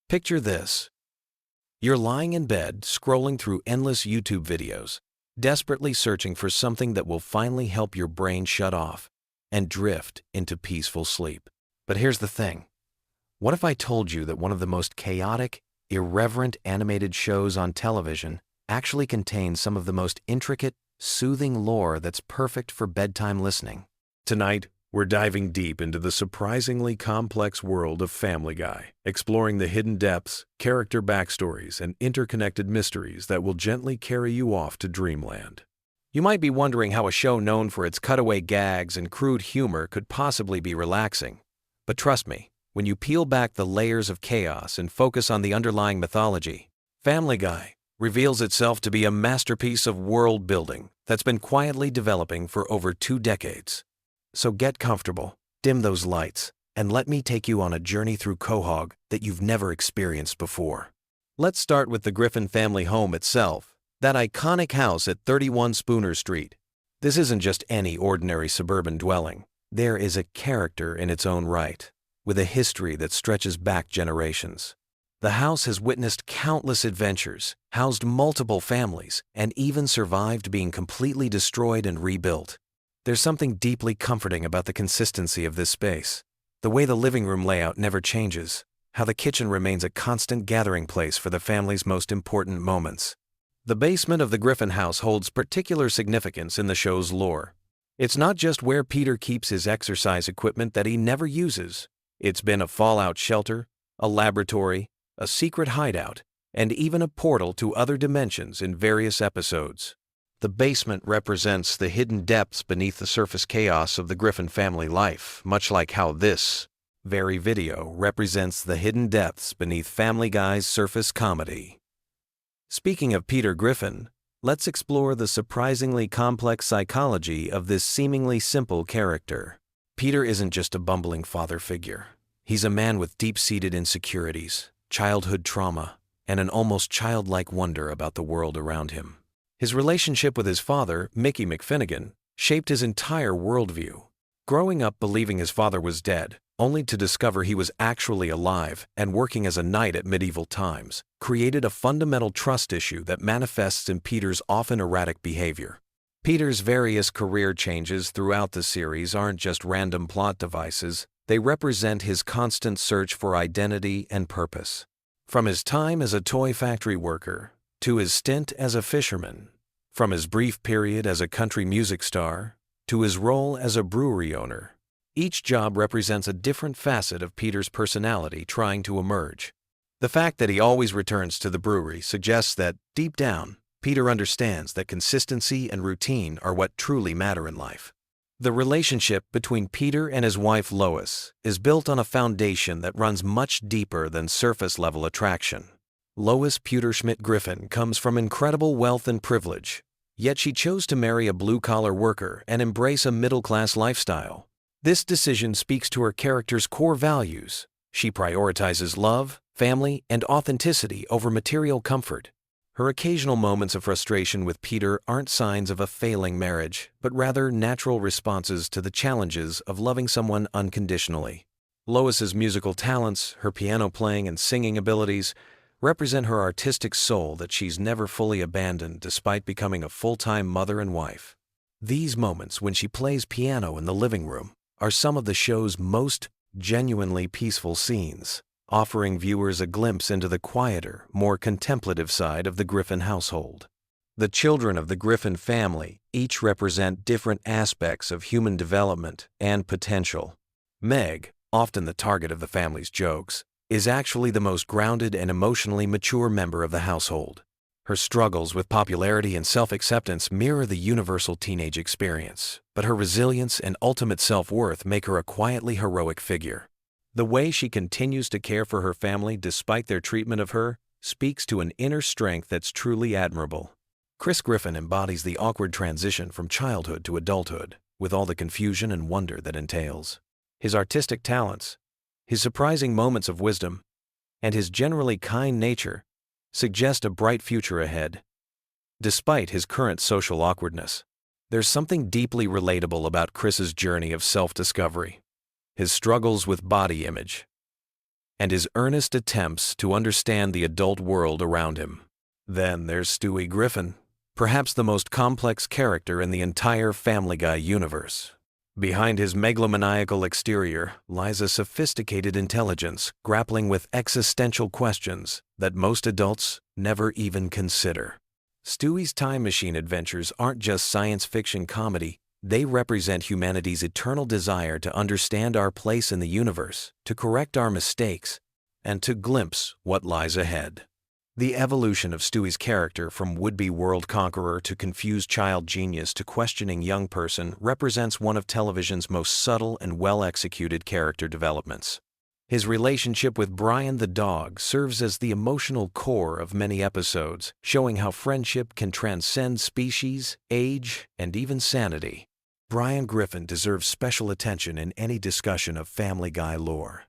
Picture this. You're lying in bed, scrolling through endless YouTube videos, desperately searching for something that will finally help your brain shut off and drift into peaceful sleep. But here's the thing. What if I told you that one of the most chaotic, irreverent animated shows on television actually contains some of the most intricate, soothing lore that's perfect for bedtime listening? Tonight, we're diving deep into the surprisingly complex world of Family Guy, exploring the hidden depths, character backstories, and interconnected mysteries that will gently carry you off to dreamland. You might be wondering how a show known for its cutaway gags and crude humor could possibly be relaxing. But trust me, when you peel back the layers of chaos and focus on the underlying mythology, Family Guy reveals itself to be a masterpiece of world building that's been quietly developing for over 2 decades. So get comfortable, dim those lights, and let me take you on a journey through Quahog that you've never experienced before. Let's start with the Griffin family home itself, that iconic house at 31 Spooner Street. This isn't just any ordinary suburban dwelling. There is a character in its own right, with a history that stretches back generations. The house has witnessed countless adventures, housed multiple families, and even survived being completely destroyed and rebuilt. There's something deeply comforting about the consistency of this space. The way the living room layout never changes, how the kitchen remains a constant gathering place for the family's most important moments. The basement of the Griffin house holds particular significance in the show's lore. It's not just where Peter keeps his exercise equipment that he never uses. It's been a fallout shelter, a laboratory, a secret hideout, and even a portal to other dimensions in various episodes. The basement represents the hidden depths beneath the surface chaos of the Griffin family life, much like how this very video represents the hidden depths beneath Family Guy's surface comedy. Speaking of Peter Griffin, let's explore the surprisingly complex psychology of this seemingly simple character. Peter isn't just a bumbling father figure. He's a man with deep-seated insecurities, childhood trauma, and an almost childlike wonder about the world around him. His relationship with his father, Mickey McFinnigan, shaped his entire worldview. Growing up believing his father was dead, only to discover he was actually alive and working as a knight at medieval times, created a fundamental trust issue that manifests in Peter's often erratic behavior. Peter's various career changes throughout the series aren't just random plot devices, they represent his constant search for identity and purpose. From his time as a toy factory worker, to his stint as a fisherman, from his brief period as a country music star, to his role as a brewery owner. Each job represents a different facet of Peter's personality trying to emerge. The fact that he always returns to the brewery suggests that, deep down, Peter understands that consistency and routine are what truly matter in life. The relationship between Peter and his wife Lois is built on a foundation that runs much deeper than surface-level attraction. Lois Schmidt Griffin comes from incredible wealth and privilege, yet she chose to marry a blue-collar worker and embrace a middle-class lifestyle. This decision speaks to her character's core values. She prioritizes love, family, and authenticity over material comfort. Her occasional moments of frustration with Peter aren't signs of a failing marriage, but rather natural responses to the challenges of loving someone unconditionally. Lois's musical talents, her piano playing and singing abilities, represent her artistic soul that she's never fully abandoned despite becoming a full-time mother and wife. These moments when she plays piano in the living room are some of the show's most genuinely peaceful scenes, offering viewers a glimpse into the quieter, more contemplative side of the Griffin household. The children of the Griffin family each represent different aspects of human development and potential. Meg, often the target of the family's jokes, is actually the most grounded and emotionally mature member of the household. Her struggles with popularity and self-acceptance mirror the universal teenage experience, but her resilience and ultimate self-worth make her a quietly heroic figure. The way she continues to care for her family despite their treatment of her speaks to an inner strength that's truly admirable. Chris Griffin embodies the awkward transition from childhood to adulthood, with all the confusion and wonder that entails. His artistic talents, his surprising moments of wisdom, and his generally kind nature suggest a bright future ahead. Despite his current social awkwardness, there's something deeply relatable about Chris's journey of self-discovery. His struggles with body image, and his earnest attempts to understand the adult world around him. Then there's Stewie Griffin, perhaps the most complex character in the entire Family Guy universe. Behind his megalomaniacal exterior lies a sophisticated intelligence grappling with existential questions that most adults never even consider. Stewie's time machine adventures aren't just science fiction comedy, they represent humanity's eternal desire to understand our place in the universe, to correct our mistakes, and to glimpse what lies ahead. The evolution of Stewie's character from would-be world conqueror to confused child genius to questioning young person represents one of television's most subtle and well-executed character developments. His relationship with Brian the dog serves as the emotional core of many episodes, showing how friendship can transcend species, age, and even sanity. Brian Griffin deserves special attention in any discussion of Family Guy lore.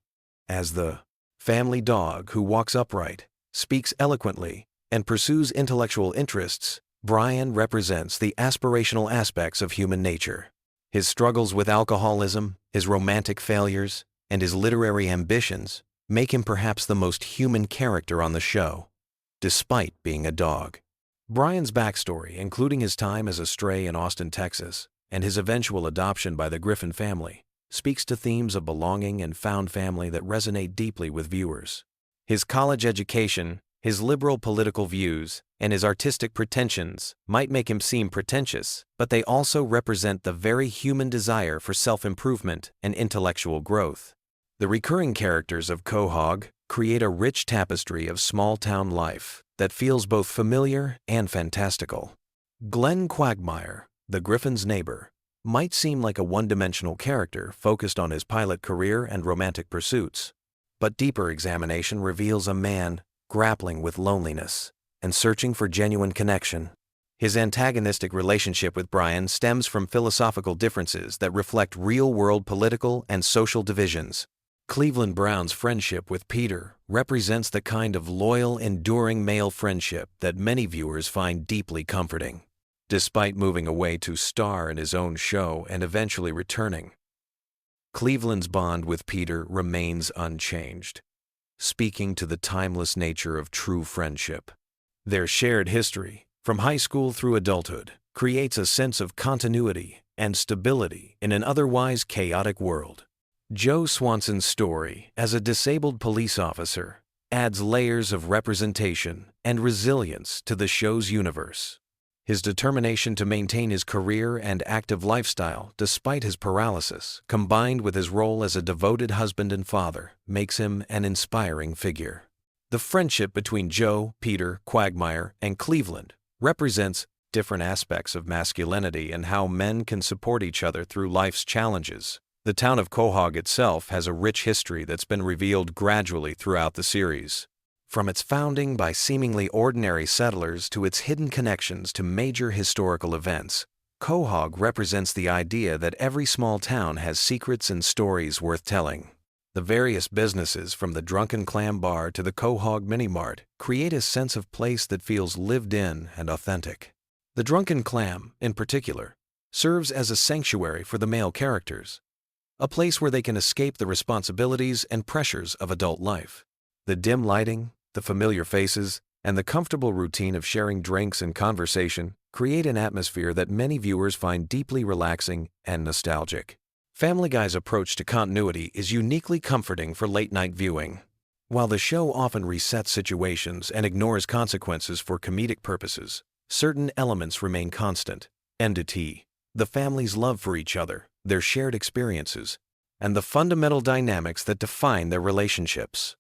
As the family dog who walks upright, speaks eloquently, and pursues intellectual interests, Brian represents the aspirational aspects of human nature. His struggles with alcoholism, his romantic failures, and his literary ambitions make him perhaps the most human character on the show, despite being a dog. Brian's backstory, including his time as a stray in Austin, Texas, and his eventual adoption by the Griffin family, speaks to themes of belonging and found family that resonate deeply with viewers. His college education, his liberal political views, and his artistic pretensions might make him seem pretentious, but they also represent the very human desire for self-improvement and intellectual growth. The recurring characters of Quahog create a rich tapestry of small-town life that feels both familiar and fantastical. Glenn Quagmire, the Griffin's neighbor, might seem like a one-dimensional character focused on his pilot career and romantic pursuits, but deeper examination reveals a man grappling with loneliness and searching for genuine connection. His antagonistic relationship with Brian stems from philosophical differences that reflect real-world political and social divisions. Cleveland Brown's friendship with Peter represents the kind of loyal, enduring male friendship that many viewers find deeply comforting. Despite moving away to star in his own show and eventually returning, Cleveland's bond with Peter remains unchanged, speaking to the timeless nature of true friendship. Their shared history, from high school through adulthood, creates a sense of continuity and stability in an otherwise chaotic world. Joe Swanson's story as a disabled police officer adds layers of representation and resilience to the show's universe. His determination to maintain his career and active lifestyle despite his paralysis, combined with his role as a devoted husband and father, makes him an inspiring figure. The friendship between Joe, Peter, Quagmire, and Cleveland represents different aspects of masculinity and how men can support each other through life's challenges. The town of Quahog itself has a rich history that's been revealed gradually throughout the series. From its founding by seemingly ordinary settlers to its hidden connections to major historical events, Quahog represents the idea that every small town has secrets and stories worth telling. The various businesses, from the Drunken Clam Bar to the Quahog Mini Mart, create a sense of place that feels lived in and authentic. The Drunken Clam, in particular, serves as a sanctuary for the male characters, a place where they can escape the responsibilities and pressures of adult life. The dim lighting, the familiar faces, and the comfortable routine of sharing drinks and conversation create an atmosphere that many viewers find deeply relaxing and nostalgic. Family Guy's approach to continuity is uniquely comforting for late-night viewing. While the show often resets situations and ignores consequences for comedic purposes, certain elements remain constant. Entity, the family's love for each other, their shared experiences, and the fundamental dynamics that define their relationships.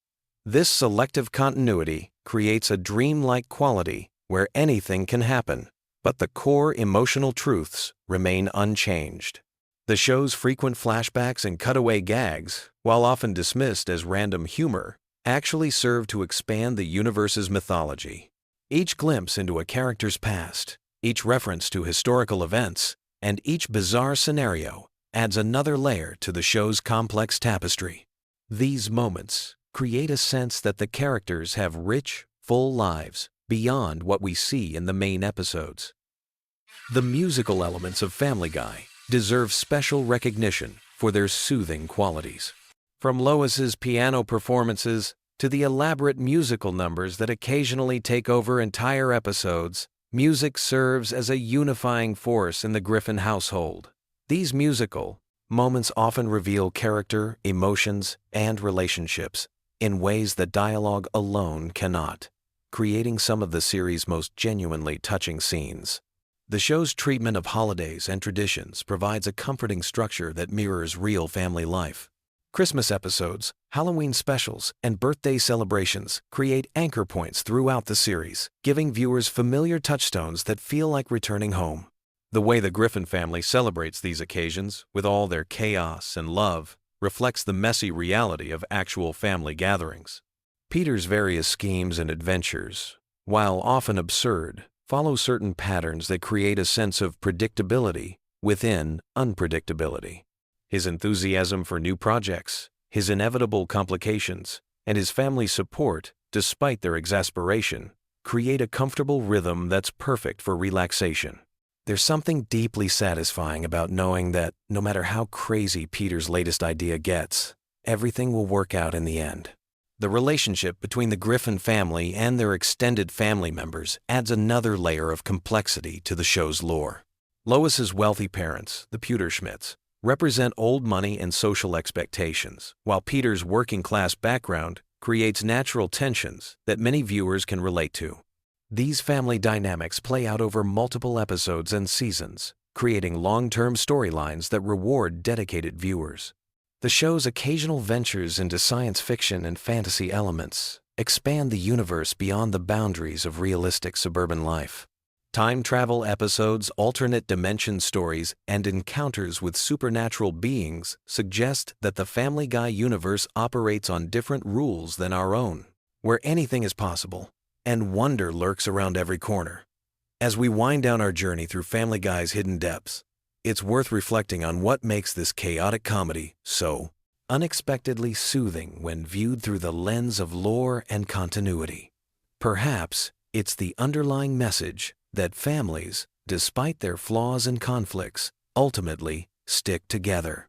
This selective continuity creates a dreamlike quality where anything can happen, but the core emotional truths remain unchanged. The show's frequent flashbacks and cutaway gags, while often dismissed as random humor, actually serve to expand the universe's mythology. Each glimpse into a character's past, each reference to historical events, and each bizarre scenario adds another layer to the show's complex tapestry. These moments create a sense that the characters have rich, full lives beyond what we see in the main episodes. The musical elements of Family Guy deserve special recognition for their soothing qualities. From Lois's piano performances to the elaborate musical numbers that occasionally take over entire episodes, music serves as a unifying force in the Griffin household. These musical moments often reveal character, emotions, and relationships in ways that dialogue alone cannot, creating some of the series' most genuinely touching scenes. The show's treatment of holidays and traditions provides a comforting structure that mirrors real family life. Christmas episodes, Halloween specials, and birthday celebrations create anchor points throughout the series, giving viewers familiar touchstones that feel like returning home. The way the Griffin family celebrates these occasions, with all their chaos and love, reflects the messy reality of actual family gatherings. Peter's various schemes and adventures, while often absurd, follow certain patterns that create a sense of predictability within unpredictability. His enthusiasm for new projects, his inevitable complications, and his family's support, despite their exasperation, create a comfortable rhythm that's perfect for relaxation. There's something deeply satisfying about knowing that no matter how crazy Peter's latest idea gets, everything will work out in the end. The relationship between the Griffin family and their extended family members adds another layer of complexity to the show's lore. Lois's wealthy parents, the Pewterschmidts, represent old money and social expectations, while Peter's working-class background creates natural tensions that many viewers can relate to. These family dynamics play out over multiple episodes and seasons, creating long-term storylines that reward dedicated viewers. The show's occasional ventures into science fiction and fantasy elements expand the universe beyond the boundaries of realistic suburban life. Time travel episodes, alternate dimension stories, and encounters with supernatural beings suggest that the Family Guy universe operates on different rules than our own, where anything is possible, and wonder lurks around every corner. As we wind down our journey through Family Guy's hidden depths, it's worth reflecting on what makes this chaotic comedy so unexpectedly soothing when viewed through the lens of lore and continuity. Perhaps it's the underlying message that families, despite their flaws and conflicts, ultimately stick together.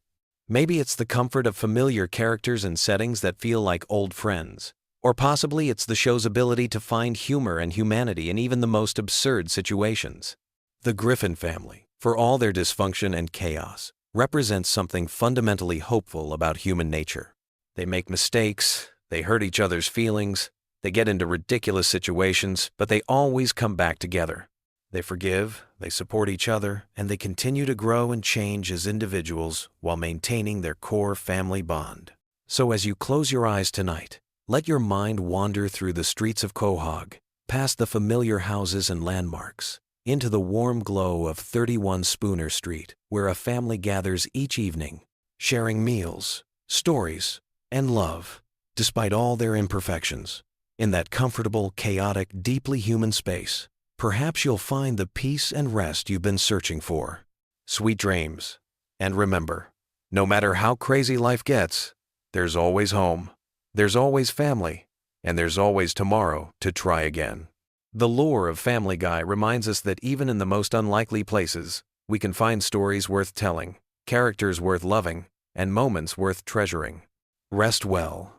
Maybe it's the comfort of familiar characters and settings that feel like old friends. Or possibly it's the show's ability to find humor and humanity in even the most absurd situations. The Griffin family, for all their dysfunction and chaos, represents something fundamentally hopeful about human nature. They make mistakes, they hurt each other's feelings, they get into ridiculous situations, but they always come back together. They forgive, they support each other, and they continue to grow and change as individuals while maintaining their core family bond. So as you close your eyes tonight, let your mind wander through the streets of Quahog, past the familiar houses and landmarks, into the warm glow of 31 Spooner Street, where a family gathers each evening, sharing meals, stories, and love, despite all their imperfections. In that comfortable, chaotic, deeply human space, perhaps you'll find the peace and rest you've been searching for. Sweet dreams. And remember, no matter how crazy life gets, there's always home. There's always family, and there's always tomorrow to try again. The lore of Family Guy reminds us that even in the most unlikely places, we can find stories worth telling, characters worth loving, and moments worth treasuring. Rest well,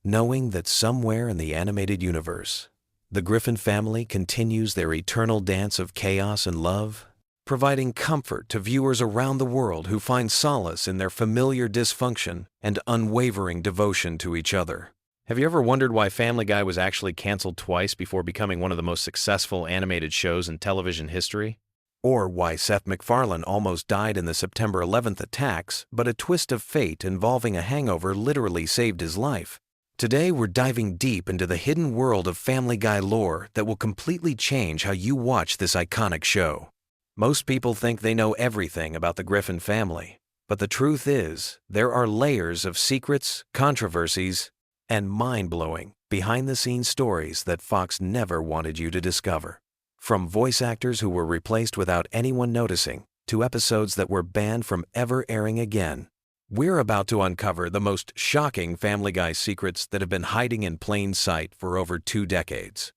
knowing that somewhere in the animated universe, the Griffin family continues their eternal dance of chaos and love, providing comfort to viewers around the world who find solace in their familiar dysfunction and unwavering devotion to each other. Have you ever wondered why Family Guy was actually canceled twice before becoming one of the most successful animated shows in television history? Or why Seth MacFarlane almost died in the September 11th attacks, but a twist of fate involving a hangover literally saved his life? Today we're diving deep into the hidden world of Family Guy lore that will completely change how you watch this iconic show. Most people think they know everything about the Griffin family, but the truth is, there are layers of secrets, controversies, and mind-blowing, behind-the-scenes stories that Fox never wanted you to discover. From voice actors who were replaced without anyone noticing, to episodes that were banned from ever airing again, we're about to uncover the most shocking Family Guy secrets that have been hiding in plain sight for over 2 decades.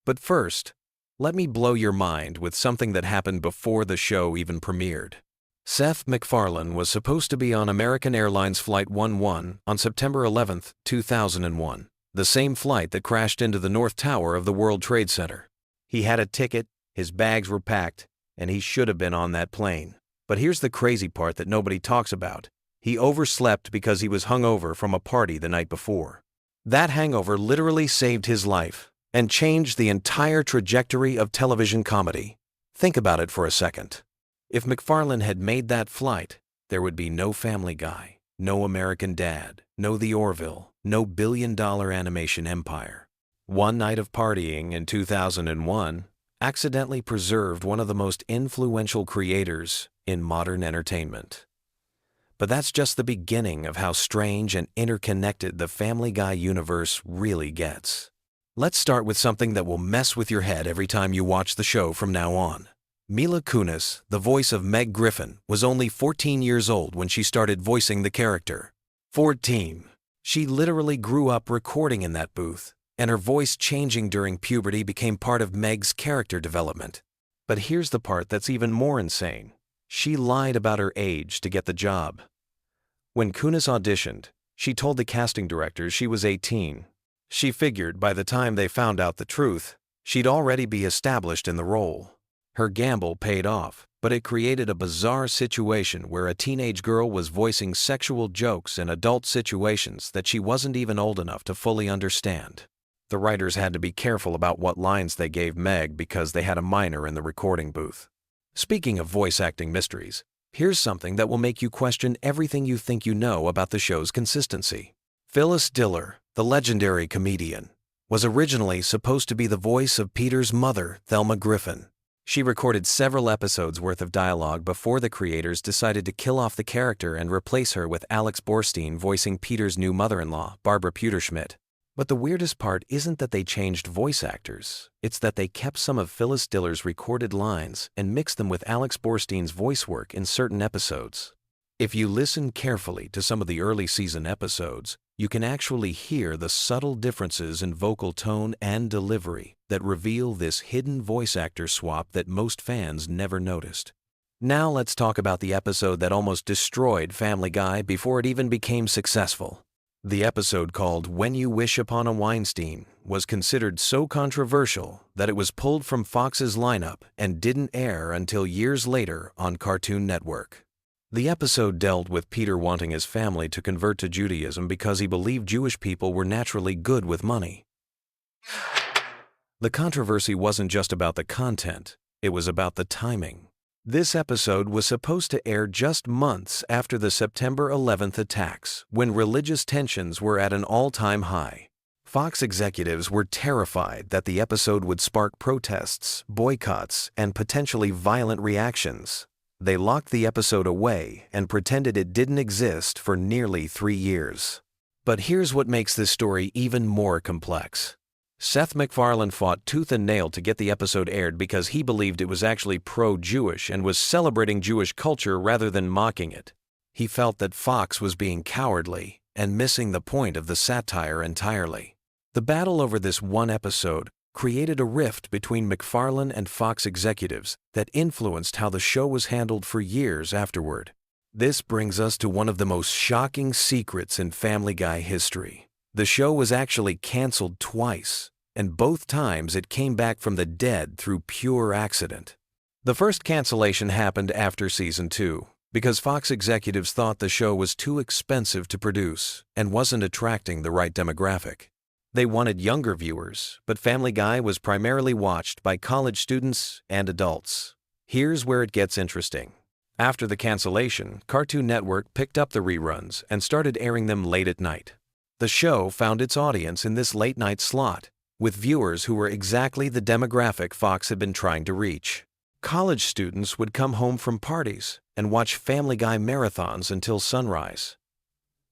But first, let me blow your mind with something that happened before the show even premiered. Seth MacFarlane was supposed to be on American Airlines Flight 11 on September 11, 2001, the same flight that crashed into the North Tower of the World Trade Center. He had a ticket, his bags were packed, and he should have been on that plane. But here's the crazy part that nobody talks about. He overslept because he was hungover from a party the night before. That hangover literally saved his life and changed the entire trajectory of television comedy. Think about it for a second. If MacFarlane had made that flight, there would be no Family Guy, no American Dad, no The Orville, no billion-dollar animation empire. One night of partying in 2001 accidentally preserved one of the most influential creators in modern entertainment. But that's just the beginning of how strange and interconnected the Family Guy universe really gets. Let's start with something that will mess with your head every time you watch the show from now on. Mila Kunis, the voice of Meg Griffin, was only 14 years old when she started voicing the character. 14. She literally grew up recording in that booth, and her voice changing during puberty became part of Meg's character development. But here's the part that's even more insane. She lied about her age to get the job. When Kunis auditioned, she told the casting directors she was 18. She figured by the time they found out the truth, she'd already be established in the role. Her gamble paid off, but it created a bizarre situation where a teenage girl was voicing sexual jokes in adult situations that she wasn't even old enough to fully understand. The writers had to be careful about what lines they gave Meg because they had a minor in the recording booth. Speaking of voice acting mysteries, here's something that will make you question everything you think you know about the show's consistency. Phyllis Diller, the legendary comedian, was originally supposed to be the voice of Peter's mother, Thelma Griffin. She recorded several episodes worth of dialogue before the creators decided to kill off the character and replace her with Alex Borstein voicing Peter's new mother-in-law, Barbara Puderschmidt. But the weirdest part isn't that they changed voice actors, it's that they kept some of Phyllis Diller's recorded lines and mixed them with Alex Borstein's voice work in certain episodes. If you listen carefully to some of the early season episodes, you can actually hear the subtle differences in vocal tone and delivery that reveal this hidden voice actor swap that most fans never noticed. Now let's talk about the episode that almost destroyed Family Guy before it even became successful. The episode called When You Wish Upon a Weinstein was considered so controversial that it was pulled from Fox's lineup and didn't air until years later on Cartoon Network. The episode dealt with Peter wanting his family to convert to Judaism because he believed Jewish people were naturally good with money. The controversy wasn't just about the content, it was about the timing. This episode was supposed to air just months after the September 11th attacks, when religious tensions were at an all-time high. Fox executives were terrified that the episode would spark protests, boycotts, and potentially violent reactions. They locked the episode away and pretended it didn't exist for nearly 3 years. But here's what makes this story even more complex. Seth MacFarlane fought tooth and nail to get the episode aired because he believed it was actually pro-Jewish and was celebrating Jewish culture rather than mocking it. He felt that Fox was being cowardly and missing the point of the satire entirely. The battle over this one episode created a rift between MacFarlane and Fox executives that influenced how the show was handled for years afterward. This brings us to one of the most shocking secrets in Family Guy history. The show was actually canceled twice, and both times it came back from the dead through pure accident. The first cancellation happened after season 2, because Fox executives thought the show was too expensive to produce and wasn't attracting the right demographic. They wanted younger viewers, but Family Guy was primarily watched by college students and adults. Here's where it gets interesting. After the cancellation, Cartoon Network picked up the reruns and started airing them late at night. The show found its audience in this late-night slot, with viewers who were exactly the demographic Fox had been trying to reach. College students would come home from parties and watch Family Guy marathons until sunrise.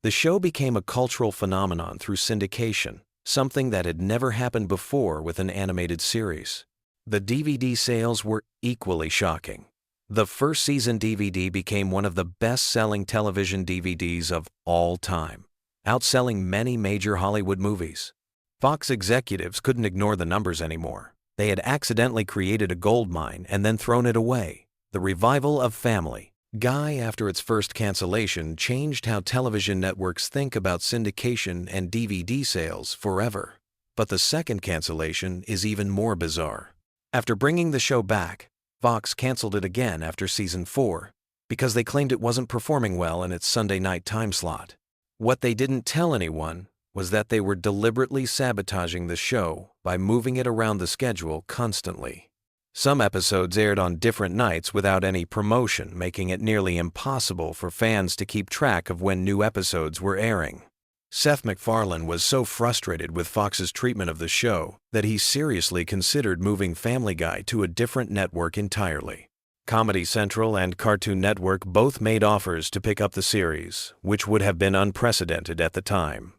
The show became a cultural phenomenon through syndication, something that had never happened before with an animated series. The DVD sales were equally shocking. The first season DVD became one of the best-selling television DVDs of all time, outselling many major Hollywood movies. Fox executives couldn't ignore the numbers anymore. They had accidentally created a gold mine and then thrown it away. The revival of Family Guy, after its first cancellation, changed how television networks think about syndication and DVD sales forever. But the second cancellation is even more bizarre. After bringing the show back, Fox canceled it again after season 4 because they claimed it wasn't performing well in its Sunday night time slot. What they didn't tell anyone was that they were deliberately sabotaging the show by moving it around the schedule constantly. Some episodes aired on different nights without any promotion, making it nearly impossible for fans to keep track of when new episodes were airing. Seth MacFarlane was so frustrated with Fox's treatment of the show that he seriously considered moving Family Guy to a different network entirely. Comedy Central and Cartoon Network both made offers to pick up the series, which would have been unprecedented at the time.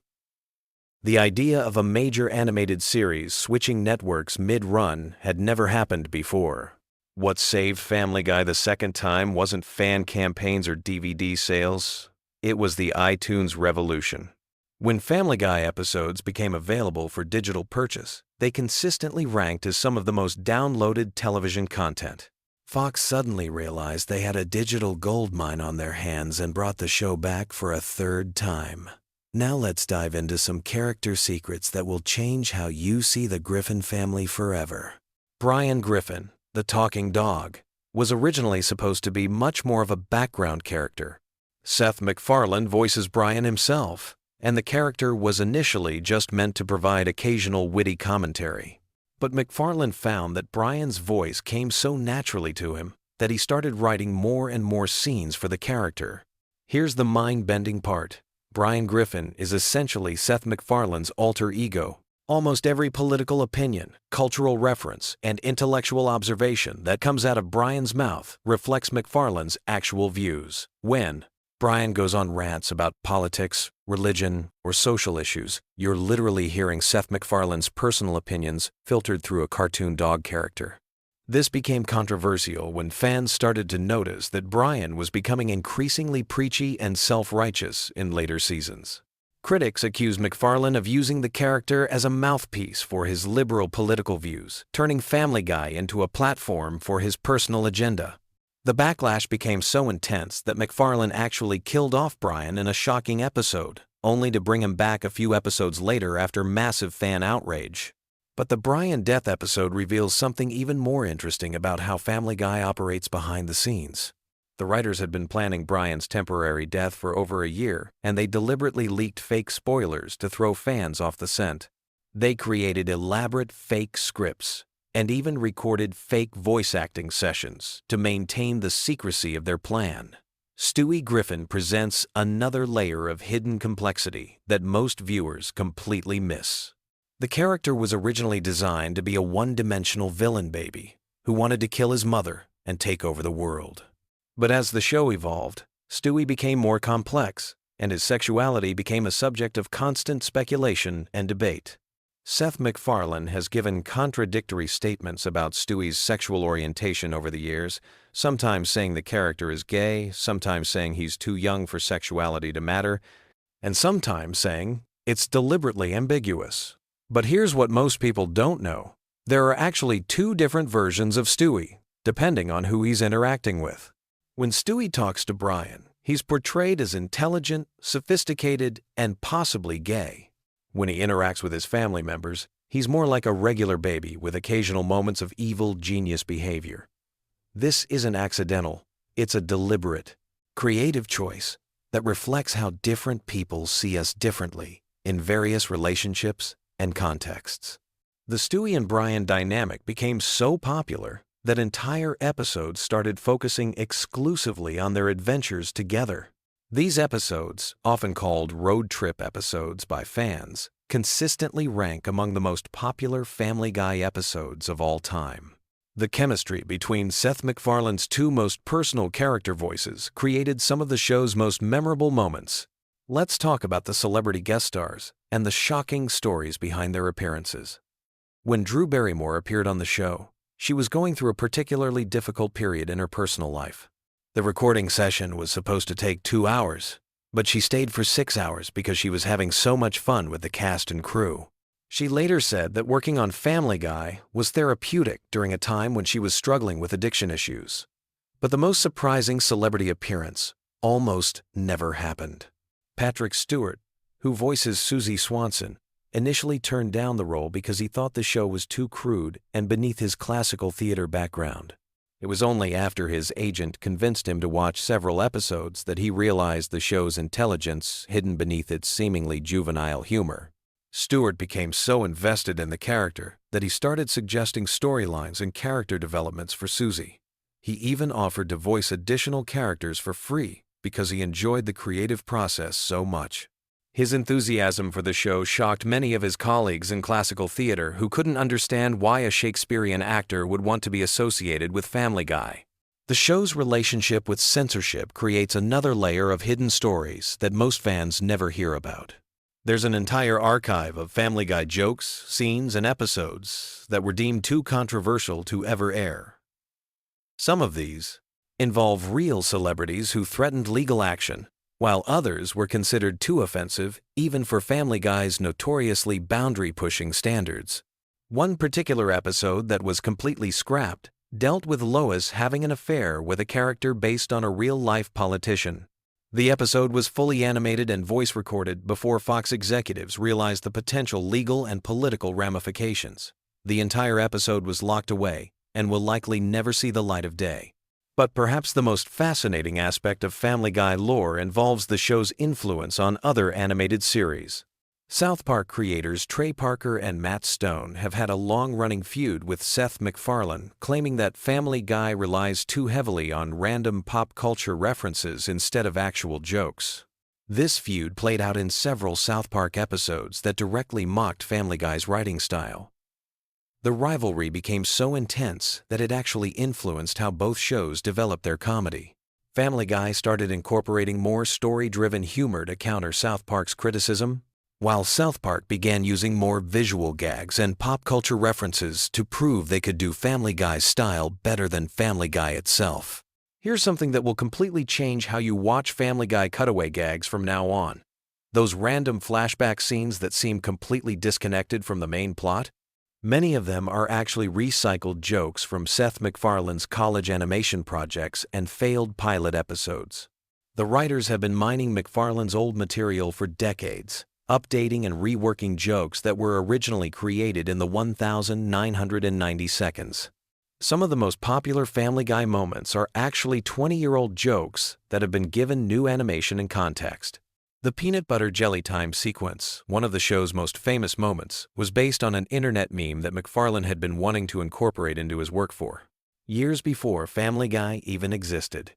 The idea of a major animated series switching networks mid-run had never happened before. What saved Family Guy the second time wasn't fan campaigns or DVD sales. It was the iTunes revolution. When Family Guy episodes became available for digital purchase, they consistently ranked as some of the most downloaded television content. Fox suddenly realized they had a digital goldmine on their hands and brought the show back for a third time. Now let's dive into some character secrets that will change how you see the Griffin family forever. Brian Griffin, the talking dog, was originally supposed to be much more of a background character. Seth MacFarlane voices Brian himself, and the character was initially just meant to provide occasional witty commentary. But MacFarlane found that Brian's voice came so naturally to him that he started writing more and more scenes for the character. Here's the mind-bending part. Brian Griffin is essentially Seth MacFarlane's alter ego. Almost every political opinion, cultural reference, and intellectual observation that comes out of Brian's mouth reflects MacFarlane's actual views. When Brian goes on rants about politics, religion, or social issues, you're literally hearing Seth MacFarlane's personal opinions filtered through a cartoon dog character. This became controversial when fans started to notice that Brian was becoming increasingly preachy and self-righteous in later seasons. Critics accused MacFarlane of using the character as a mouthpiece for his liberal political views, turning Family Guy into a platform for his personal agenda. The backlash became so intense that MacFarlane actually killed off Brian in a shocking episode, only to bring him back a few episodes later after massive fan outrage. But the Brian death episode reveals something even more interesting about how Family Guy operates behind the scenes. The writers had been planning Brian's temporary death for over a year, and they deliberately leaked fake spoilers to throw fans off the scent. They created elaborate fake scripts and even recorded fake voice acting sessions to maintain the secrecy of their plan. Stewie Griffin presents another layer of hidden complexity that most viewers completely miss. The character was originally designed to be a one-dimensional villain baby who wanted to kill his mother and take over the world. But as the show evolved, Stewie became more complex, and his sexuality became a subject of constant speculation and debate. Seth MacFarlane has given contradictory statements about Stewie's sexual orientation over the years, sometimes saying the character is gay, sometimes saying he's too young for sexuality to matter, and sometimes saying it's deliberately ambiguous. But here's what most people don't know. There are actually two different versions of Stewie, depending on who he's interacting with. When Stewie talks to Brian, he's portrayed as intelligent, sophisticated, and possibly gay. When he interacts with his family members, he's more like a regular baby with occasional moments of evil genius behavior. This isn't accidental. It's a deliberate, creative choice that reflects how different people see us differently in various relationships and contexts. The Stewie and Brian dynamic became so popular that entire episodes started focusing exclusively on their adventures together. These episodes, often called road trip episodes by fans, consistently rank among the most popular Family Guy episodes of all time. The chemistry between Seth MacFarlane's two most personal character voices created some of the show's most memorable moments. Let's talk about the celebrity guest stars and the shocking stories behind their appearances. When Drew Barrymore appeared on the show, she was going through a particularly difficult period in her personal life. The recording session was supposed to take 2 hours, but she stayed for 6 hours because she was having so much fun with the cast and crew. She later said that working on Family Guy was therapeutic during a time when she was struggling with addiction issues. But the most surprising celebrity appearance almost never happened. Patrick Stewart, who voices Susie Swanson, initially turned down the role because he thought the show was too crude and beneath his classical theater background. It was only after his agent convinced him to watch several episodes that he realized the show's intelligence hidden beneath its seemingly juvenile humor. Stewart became so invested in the character that he started suggesting storylines and character developments for Susie. He even offered to voice additional characters for free because he enjoyed the creative process so much. His enthusiasm for the show shocked many of his colleagues in classical theater who couldn't understand why a Shakespearean actor would want to be associated with Family Guy. The show's relationship with censorship creates another layer of hidden stories that most fans never hear about. There's an entire archive of Family Guy jokes, scenes, and episodes that were deemed too controversial to ever air. Some of these involve real celebrities who threatened legal action, while others were considered too offensive even for Family Guy's notoriously boundary-pushing standards. One particular episode that was completely scrapped dealt with Lois having an affair with a character based on a real-life politician. The episode was fully animated and voice recorded before Fox executives realized the potential legal and political ramifications. The entire episode was locked away and will likely never see the light of day. But perhaps the most fascinating aspect of Family Guy lore involves the show's influence on other animated series. South Park creators Trey Parker and Matt Stone have had a long-running feud with Seth MacFarlane, claiming that Family Guy relies too heavily on random pop culture references instead of actual jokes. This feud played out in several South Park episodes that directly mocked Family Guy's writing style. The rivalry became so intense that it actually influenced how both shows developed their comedy. Family Guy started incorporating more story-driven humor to counter South Park's criticism, while South Park began using more visual gags and pop culture references to prove they could do Family Guy's style better than Family Guy itself. Here's something that will completely change how you watch Family Guy cutaway gags from now on. Those random flashback scenes that seem completely disconnected from the main plot? Many of them are actually recycled jokes from Seth MacFarlane's college animation projects and failed pilot episodes. The writers have been mining MacFarlane's old material for decades, updating and reworking jokes that were originally created in the 1,990 seconds. Some of the most popular Family Guy moments are actually 20-year-old jokes that have been given new animation and context. The peanut butter jelly time sequence, one of the show's most famous moments, was based on an internet meme that MacFarlane had been wanting to incorporate into his work for years before Family Guy even existed.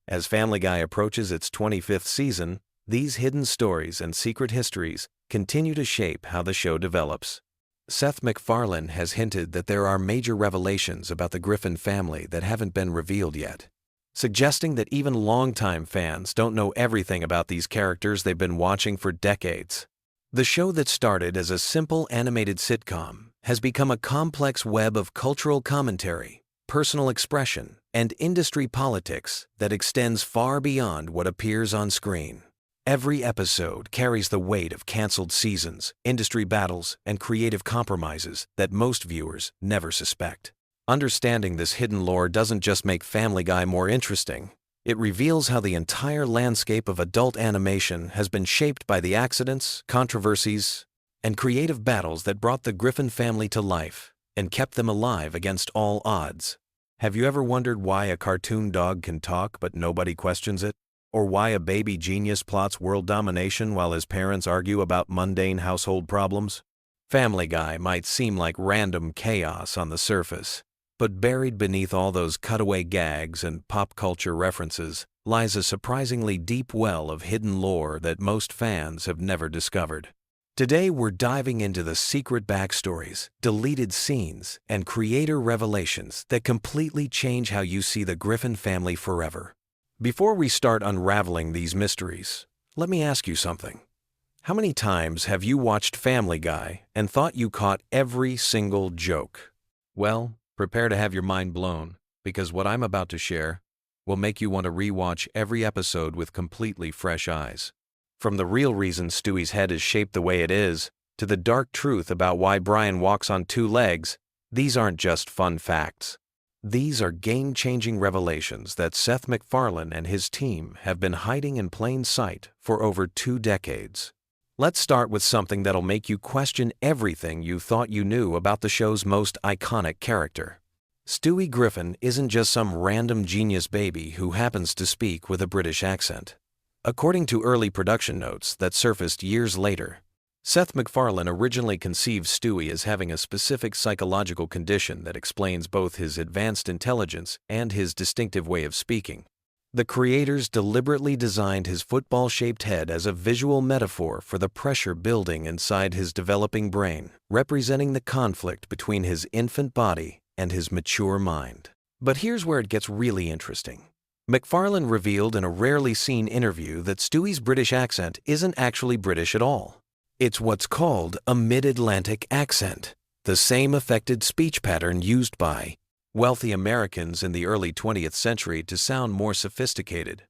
As Family Guy approaches its 25th season, these hidden stories and secret histories continue to shape how the show develops. Seth MacFarlane has hinted that there are major revelations about the Griffin family that haven't been revealed yet, suggesting that even longtime fans don't know everything about these characters they've been watching for decades. The show that started as a simple animated sitcom has become a complex web of cultural commentary, personal expression, and industry politics that extends far beyond what appears on screen. Every episode carries the weight of canceled seasons, industry battles, and creative compromises that most viewers never suspect. Understanding this hidden lore doesn't just make Family Guy more interesting. It reveals how the entire landscape of adult animation has been shaped by the accidents, controversies, and creative battles that brought the Griffin family to life and kept them alive against all odds. Have you ever wondered why a cartoon dog can talk but nobody questions it? Or why a baby genius plots world domination while his parents argue about mundane household problems? Family Guy might seem like random chaos on the surface, but buried beneath all those cutaway gags and pop culture references lies a surprisingly deep well of hidden lore that most fans have never discovered. Today we're diving into the secret backstories, deleted scenes, and creator revelations that completely change how you see the Griffin family forever. Before we start unraveling these mysteries, let me ask you something. How many times have you watched Family Guy and thought you caught every single joke? Well, prepare to have your mind blown, because what I'm about to share will make you want to rewatch every episode with completely fresh eyes. From the real reason Stewie's head is shaped the way it is, to the dark truth about why Brian walks on two legs, these aren't just fun facts. These are game-changing revelations that Seth MacFarlane and his team have been hiding in plain sight for over 2 decades. Let's start with something that'll make you question everything you thought you knew about the show's most iconic character. Stewie Griffin isn't just some random genius baby who happens to speak with a British accent. According to early production notes that surfaced years later, Seth MacFarlane originally conceived Stewie as having a specific psychological condition that explains both his advanced intelligence and his distinctive way of speaking. The creators deliberately designed his football-shaped head as a visual metaphor for the pressure building inside his developing brain, representing the conflict between his infant body and his mature mind. But here's where it gets really interesting. MacFarlane revealed in a rarely seen interview that Stewie's British accent isn't actually British at all. It's what's called a mid-Atlantic accent, the same affected speech pattern used by wealthy Americans in the early 20th century to sound more sophisticated.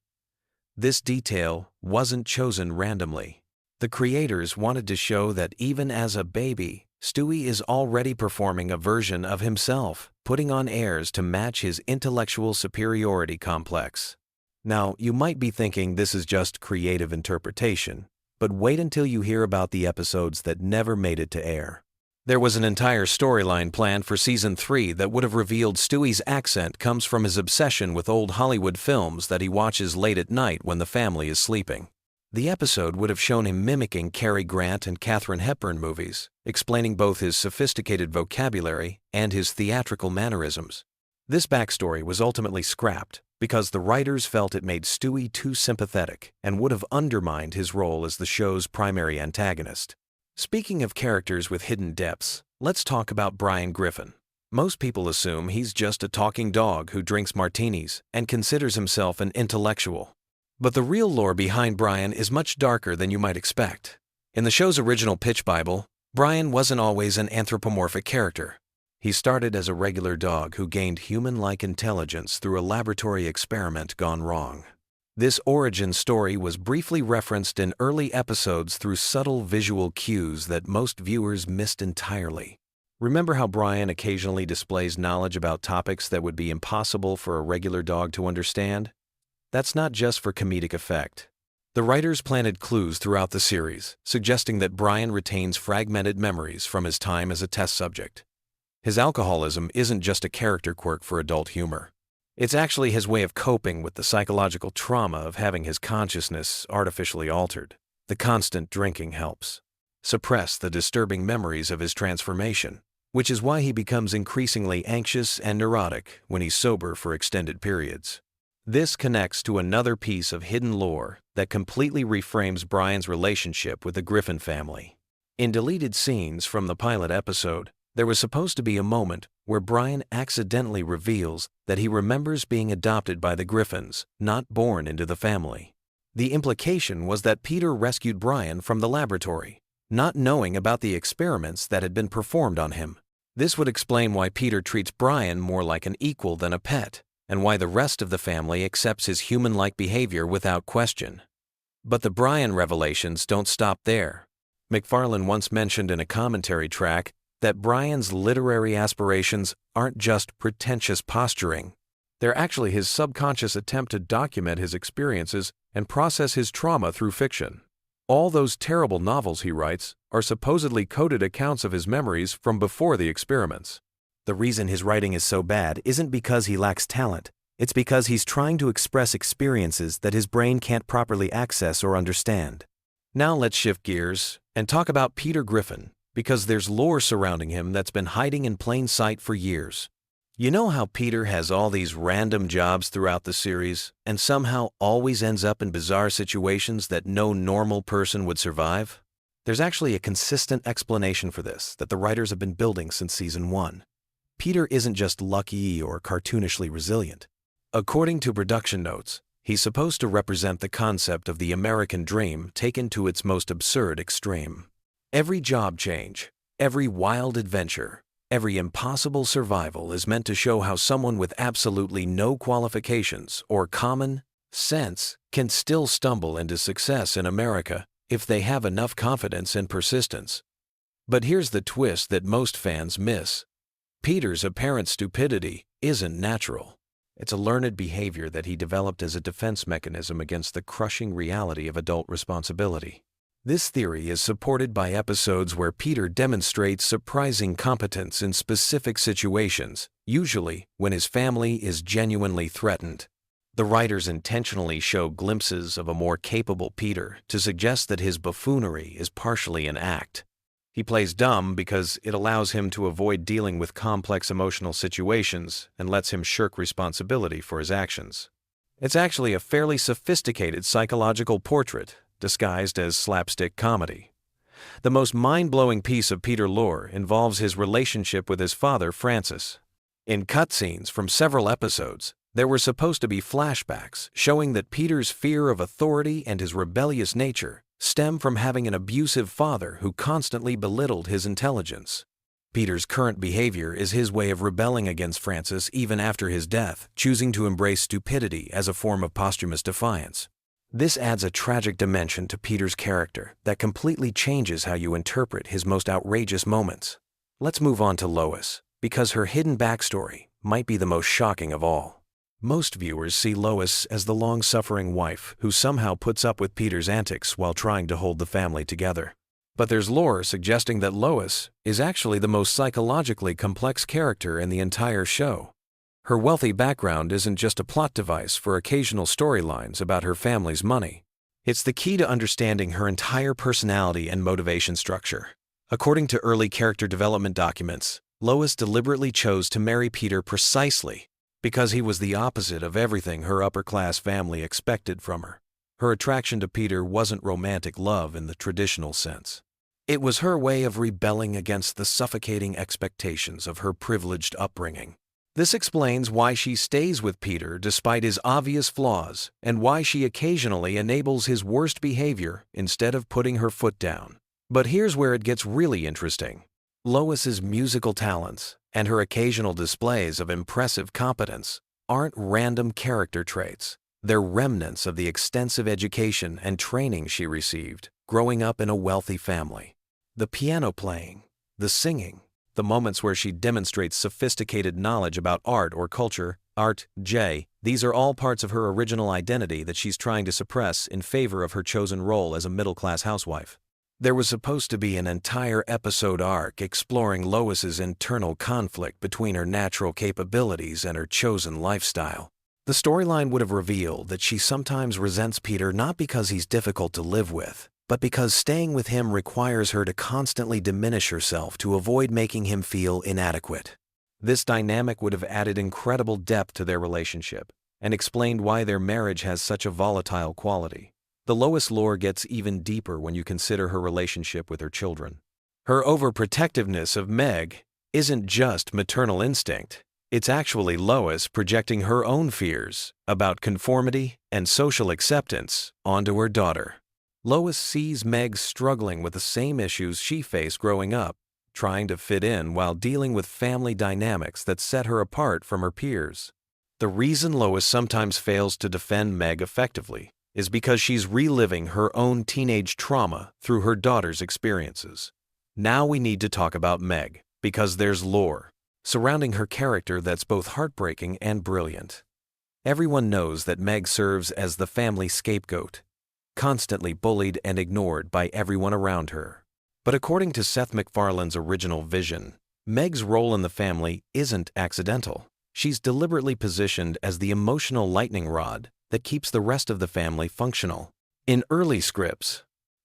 This detail wasn't chosen randomly. The creators wanted to show that even as a baby, Stewie is already performing a version of himself, putting on airs to match his intellectual superiority complex. Now, you might be thinking this is just creative interpretation, but wait until you hear about the episodes that never made it to air. There was an entire storyline planned for Season 3 that would have revealed Stewie's accent comes from his obsession with old Hollywood films that he watches late at night when the family is sleeping. The episode would have shown him mimicking Cary Grant and Katharine Hepburn movies, explaining both his sophisticated vocabulary and his theatrical mannerisms. This backstory was ultimately scrapped because the writers felt it made Stewie too sympathetic and would have undermined his role as the show's primary antagonist. Speaking of characters with hidden depths, let's talk about Brian Griffin. Most people assume he's just a talking dog who drinks martinis and considers himself an intellectual. But the real lore behind Brian is much darker than you might expect. In the show's original pitch Bible, Brian wasn't always an anthropomorphic character. He started as a regular dog who gained human-like intelligence through a laboratory experiment gone wrong. This origin story was briefly referenced in early episodes through subtle visual cues that most viewers missed entirely. Remember how Brian occasionally displays knowledge about topics that would be impossible for a regular dog to understand? That's not just for comedic effect. The writers planted clues throughout the series, suggesting that Brian retains fragmented memories from his time as a test subject. His alcoholism isn't just a character quirk for adult humor. It's actually his way of coping with the psychological trauma of having his consciousness artificially altered. The constant drinking helps suppress the disturbing memories of his transformation, which is why he becomes increasingly anxious and neurotic when he's sober for extended periods. This connects to another piece of hidden lore that completely reframes Brian's relationship with the Griffin family. In deleted scenes from the pilot episode, there was supposed to be a moment where Brian accidentally reveals that he remembers being adopted by the Griffins, not born into the family. The implication was that Peter rescued Brian from the laboratory, not knowing about the experiments that had been performed on him. This would explain why Peter treats Brian more like an equal than a pet, and why the rest of the family accepts his human-like behavior without question. But the Brian revelations don't stop there. MacFarlane once mentioned in a commentary track that Brian's literary aspirations aren't just pretentious posturing. They're actually his subconscious attempt to document his experiences and process his trauma through fiction. All those terrible novels he writes are supposedly coded accounts of his memories from before the experiments. The reason his writing is so bad isn't because he lacks talent. It's because he's trying to express experiences that his brain can't properly access or understand. Now let's shift gears and talk about Peter Griffin, because there's lore surrounding him that's been hiding in plain sight for years. You know how Peter has all these random jobs throughout the series and somehow always ends up in bizarre situations that no normal person would survive? There's actually a consistent explanation for this that the writers have been building since Season 1. Peter isn't just lucky or cartoonishly resilient. According to production notes, he's supposed to represent the concept of the American dream taken to its most absurd extreme. Every job change, every wild adventure, every impossible survival is meant to show how someone with absolutely no qualifications or common sense can still stumble into success in America if they have enough confidence and persistence. But here's the twist that most fans miss. Peter's apparent stupidity isn't natural. It's a learned behavior that he developed as a defense mechanism against the crushing reality of adult responsibility. This theory is supported by episodes where Peter demonstrates surprising competence in specific situations, usually when his family is genuinely threatened. The writers intentionally show glimpses of a more capable Peter to suggest that his buffoonery is partially an act. He plays dumb because it allows him to avoid dealing with complex emotional situations and lets him shirk responsibility for his actions. It's actually a fairly sophisticated psychological portrait disguised as slapstick comedy. The most mind-blowing piece of Peter lore involves his relationship with his father, Francis. In cutscenes from several episodes, there were supposed to be flashbacks showing that Peter's fear of authority and his rebellious nature stem from having an abusive father who constantly belittled his intelligence. Peter's current behavior is his way of rebelling against Francis even after his death, choosing to embrace stupidity as a form of posthumous defiance. This adds a tragic dimension to Peter's character that completely changes how you interpret his most outrageous moments. Let's move on to Lois, because her hidden backstory might be the most shocking of all. Most viewers see Lois as the long-suffering wife who somehow puts up with Peter's antics while trying to hold the family together. But there's lore suggesting that Lois is actually the most psychologically complex character in the entire show. Her wealthy background isn't just a plot device for occasional storylines about her family's money. It's the key to understanding her entire personality and motivation structure. According to early character development documents, Lois deliberately chose to marry Peter precisely because he was the opposite of everything her upper-class family expected from her. Her attraction to Peter wasn't romantic love in the traditional sense. It was her way of rebelling against the suffocating expectations of her privileged upbringing. This explains why she stays with Peter despite his obvious flaws and why she occasionally enables his worst behavior instead of putting her foot down. But here's where it gets really interesting. Lois's musical talents and her occasional displays of impressive competence aren't random character traits. They're remnants of the extensive education and training she received growing up in a wealthy family. The piano playing, the singing, the moments where she demonstrates sophisticated knowledge about art or culture, these are all parts of her original identity that she's trying to suppress in favor of her chosen role as a middle-class housewife. There was supposed to be an entire episode arc exploring Lois's internal conflict between her natural capabilities and her chosen lifestyle. The storyline would have revealed that she sometimes resents Peter not because he's difficult to live with, but because staying with him requires her to constantly diminish herself to avoid making him feel inadequate. This dynamic would have added incredible depth to their relationship and explained why their marriage has such a volatile quality. The Lois lore gets even deeper when you consider her relationship with her children. Her overprotectiveness of Meg isn't just maternal instinct. It's actually Lois projecting her own fears about conformity and social acceptance onto her daughter. Lois sees Meg struggling with the same issues she faced growing up, trying to fit in while dealing with family dynamics that set her apart from her peers. The reason Lois sometimes fails to defend Meg effectively is because she's reliving her own teenage trauma through her daughter's experiences. Now we need to talk about Meg, because there's lore surrounding her character that's both heartbreaking and brilliant. Everyone knows that Meg serves as the family scapegoat, constantly bullied and ignored by everyone around her. But according to Seth MacFarlane's original vision, Meg's role in the family isn't accidental. She's deliberately positioned as the emotional lightning rod that keeps the rest of the family functional. In early scripts,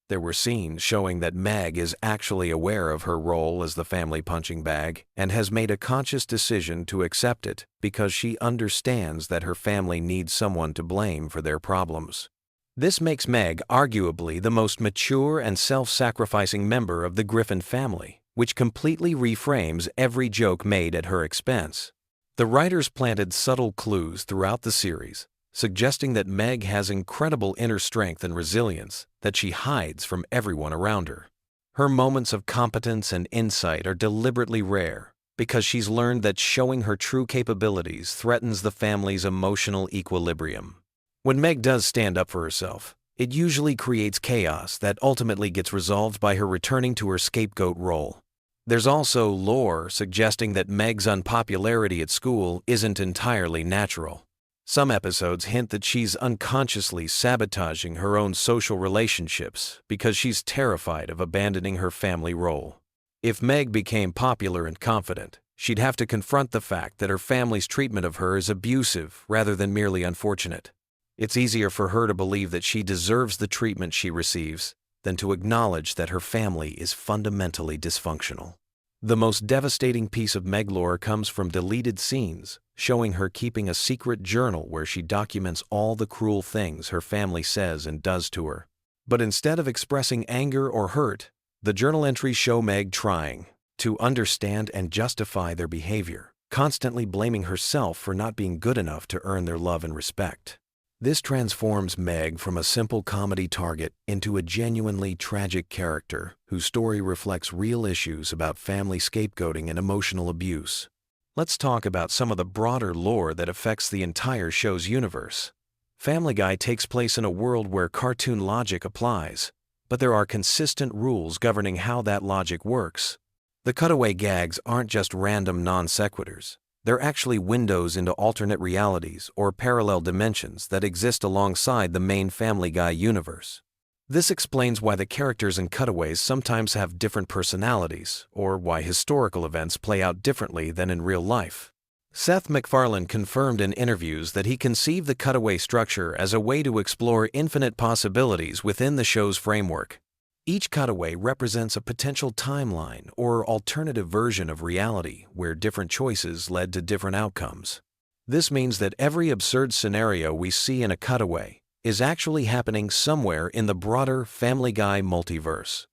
there were scenes showing that Meg is actually aware of her role as the family punching bag and has made a conscious decision to accept it because she understands that her family needs someone to blame for their problems. This makes Meg arguably the most mature and self-sacrificing member of the Griffin family, which completely reframes every joke made at her expense. The writers planted subtle clues throughout the series, suggesting that Meg has incredible inner strength and resilience that she hides from everyone around her. Her moments of competence and insight are deliberately rare because she's learned that showing her true capabilities threatens the family's emotional equilibrium. When Meg does stand up for herself, it usually creates chaos that ultimately gets resolved by her returning to her scapegoat role. There's also lore suggesting that Meg's unpopularity at school isn't entirely natural. Some episodes hint that she's unconsciously sabotaging her own social relationships because she's terrified of abandoning her family role. If Meg became popular and confident, she'd have to confront the fact that her family's treatment of her is abusive rather than merely unfortunate. It's easier for her to believe that she deserves the treatment she receives than to acknowledge that her family is fundamentally dysfunctional. The most devastating piece of Meg lore comes from deleted scenes, showing her keeping a secret journal where she documents all the cruel things her family says and does to her. But instead of expressing anger or hurt, the journal entries show Meg trying to understand and justify their behavior, constantly blaming herself for not being good enough to earn their love and respect. This transforms Meg from a simple comedy target into a genuinely tragic character whose story reflects real issues about family scapegoating and emotional abuse. Let's talk about some of the broader lore that affects the entire show's universe. Family Guy takes place in a world where cartoon logic applies, but there are consistent rules governing how that logic works. The cutaway gags aren't just random non sequiturs. They're actually windows into alternate realities or parallel dimensions that exist alongside the main Family Guy universe. This explains why the characters in cutaways sometimes have different personalities, or why historical events play out differently than in real life. Seth MacFarlane confirmed in interviews that he conceived the cutaway structure as a way to explore infinite possibilities within the show's framework. Each cutaway represents a potential timeline or alternative version of reality where different choices led to different outcomes. This means that every absurd scenario we see in a cutaway is actually happening somewhere in the broader Family Guy multiverse.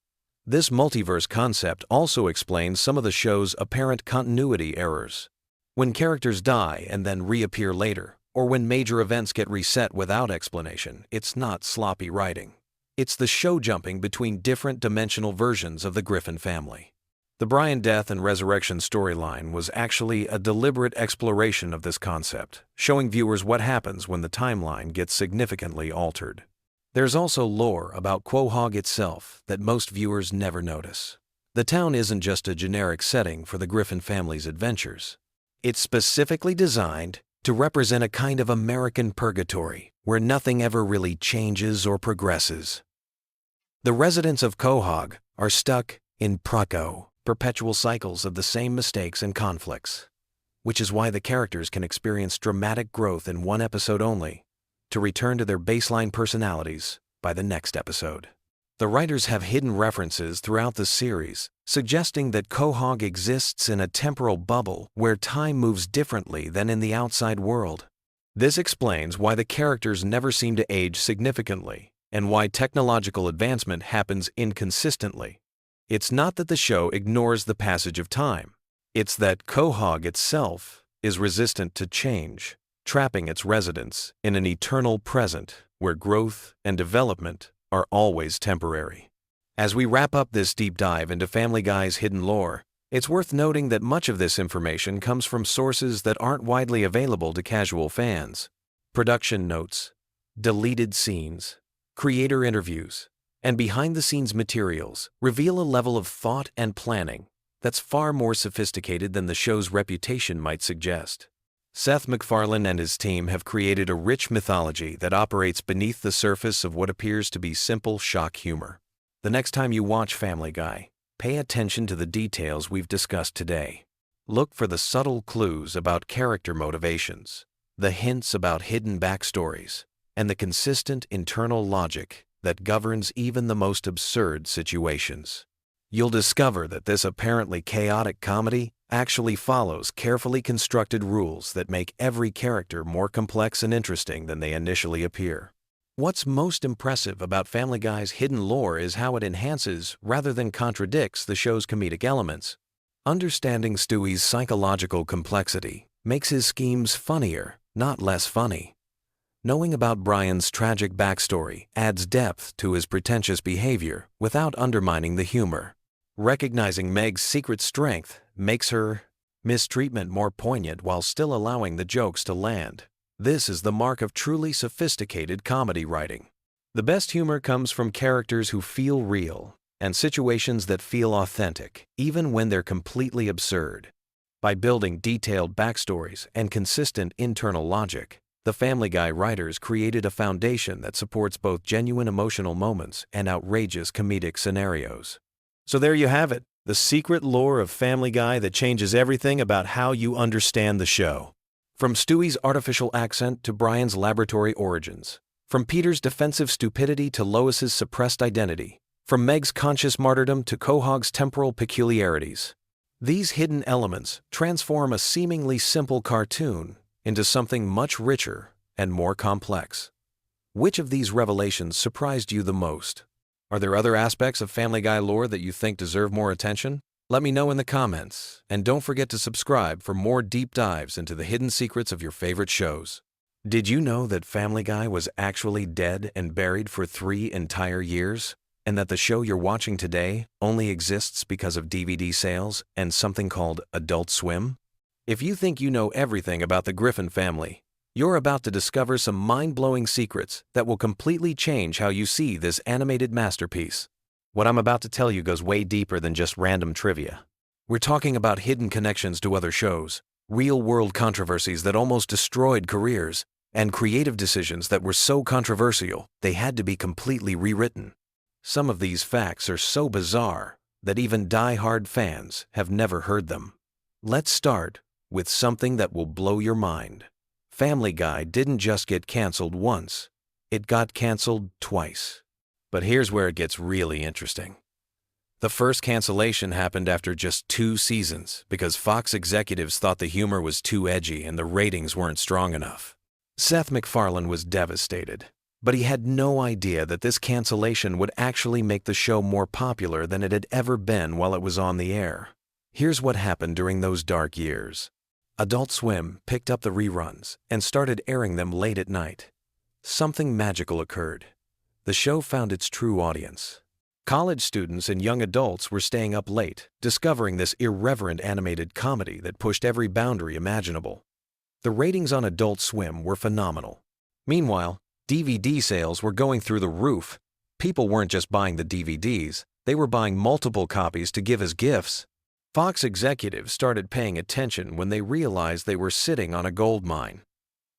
This multiverse concept also explains some of the show's apparent continuity errors. When characters die and then reappear later, or when major events get reset without explanation, it's not sloppy writing. It's the show jumping between different dimensional versions of the Griffin family. The Brian death and resurrection storyline was actually a deliberate exploration of this concept, showing viewers what happens when the timeline gets significantly altered. There's also lore about Quahog itself that most viewers never notice. The town isn't just a generic setting for the Griffin family's adventures. It's specifically designed to represent a kind of American purgatory where nothing ever really changes or progresses. The residents of Quahog are stuck in perpetual cycles of the same mistakes and conflicts, which is why the characters can experience dramatic growth in one episode only, to return to their baseline personalities by the next episode. The writers have hidden references throughout the series, suggesting that Quahog exists in a temporal bubble where time moves differently than in the outside world. This explains why the characters never seem to age significantly, and why technological advancement happens inconsistently. It's not that the show ignores the passage of time. It's that Quahog itself is resistant to change, trapping its residents in an eternal present where growth and development are always temporary. As we wrap up this deep dive into Family Guy's hidden lore, it's worth noting that much of this information comes from sources that aren't widely available to casual fans. Production notes, deleted scenes, creator interviews, and behind-the-scenes materials reveal a level of thought and planning that's far more sophisticated than the show's reputation might suggest. Seth MacFarlane and his team have created a rich mythology that operates beneath the surface of what appears to be simple shock humor. The next time you watch Family Guy, pay attention to the details we've discussed today. Look for the subtle clues about character motivations, the hints about hidden backstories, and the consistent internal logic that governs even the most absurd situations. You'll discover that this apparently chaotic comedy actually follows carefully constructed rules that make every character more complex and interesting than they initially appear. What's most impressive about Family Guy's hidden lore is how it enhances rather than contradicts the show's comedic elements. Understanding Stewie's psychological complexity makes his schemes funnier, not less funny. Knowing about Brian's tragic backstory adds depth to his pretentious behavior without undermining the humor. Recognizing Meg's secret strength makes her mistreatment more poignant while still allowing the jokes to land. This is the mark of truly sophisticated comedy writing. The best humor comes from characters who feel real, and situations that feel authentic, even when they're completely absurd. By building detailed backstories and consistent internal logic, the Family Guy writers created a foundation that supports both genuine emotional moments and outrageous comedic scenarios. So there you have it, the secret lore of Family Guy that changes everything about how you understand the show. From Stewie's artificial accent to Brian's laboratory origins, from Peter's defensive stupidity to Lois's suppressed identity, from Meg's conscious martyrdom to Quahog's temporal peculiarities. These hidden elements transform a seemingly simple cartoon into something much richer and more complex. Which of these revelations surprised you the most? Are there other aspects of Family Guy lore that you think deserve more attention? Let me know in the comments, and don't forget to subscribe for more deep dives into the hidden secrets of your favorite shows. Did you know that Family Guy was actually dead and buried for 3 entire years? And that the show you're watching today only exists because of DVD sales and something called Adult Swim? If you think you know everything about the Griffin family, you're about to discover some mind-blowing secrets that will completely change how you see this animated masterpiece. What I'm about to tell you goes way deeper than just random trivia. We're talking about hidden connections to other shows, real-world controversies that almost destroyed careers, and creative decisions that were so controversial they had to be completely rewritten. Some of these facts are so bizarre that even die-hard fans have never heard them. Let's start with something that will blow your mind. Family Guy didn't just get canceled once, it got canceled twice. But here's where it gets really interesting. The first cancellation happened after just 2 seasons because Fox executives thought the humor was too edgy and the ratings weren't strong enough. Seth MacFarlane was devastated. But he had no idea that this cancellation would actually make the show more popular than it had ever been while it was on the air. Here's what happened during those dark years. Adult Swim picked up the reruns and started airing them late at night. Something magical occurred. The show found its true audience. College students and young adults were staying up late, discovering this irreverent animated comedy that pushed every boundary imaginable. The ratings on Adult Swim were phenomenal. Meanwhile, DVD sales were going through the roof. People weren't just buying the DVDs, they were buying multiple copies to give as gifts. Fox executives started paying attention when they realized they were sitting on a gold mine.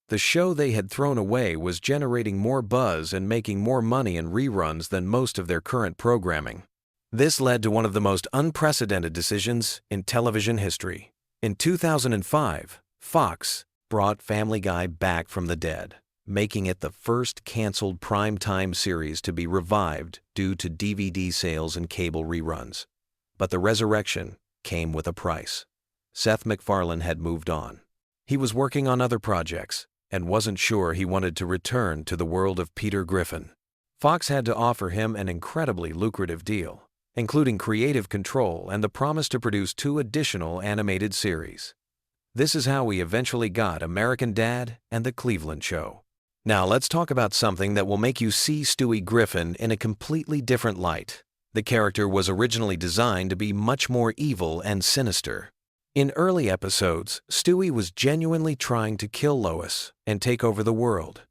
The show they had thrown away was generating more buzz and making more money in reruns than most of their current programming. This led to one of the most unprecedented decisions in television history. In 2005, Fox brought Family Guy back from the dead, making it the first canceled primetime series to be revived due to DVD sales and cable reruns. But the resurrection came with a price. Seth MacFarlane had moved on. He was working on other projects and wasn't sure he wanted to return to the world of Peter Griffin. Fox had to offer him an incredibly lucrative deal, including creative control and the promise to produce 2 additional animated series. This is how we eventually got American Dad and The Cleveland Show. Now let's talk about something that will make you see Stewie Griffin in a completely different light. The character was originally designed to be much more evil and sinister. In early episodes, Stewie was genuinely trying to kill Lois and take over the world.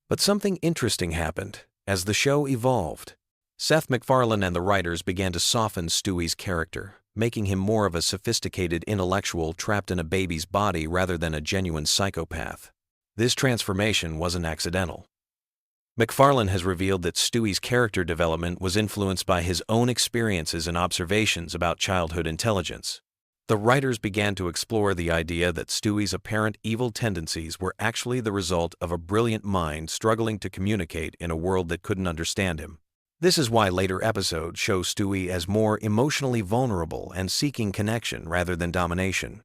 But something interesting happened as the show evolved. Seth MacFarlane and the writers began to soften Stewie's character, making him more of a sophisticated intellectual trapped in a baby's body rather than a genuine psychopath. This transformation wasn't accidental. MacFarlane has revealed that Stewie's character development was influenced by his own experiences and observations about childhood intelligence. The writers began to explore the idea that Stewie's apparent evil tendencies were actually the result of a brilliant mind struggling to communicate in a world that couldn't understand him. This is why later episodes show Stewie as more emotionally vulnerable and seeking connection rather than domination.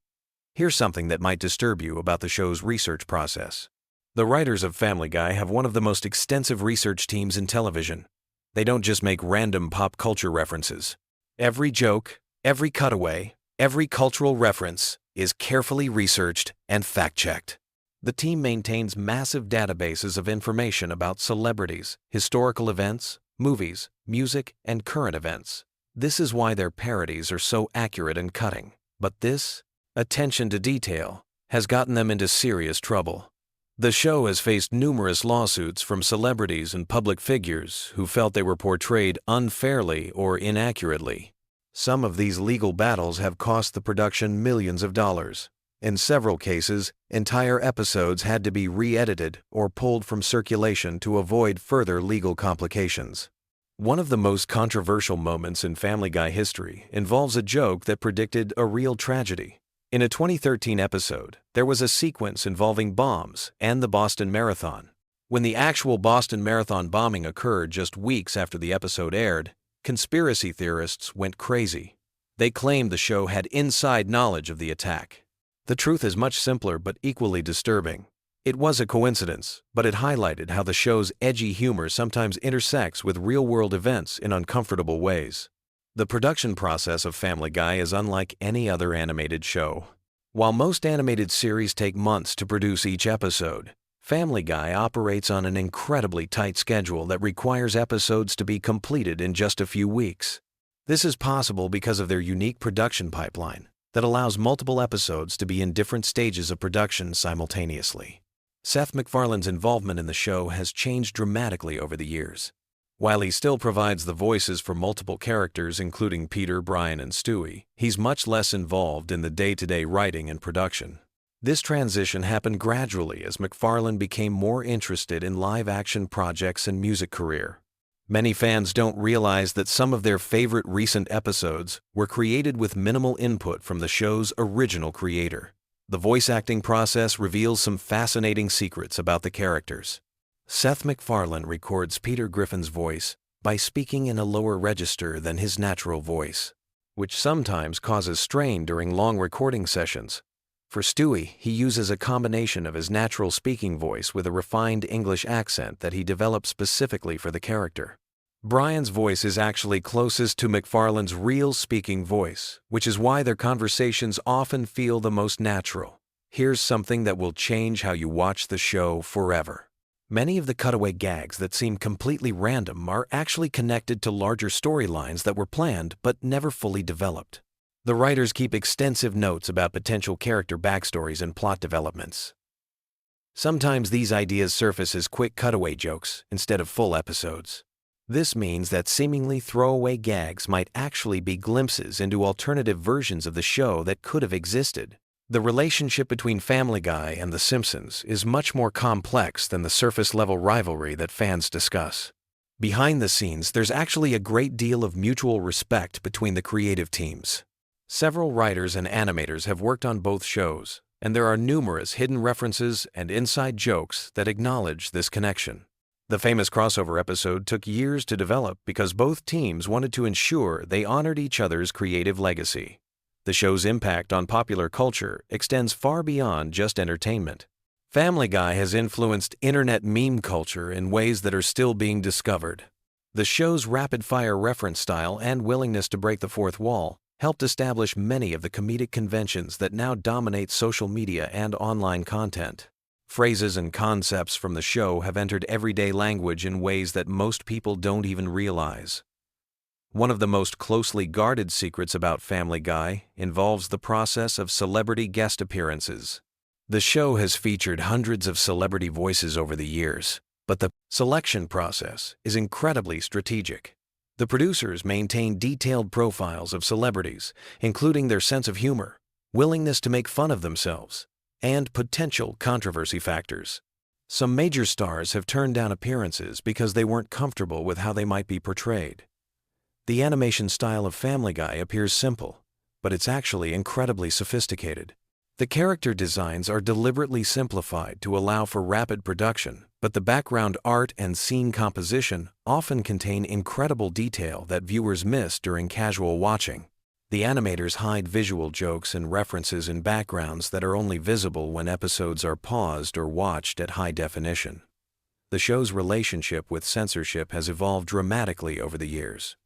Here's something that might disturb you about the show's research process. The writers of Family Guy have one of the most extensive research teams in television. They don't just make random pop culture references. Every joke, every cutaway, every cultural reference is carefully researched and fact-checked. The team maintains massive databases of information about celebrities, historical events, movies, music, and current events. This is why their parodies are so accurate and cutting. But this attention to detail has gotten them into serious trouble. The show has faced numerous lawsuits from celebrities and public figures who felt they were portrayed unfairly or inaccurately. Some of these legal battles have cost the production millions of dollars. In several cases, entire episodes had to be re-edited or pulled from circulation to avoid further legal complications. One of the most controversial moments in Family Guy history involves a joke that predicted a real tragedy. In a 2013 episode, there was a sequence involving bombs and the Boston Marathon. When the actual Boston Marathon bombing occurred just weeks after the episode aired, conspiracy theorists went crazy. They claimed the show had inside knowledge of the attack. The truth is much simpler but equally disturbing. It was a coincidence, but it highlighted how the show's edgy humor sometimes intersects with real-world events in uncomfortable ways. The production process of Family Guy is unlike any other animated show. While most animated series take months to produce each episode, Family Guy operates on an incredibly tight schedule that requires episodes to be completed in just a few weeks. This is possible because of their unique production pipeline that allows multiple episodes to be in different stages of production simultaneously. Seth MacFarlane's involvement in the show has changed dramatically over the years. While he still provides the voices for multiple characters including Peter, Brian, and Stewie, he's much less involved in the day-to-day writing and production. This transition happened gradually as MacFarlane became more interested in live-action projects and music career. Many fans don't realize that some of their favorite recent episodes were created with minimal input from the show's original creator. The voice acting process reveals some fascinating secrets about the characters. Seth MacFarlane records Peter Griffin's voice by speaking in a lower register than his natural voice, which sometimes causes strain during long recording sessions. For Stewie, he uses a combination of his natural speaking voice with a refined English accent that he developed specifically for the character. Brian's voice is actually closest to MacFarlane's real speaking voice, which is why their conversations often feel the most natural. Here's something that will change how you watch the show forever. Many of the cutaway gags that seem completely random are actually connected to larger storylines that were planned but never fully developed. The writers keep extensive notes about potential character backstories and plot developments. Sometimes these ideas surface as quick cutaway jokes instead of full episodes. This means that seemingly throwaway gags might actually be glimpses into alternative versions of the show that could have existed. The relationship between Family Guy and The Simpsons is much more complex than the surface-level rivalry that fans discuss. Behind the scenes, there's actually a great deal of mutual respect between the creative teams. Several writers and animators have worked on both shows, and there are numerous hidden references and inside jokes that acknowledge this connection. The famous crossover episode took years to develop because both teams wanted to ensure they honored each other's creative legacy. The show's impact on popular culture extends far beyond just entertainment. Family Guy has influenced internet meme culture in ways that are still being discovered. The show's rapid-fire reference style and willingness to break the fourth wall helped establish many of the comedic conventions that now dominate social media and online content. Phrases and concepts from the show have entered everyday language in ways that most people don't even realize. One of the most closely guarded secrets about Family Guy involves the process of celebrity guest appearances. The show has featured hundreds of celebrity voices over the years, but the selection process is incredibly strategic. The producers maintain detailed profiles of celebrities, including their sense of humor, willingness to make fun of themselves, and potential controversy factors. Some major stars have turned down appearances because they weren't comfortable with how they might be portrayed. The animation style of Family Guy appears simple, but it's actually incredibly sophisticated. The character designs are deliberately simplified to allow for rapid production, but the background art and scene composition often contain incredible detail that viewers miss during casual watching. The animators hide visual jokes and references in backgrounds that are only visible when episodes are paused or watched at high definition. The show's relationship with censorship has evolved dramatically over the years.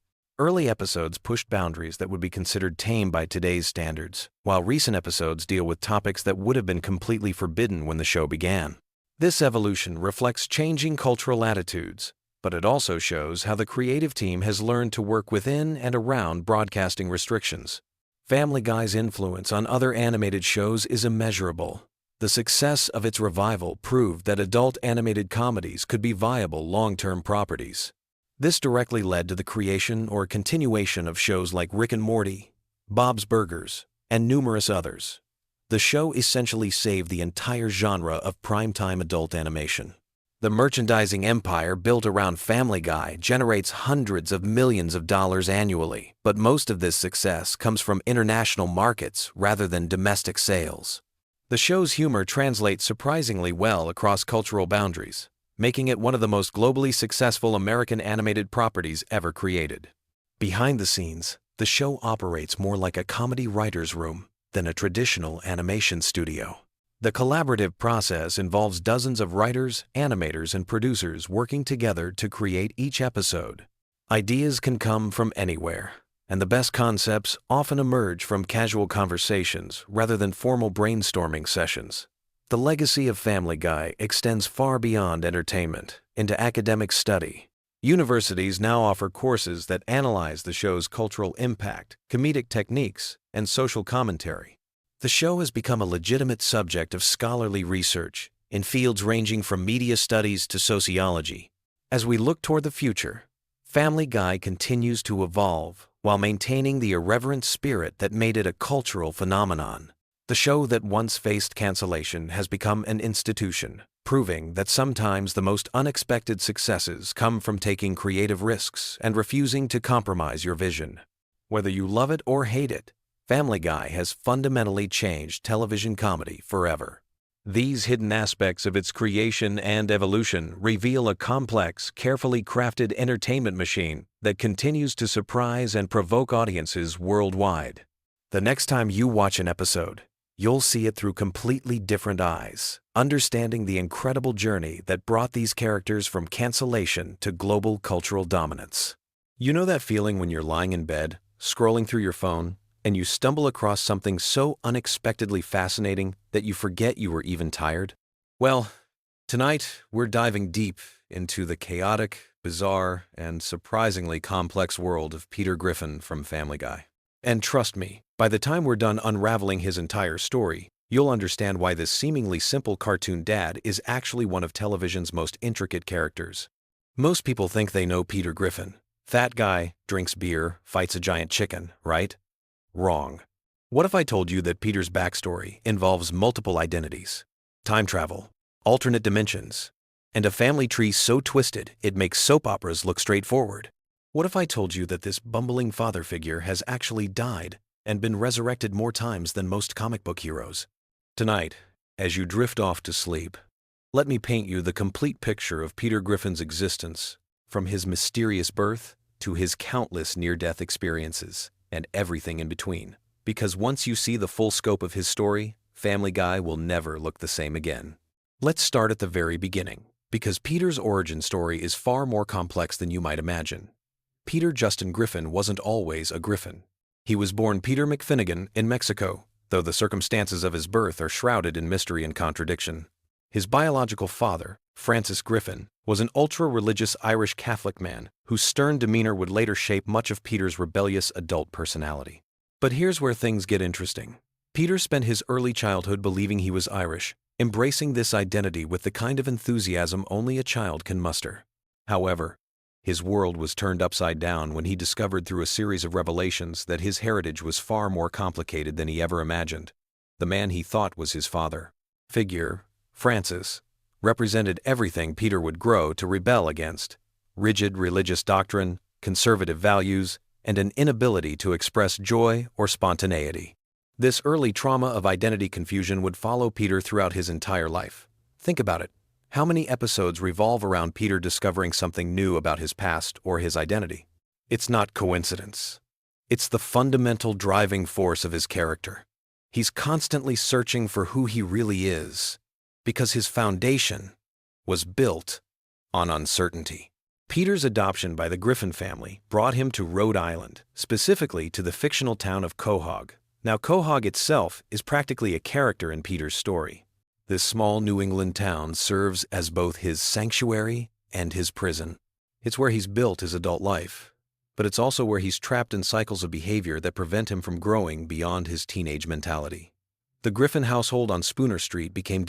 Early episodes pushed boundaries that would be considered tame by today's standards, while recent episodes deal with topics that would have been completely forbidden when the show began. This evolution reflects changing cultural attitudes, but it also shows how the creative team has learned to work within and around broadcasting restrictions. Family Guy's influence on other animated shows is immeasurable. The success of its revival proved that adult animated comedies could be viable long-term properties. This directly led to the creation or continuation of shows like Rick and Morty, Bob's Burgers, and numerous others. The show essentially saved the entire genre of primetime adult animation. The merchandising empire built around Family Guy generates hundreds of millions of dollars annually, but most of this success comes from international markets rather than domestic sales. The show's humor translates surprisingly well across cultural boundaries, making it one of the most globally successful American animated properties ever created. Behind the scenes, the show operates more like a comedy writer's room than a traditional animation studio. The collaborative process involves dozens of writers, animators, and producers working together to create each episode. Ideas can come from anywhere, and the best concepts often emerge from casual conversations rather than formal brainstorming sessions. The legacy of Family Guy extends far beyond entertainment into academic study. Universities now offer courses that analyze the show's cultural impact, comedic techniques, and social commentary. The show has become a legitimate subject of scholarly research in fields ranging from media studies to sociology. As we look toward the future, Family Guy continues to evolve while maintaining the irreverent spirit that made it a cultural phenomenon. The show that once faced cancellation has become an institution, proving that sometimes the most unexpected successes come from taking creative risks and refusing to compromise your vision. Whether you love it or hate it, Family Guy has fundamentally changed television comedy forever. These hidden aspects of its creation and evolution reveal a complex, carefully crafted entertainment machine that continues to surprise and provoke audiences worldwide. The next time you watch an episode, you'll see it through completely different eyes, understanding the incredible journey that brought these characters from cancellation to global cultural dominance. You know that feeling when you're lying in bed, scrolling through your phone, and you stumble across something so unexpectedly fascinating that you forget you were even tired? Well, tonight we're diving deep into the chaotic, bizarre, and surprisingly complex world of Peter Griffin from Family Guy. And trust me, by the time we're done unraveling his entire story, you'll understand why this seemingly simple cartoon dad is actually one of television's most intricate characters. Most people think they know Peter Griffin. Fat guy, drinks beer, fights a giant chicken, right? Wrong. What if I told you that Peter's backstory involves multiple identities, time travel, alternate dimensions, and a family tree so twisted it makes soap operas look straightforward? What if I told you that this bumbling father figure has actually died and been resurrected more times than most comic book heroes? Tonight, as you drift off to sleep, let me paint you the complete picture of Peter Griffin's existence, from his mysterious birth to his countless near-death experiences, and everything in between. Because once you see the full scope of his story, Family Guy will never look the same again. Let's start at the very beginning, because Peter's origin story is far more complex than you might imagine. Peter Justin Griffin wasn't always a Griffin. He was born Peter McFinnigan in Mexico, though the circumstances of his birth are shrouded in mystery and contradiction. His biological father, Francis Griffin, was an ultra-religious Irish Catholic man whose stern demeanor would later shape much of Peter's rebellious adult personality. But here's where things get interesting. Peter spent his early childhood believing he was Irish, embracing this identity with the kind of enthusiasm only a child can muster. However, his world was turned upside down when he discovered through a series of revelations that his heritage was far more complicated than he ever imagined. The man he thought was his father figure, Francis, represented everything Peter would grow to rebel against: rigid religious doctrine, conservative values, and an inability to express joy or spontaneity. This early trauma of identity confusion would follow Peter throughout his entire life. Think about it. How many episodes revolve around Peter discovering something new about his past or his identity? It's not coincidence. It's the fundamental driving force of his character. He's constantly searching for who he really is, because his foundation was built on uncertainty. Peter's adoption by the Griffin family brought him to Rhode Island, specifically to the fictional town of Quahog. Now, Quahog itself is practically a character in Peter's story. This small New England town serves as both his sanctuary and his prison. It's where he's built his adult life, but it's also where he's trapped in cycles of behavior that prevent him from growing beyond his teenage mentality. The Griffin household on Spooner Street became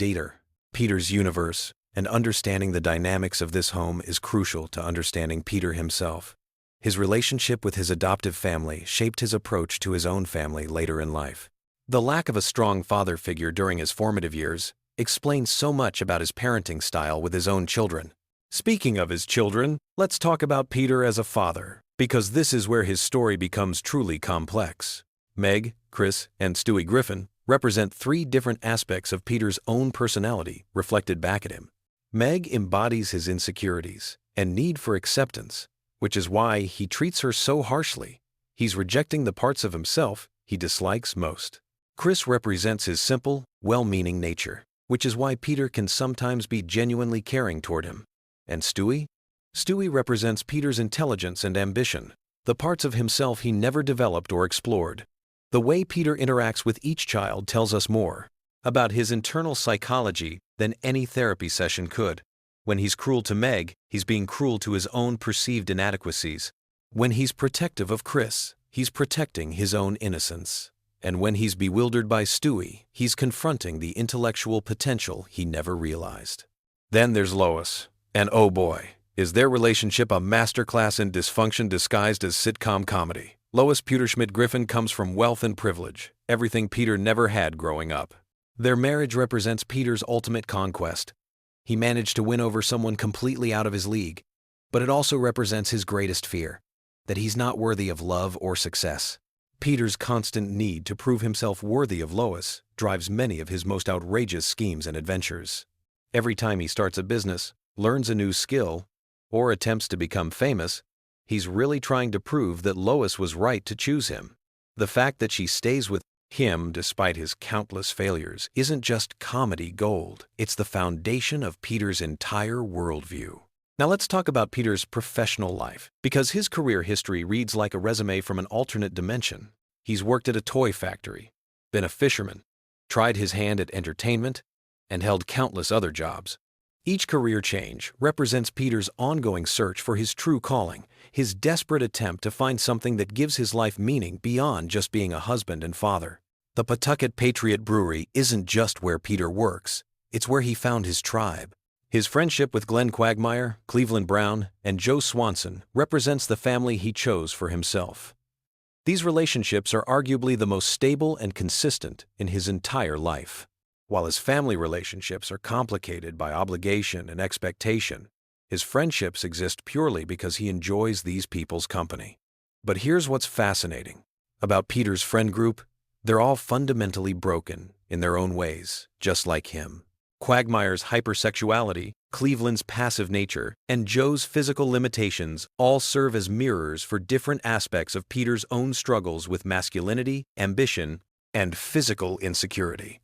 Peter's universe, and understanding the dynamics of this home is crucial to understanding Peter himself. His relationship with his adoptive family shaped his approach to his own family later in life. The lack of a strong father figure during his formative years explains so much about his parenting style with his own children. Speaking of his children, let's talk about Peter as a father, because this is where his story becomes truly complex. Meg, Chris, and Stewie Griffin represent three different aspects of Peter's own personality reflected back at him. Meg embodies his insecurities and need for acceptance, which is why he treats her so harshly. He's rejecting the parts of himself he dislikes most. Chris represents his simple, well-meaning nature, which is why Peter can sometimes be genuinely caring toward him. And Stewie? Stewie represents Peter's intelligence and ambition, the parts of himself he never developed or explored. The way Peter interacts with each child tells us more about his internal psychology than any therapy session could. When he's cruel to Meg, he's being cruel to his own perceived inadequacies. When he's protective of Chris, he's protecting his own innocence. And when he's bewildered by Stewie, he's confronting the intellectual potential he never realized. Then there's Lois. And oh boy, is their relationship a masterclass in dysfunction disguised as sitcom comedy. Lois Peterschmidt Griffin comes from wealth and privilege, everything Peter never had growing up. Their marriage represents Peter's ultimate conquest. He managed to win over someone completely out of his league, but it also represents his greatest fear, that he's not worthy of love or success. Peter's constant need to prove himself worthy of Lois drives many of his most outrageous schemes and adventures. Every time he starts a business, learns a new skill, or attempts to become famous, he's really trying to prove that Lois was right to choose him. The fact that she stays with him despite his countless failures isn't just comedy gold, it's the foundation of Peter's entire worldview. Now let's talk about Peter's professional life, because his career history reads like a resume from an alternate dimension. He's worked at a toy factory, been a fisherman, tried his hand at entertainment, and held countless other jobs. Each career change represents Peter's ongoing search for his true calling, his desperate attempt to find something that gives his life meaning beyond just being a husband and father. The Pawtucket Patriot Brewery isn't just where Peter works, it's where he found his tribe. His friendship with Glenn Quagmire, Cleveland Brown, and Joe Swanson represents the family he chose for himself. These relationships are arguably the most stable and consistent in his entire life. While his family relationships are complicated by obligation and expectation, his friendships exist purely because he enjoys these people's company. But here's what's fascinating about Peter's friend group. They're all fundamentally broken in their own ways, just like him. Quagmire's hypersexuality, Cleveland's passive nature, and Joe's physical limitations all serve as mirrors for different aspects of Peter's own struggles with masculinity, ambition, and physical insecurity.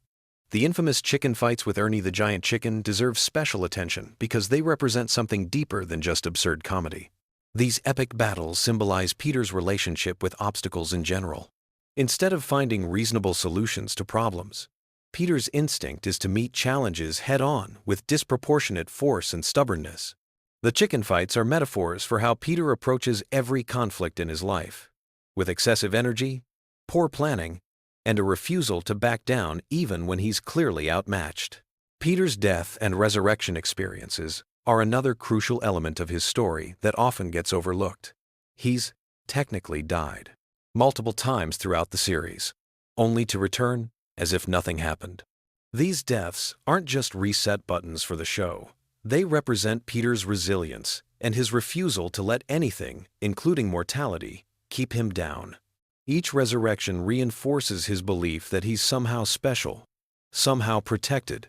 The infamous chicken fights with Ernie the Giant Chicken deserve special attention because they represent something deeper than just absurd comedy. These epic battles symbolize Peter's relationship with obstacles in general. Instead of finding reasonable solutions to problems, Peter's instinct is to meet challenges head-on with disproportionate force and stubbornness. The chicken fights are metaphors for how Peter approaches every conflict in his life, with excessive energy, poor planning, and a refusal to back down even when he's clearly outmatched. Peter's death and resurrection experiences are another crucial element of his story that often gets overlooked. He's technically died multiple times throughout the series, only to return as if nothing happened. These deaths aren't just reset buttons for the show. They represent Peter's resilience and his refusal to let anything, including mortality, keep him down. Each resurrection reinforces his belief that he's somehow special, somehow protected,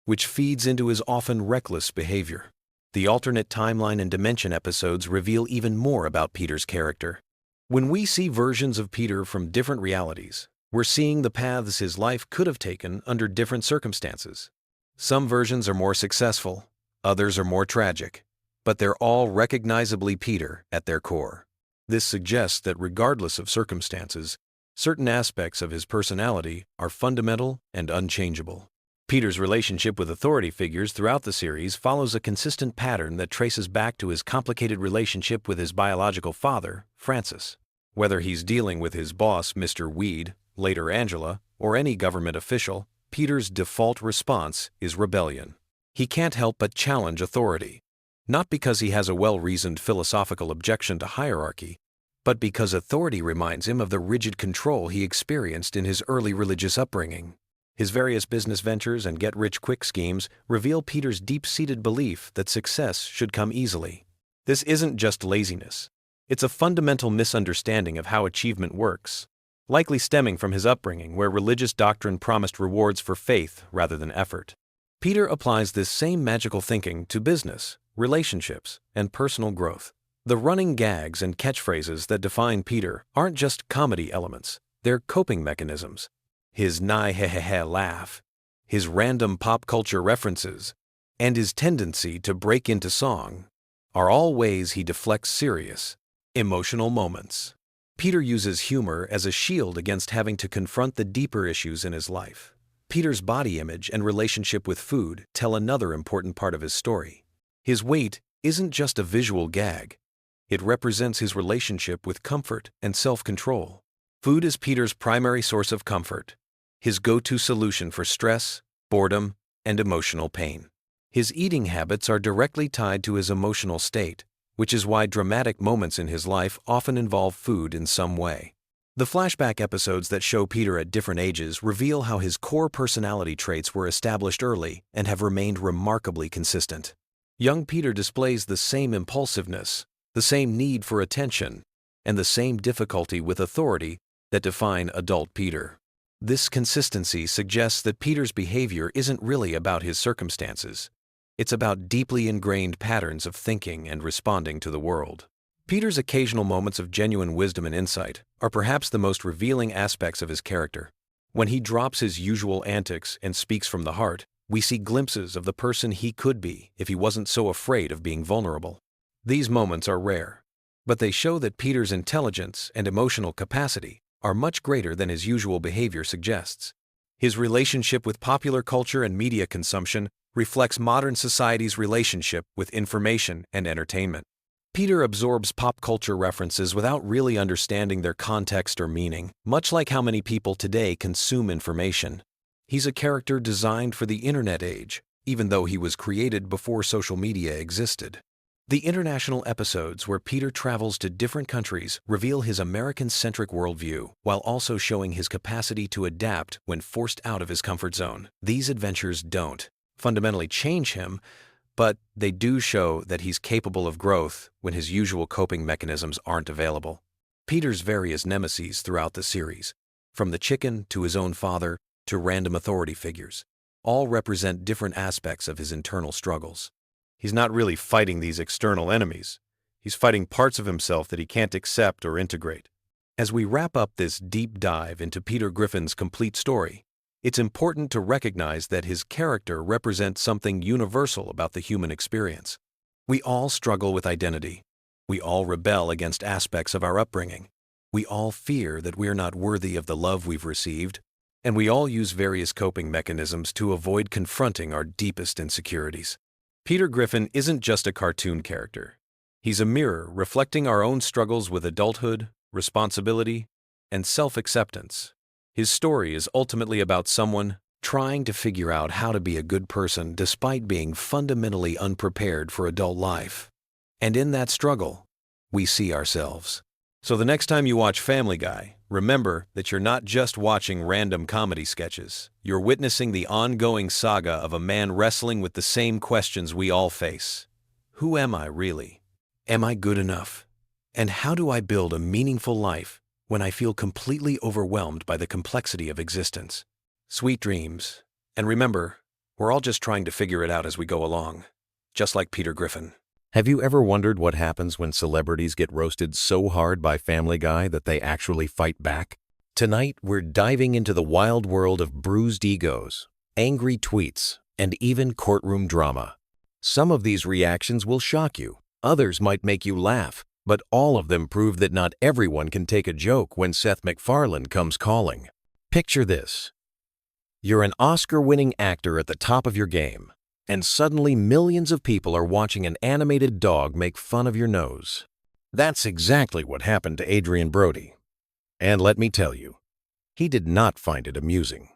which feeds into his often reckless behavior. The alternate timeline and dimension episodes reveal even more about Peter's character. When we see versions of Peter from different realities, we're seeing the paths his life could have taken under different circumstances. Some versions are more successful, others are more tragic, but they're all recognizably Peter at their core. This suggests that regardless of circumstances, certain aspects of his personality are fundamental and unchangeable. Peter's relationship with authority figures throughout the series follows a consistent pattern that traces back to his complicated relationship with his biological father, Francis. Whether he's dealing with his boss, Mr. Weed, later Angela, or any government official, Peter's default response is rebellion. He can't help but challenge authority, not because he has a well-reasoned philosophical objection to hierarchy, but because authority reminds him of the rigid control he experienced in his early religious upbringing. His various business ventures and get-rich-quick schemes reveal Peter's deep-seated belief that success should come easily. This isn't just laziness. It's a fundamental misunderstanding of how achievement works, likely stemming from his upbringing where religious doctrine promised rewards for faith rather than effort. Peter applies this same magical thinking to business, relationships, and personal growth. The running gags and catchphrases that define Peter aren't just comedy elements, they're coping mechanisms. His nigh-he-he-he laugh, his random pop culture references, and his tendency to break into song are all ways he deflects serious, emotional moments. Peter uses humor as a shield against having to confront the deeper issues in his life. Peter's body image and relationship with food tell another important part of his story. His weight isn't just a visual gag. It represents his relationship with comfort and self-control. Food is Peter's primary source of comfort, his go-to solution for stress, boredom, and emotional pain. His eating habits are directly tied to his emotional state, which is why dramatic moments in his life often involve food in some way. The flashback episodes that show Peter at different ages reveal how his core personality traits were established early and have remained remarkably consistent. Young Peter displays the same impulsiveness, the same need for attention, and the same difficulty with authority that define adult Peter. This consistency suggests that Peter's behavior isn't really about his circumstances. It's about deeply ingrained patterns of thinking and responding to the world. Peter's occasional moments of genuine wisdom and insight are perhaps the most revealing aspects of his character. When he drops his usual antics and speaks from the heart, we see glimpses of the person he could be if he wasn't so afraid of being vulnerable. These moments are rare, but they show that Peter's intelligence and emotional capacity are much greater than his usual behavior suggests. His relationship with popular culture and media consumption reflects modern society's relationship with information and entertainment. Peter absorbs pop culture references without really understanding their context or meaning, much like how many people today consume information. He's a character designed for the internet age, even though he was created before social media existed. The international episodes where Peter travels to different countries reveal his American-centric worldview, while also showing his capacity to adapt when forced out of his comfort zone. These adventures don't fundamentally change him, but they do show that he's capable of growth when his usual coping mechanisms aren't available. Peter's various nemesis throughout the series, from the chicken to his own father to random authority figures, all represent different aspects of his internal struggles. He's not really fighting these external enemies. He's fighting parts of himself that he can't accept or integrate. As we wrap up this deep dive into Peter Griffin's complete story, it's important to recognize that his character represents something universal about the human experience. We all struggle with identity. We all rebel against aspects of our upbringing. We all fear that we're not worthy of the love we've received, and we all use various coping mechanisms to avoid confronting our deepest insecurities. Peter Griffin isn't just a cartoon character. He's a mirror reflecting our own struggles with adulthood, responsibility, and self-acceptance. His story is ultimately about someone trying to figure out how to be a good person despite being fundamentally unprepared for adult life. And in that struggle, we see ourselves. So the next time you watch Family Guy, remember that you're not just watching random comedy sketches. You're witnessing the ongoing saga of a man wrestling with the same questions we all face. Who am I really? Am I good enough? And how do I build a meaningful life when I feel completely overwhelmed by the complexity of existence? Sweet dreams. And remember, we're all just trying to figure it out as we go along, just like Peter Griffin. Have you ever wondered what happens when celebrities get roasted so hard by Family Guy that they actually fight back? Tonight, we're diving into the wild world of bruised egos, angry tweets, and even courtroom drama. Some of these reactions will shock you. Others might make you laugh, but all of them prove that not everyone can take a joke when Seth MacFarlane comes calling. Picture this. You're an Oscar-winning actor at the top of your game, and suddenly millions of people are watching an animated dog make fun of your nose. That's exactly what happened to Adrien Brody. And let me tell you, he did not find it amusing.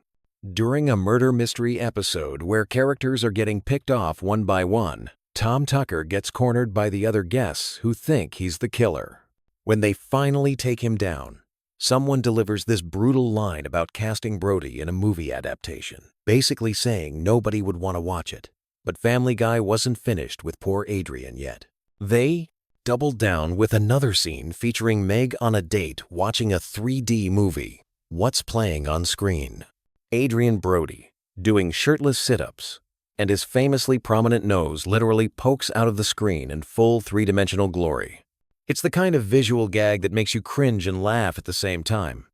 During a murder mystery episode where characters are getting picked off one by one, Tom Tucker gets cornered by the other guests who think he's the killer. When they finally take him down, someone delivers this brutal line about casting Brody in a movie adaptation, basically saying nobody would want to watch it. But Family Guy wasn't finished with poor Adrian yet. They doubled down with another scene featuring Meg on a date watching a 3D movie. What's playing on screen? Adrian Brody doing shirtless sit-ups, and his famously prominent nose literally pokes out of the screen in full three-dimensional glory. It's the kind of visual gag that makes you cringe and laugh at the same time.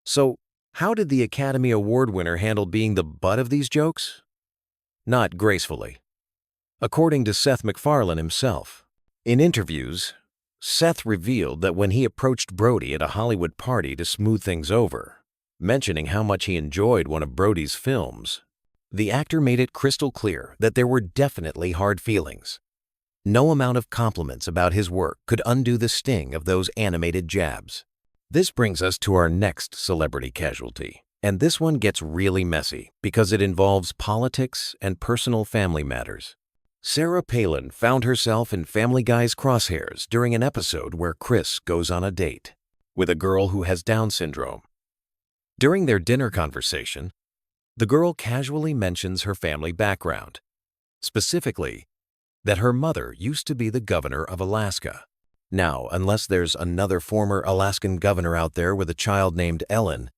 So, how did the Academy Award winner handle being the butt of these jokes? Not gracefully. According to Seth MacFarlane himself, in interviews, Seth revealed that when he approached Brody at a Hollywood party to smooth things over, mentioning how much he enjoyed one of Brody's films, the actor made it crystal clear that there were definitely hard feelings. No amount of compliments about his work could undo the sting of those animated jabs. This brings us to our next celebrity casualty, and this one gets really messy because it involves politics and personal family matters. Sarah Palin found herself in Family Guy's crosshairs during an episode where Chris goes on a date with a girl who has Down syndrome. During their dinner conversation, the girl casually mentions her family background, specifically that her mother used to be the governor of Alaska. Now, unless there's another former Alaskan governor out there with a child named Ellen,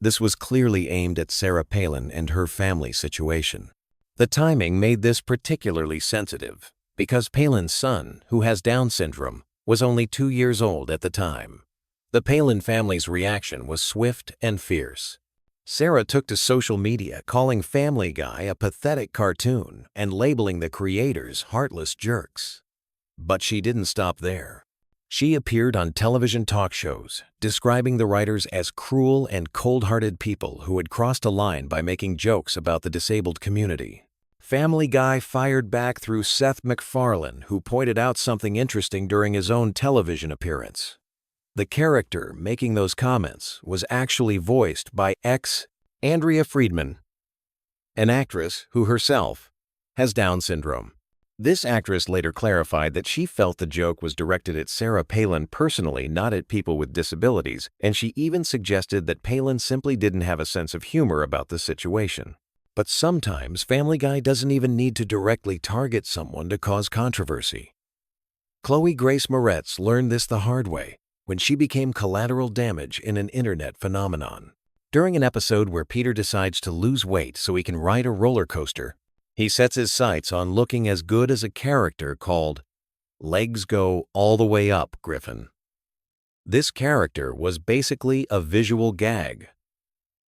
this was clearly aimed at Sarah Palin and her family situation. The timing made this particularly sensitive because Palin's son, who has Down syndrome, was only 2 years old at the time. The Palin family's reaction was swift and fierce. Sarah took to social media calling Family Guy a pathetic cartoon and labeling the creators heartless jerks. But she didn't stop there. She appeared on television talk shows, describing the writers as cruel and cold-hearted people who had crossed a line by making jokes about the disabled community. Family Guy fired back through Seth MacFarlane, who pointed out something interesting during his own television appearance. The character making those comments was actually voiced by Andrea Friedman, an actress who herself has Down syndrome. This actress later clarified that she felt the joke was directed at Sarah Palin personally, not at people with disabilities, and she even suggested that Palin simply didn't have a sense of humor about the situation. But sometimes Family Guy doesn't even need to directly target someone to cause controversy. Chloe Grace Moretz learned this the hard way when she became collateral damage in an internet phenomenon. During an episode where Peter decides to lose weight so he can ride a roller coaster, he sets his sights on looking as good as a character called Legs Go All the Way Up Griffin. This character was basically a visual gag.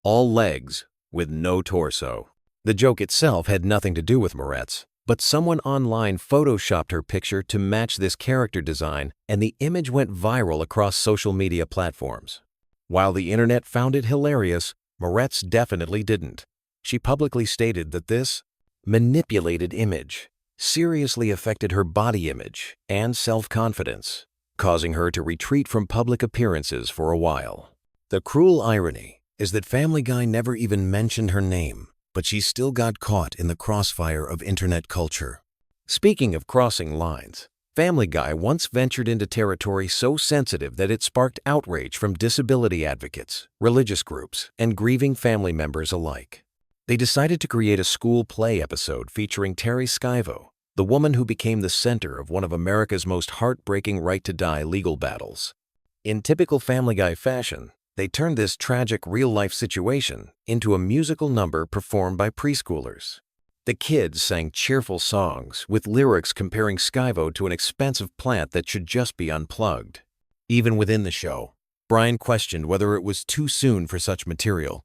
All legs with no torso. The joke itself had nothing to do with Moretz, but someone online photoshopped her picture to match this character design, and the image went viral across social media platforms. While the internet found it hilarious, Moretz definitely didn't. She publicly stated that this manipulated image seriously affected her body image and self-confidence, causing her to retreat from public appearances for a while. The cruel irony is that Family Guy never even mentioned her name, but she still got caught in the crossfire of internet culture. Speaking of crossing lines, Family Guy once ventured into territory so sensitive that it sparked outrage from disability advocates, religious groups, and grieving family members alike. They decided to create a school play episode featuring Terry Schiavo, the woman who became the center of one of America's most heartbreaking right-to-die legal battles. In typical Family Guy fashion, they turned this tragic real-life situation into a musical number performed by preschoolers. The kids sang cheerful songs with lyrics comparing Schiavo to an expensive plant that should just be unplugged. Even within the show, Brian questioned whether it was too soon for such material.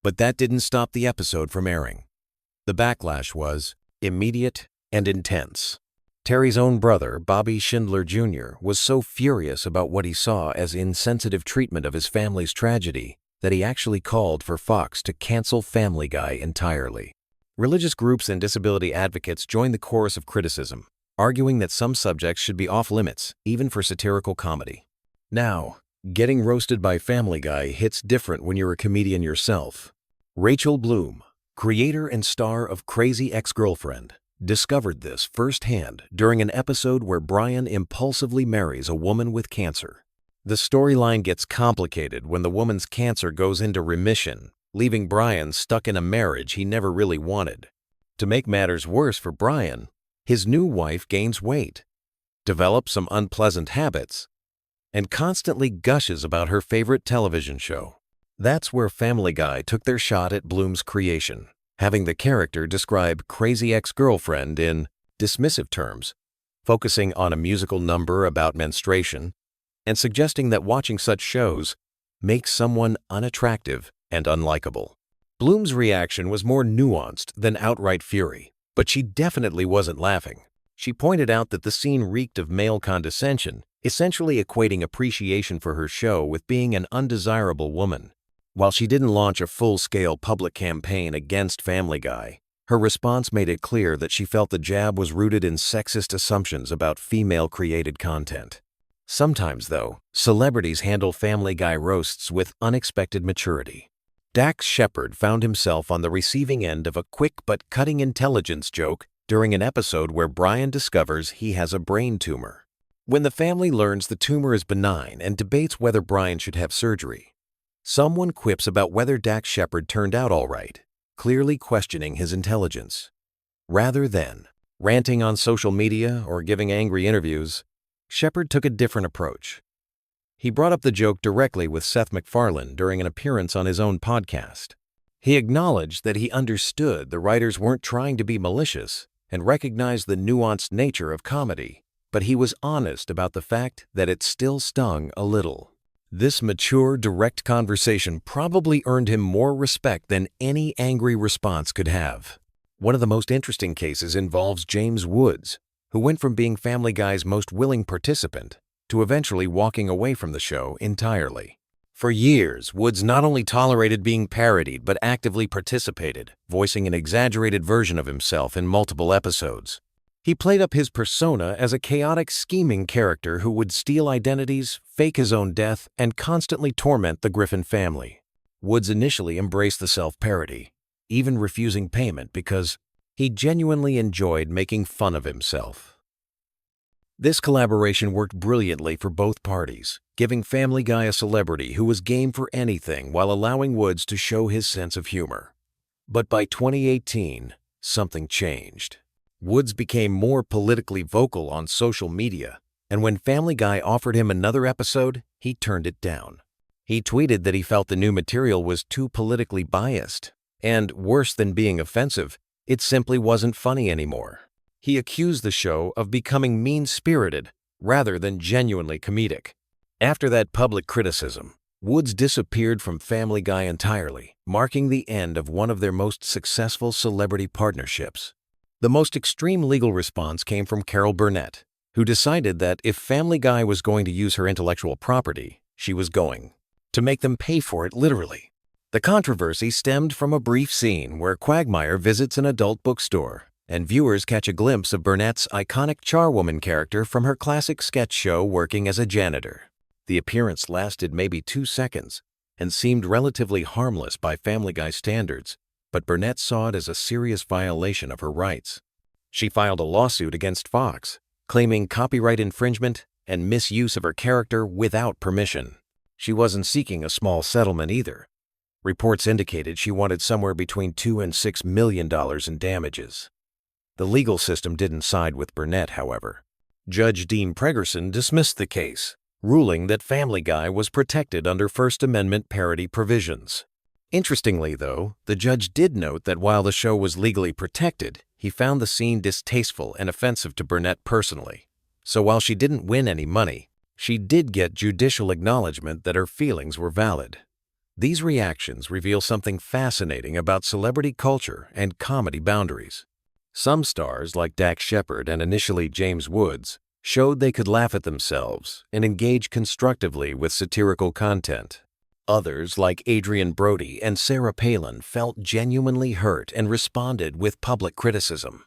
But that didn't stop the episode from airing. The backlash was immediate and intense. Terry's own brother, Bobby Schindler Jr., was so furious about what he saw as insensitive treatment of his family's tragedy that he actually called for Fox to cancel Family Guy entirely. Religious groups and disability advocates joined the chorus of criticism, arguing that some subjects should be off-limits, even for satirical comedy. Now, Getting roasted by Family Guy hits different when you're a comedian yourself. Rachel Bloom, creator and star of Crazy Ex-Girlfriend, discovered this firsthand during an episode where Brian impulsively marries a woman with cancer. The storyline gets complicated when the woman's cancer goes into remission, leaving Brian stuck in a marriage he never really wanted. To make matters worse for Brian, his new wife gains weight, develops some unpleasant habits, and constantly gushes about her favorite television show. That's where Family Guy took their shot at Bloom's creation, having the character describe Crazy Ex-Girlfriend in dismissive terms, focusing on a musical number about menstruation, and suggesting that watching such shows makes someone unattractive and unlikable. Bloom's reaction was more nuanced than outright fury, but she definitely wasn't laughing. She pointed out that the scene reeked of male condescension, essentially equating appreciation for her show with being an undesirable woman. While she didn't launch a full-scale public campaign against Family Guy, her response made it clear that she felt the jab was rooted in sexist assumptions about female-created content. Sometimes, though, celebrities handle Family Guy roasts with unexpected maturity. Dax Shepard found himself on the receiving end of a quick but cutting intelligence joke during an episode where Brian discovers he has a brain tumor. When the family learns the tumor is benign and debates whether Brian should have surgery, someone quips about whether Dax Shepard turned out all right, clearly questioning his intelligence. Rather than ranting on social media or giving angry interviews, Shepard took a different approach. He brought up the joke directly with Seth MacFarlane during an appearance on his own podcast. He acknowledged that he understood the writers weren't trying to be malicious and recognized the nuanced nature of comedy, but he was honest about the fact that it still stung a little. This mature, direct conversation probably earned him more respect than any angry response could have. One of the most interesting cases involves James Woods, who went from being Family Guy's most willing participant to eventually walking away from the show entirely. For years, Woods not only tolerated being parodied but actively participated, voicing an exaggerated version of himself in multiple episodes. He played up his persona as a chaotic, scheming character who would steal identities, fake his own death, and constantly torment the Griffin family. Woods initially embraced the self-parody, even refusing payment because he genuinely enjoyed making fun of himself. This collaboration worked brilliantly for both parties, giving Family Guy a celebrity who was game for anything while allowing Woods to show his sense of humor. But by 2018, something changed. Woods became more politically vocal on social media, and when Family Guy offered him another episode, he turned it down. He tweeted that he felt the new material was too politically biased, and worse than being offensive, it simply wasn't funny anymore. He accused the show of becoming mean-spirited rather than genuinely comedic. After that public criticism, Woods disappeared from Family Guy entirely, marking the end of one of their most successful celebrity partnerships. The most extreme legal response came from Carol Burnett, who decided that if Family Guy was going to use her intellectual property, she was going to make them pay for it literally. The controversy stemmed from a brief scene where Quagmire visits an adult bookstore, and viewers catch a glimpse of Burnett's iconic charwoman character from her classic sketch show working as a janitor. The appearance lasted maybe 2 seconds and seemed relatively harmless by Family Guy standards, but Burnett saw it as a serious violation of her rights. She filed a lawsuit against Fox, claiming copyright infringement and misuse of her character without permission. She wasn't seeking a small settlement either. Reports indicated she wanted somewhere between $2 and $6 million in damages. The legal system didn't side with Burnett, however. Judge Dean Pregerson dismissed the case, ruling that Family Guy was protected under First Amendment parody provisions. Interestingly, though, the judge did note that while the show was legally protected, he found the scene distasteful and offensive to Burnett personally. So while she didn't win any money, she did get judicial acknowledgement that her feelings were valid. These reactions reveal something fascinating about celebrity culture and comedy boundaries. Some stars, like Dax Shepard and initially James Woods, showed they could laugh at themselves and engage constructively with satirical content. Others, like Adrian Brody and Sarah Palin, felt genuinely hurt and responded with public criticism.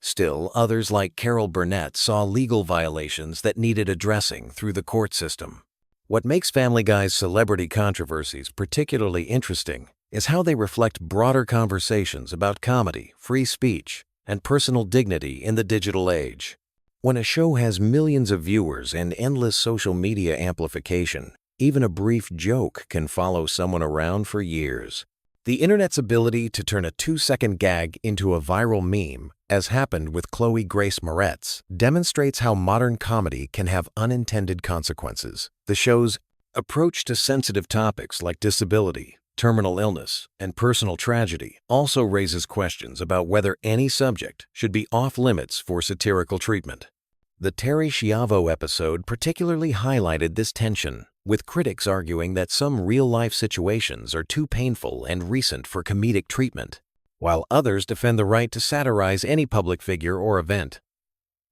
Still, others like Carol Burnett saw legal violations that needed addressing through the court system. What makes Family Guy's celebrity controversies particularly interesting is how they reflect broader conversations about comedy, free speech, and personal dignity in the digital age. When a show has millions of viewers and endless social media amplification, even a brief joke can follow someone around for years. The internet's ability to turn a 2-second gag into a viral meme, as happened with Chloe Grace Moretz, demonstrates how modern comedy can have unintended consequences. The show's approach to sensitive topics like disability, terminal illness, and personal tragedy also raises questions about whether any subject should be off-limits for satirical treatment. The Terry Schiavo episode particularly highlighted this tension, with critics arguing that some real-life situations are too painful and recent for comedic treatment, while others defend the right to satirize any public figure or event.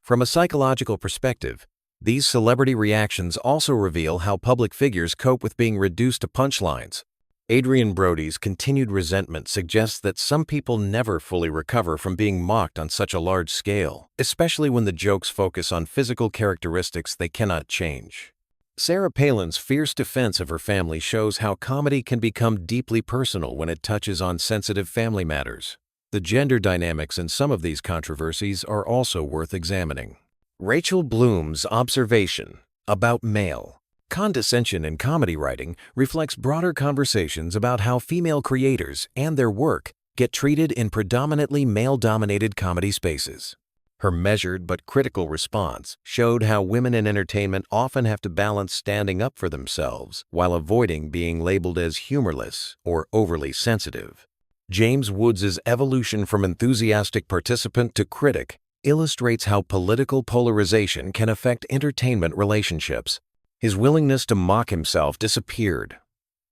From a psychological perspective, these celebrity reactions also reveal how public figures cope with being reduced to punchlines. Adrien Brody's continued resentment suggests that some people never fully recover from being mocked on such a large scale, especially when the jokes focus on physical characteristics they cannot change. Sarah Palin's fierce defense of her family shows how comedy can become deeply personal when it touches on sensitive family matters. The gender dynamics in some of these controversies are also worth examining. Rachel Bloom's observation about male condescension in comedy writing reflects broader conversations about how female creators and their work get treated in predominantly male-dominated comedy spaces. Her measured but critical response showed how women in entertainment often have to balance standing up for themselves while avoiding being labeled as humorless or overly sensitive. James Woods' evolution from enthusiastic participant to critic illustrates how political polarization can affect entertainment relationships. His willingness to mock himself disappeared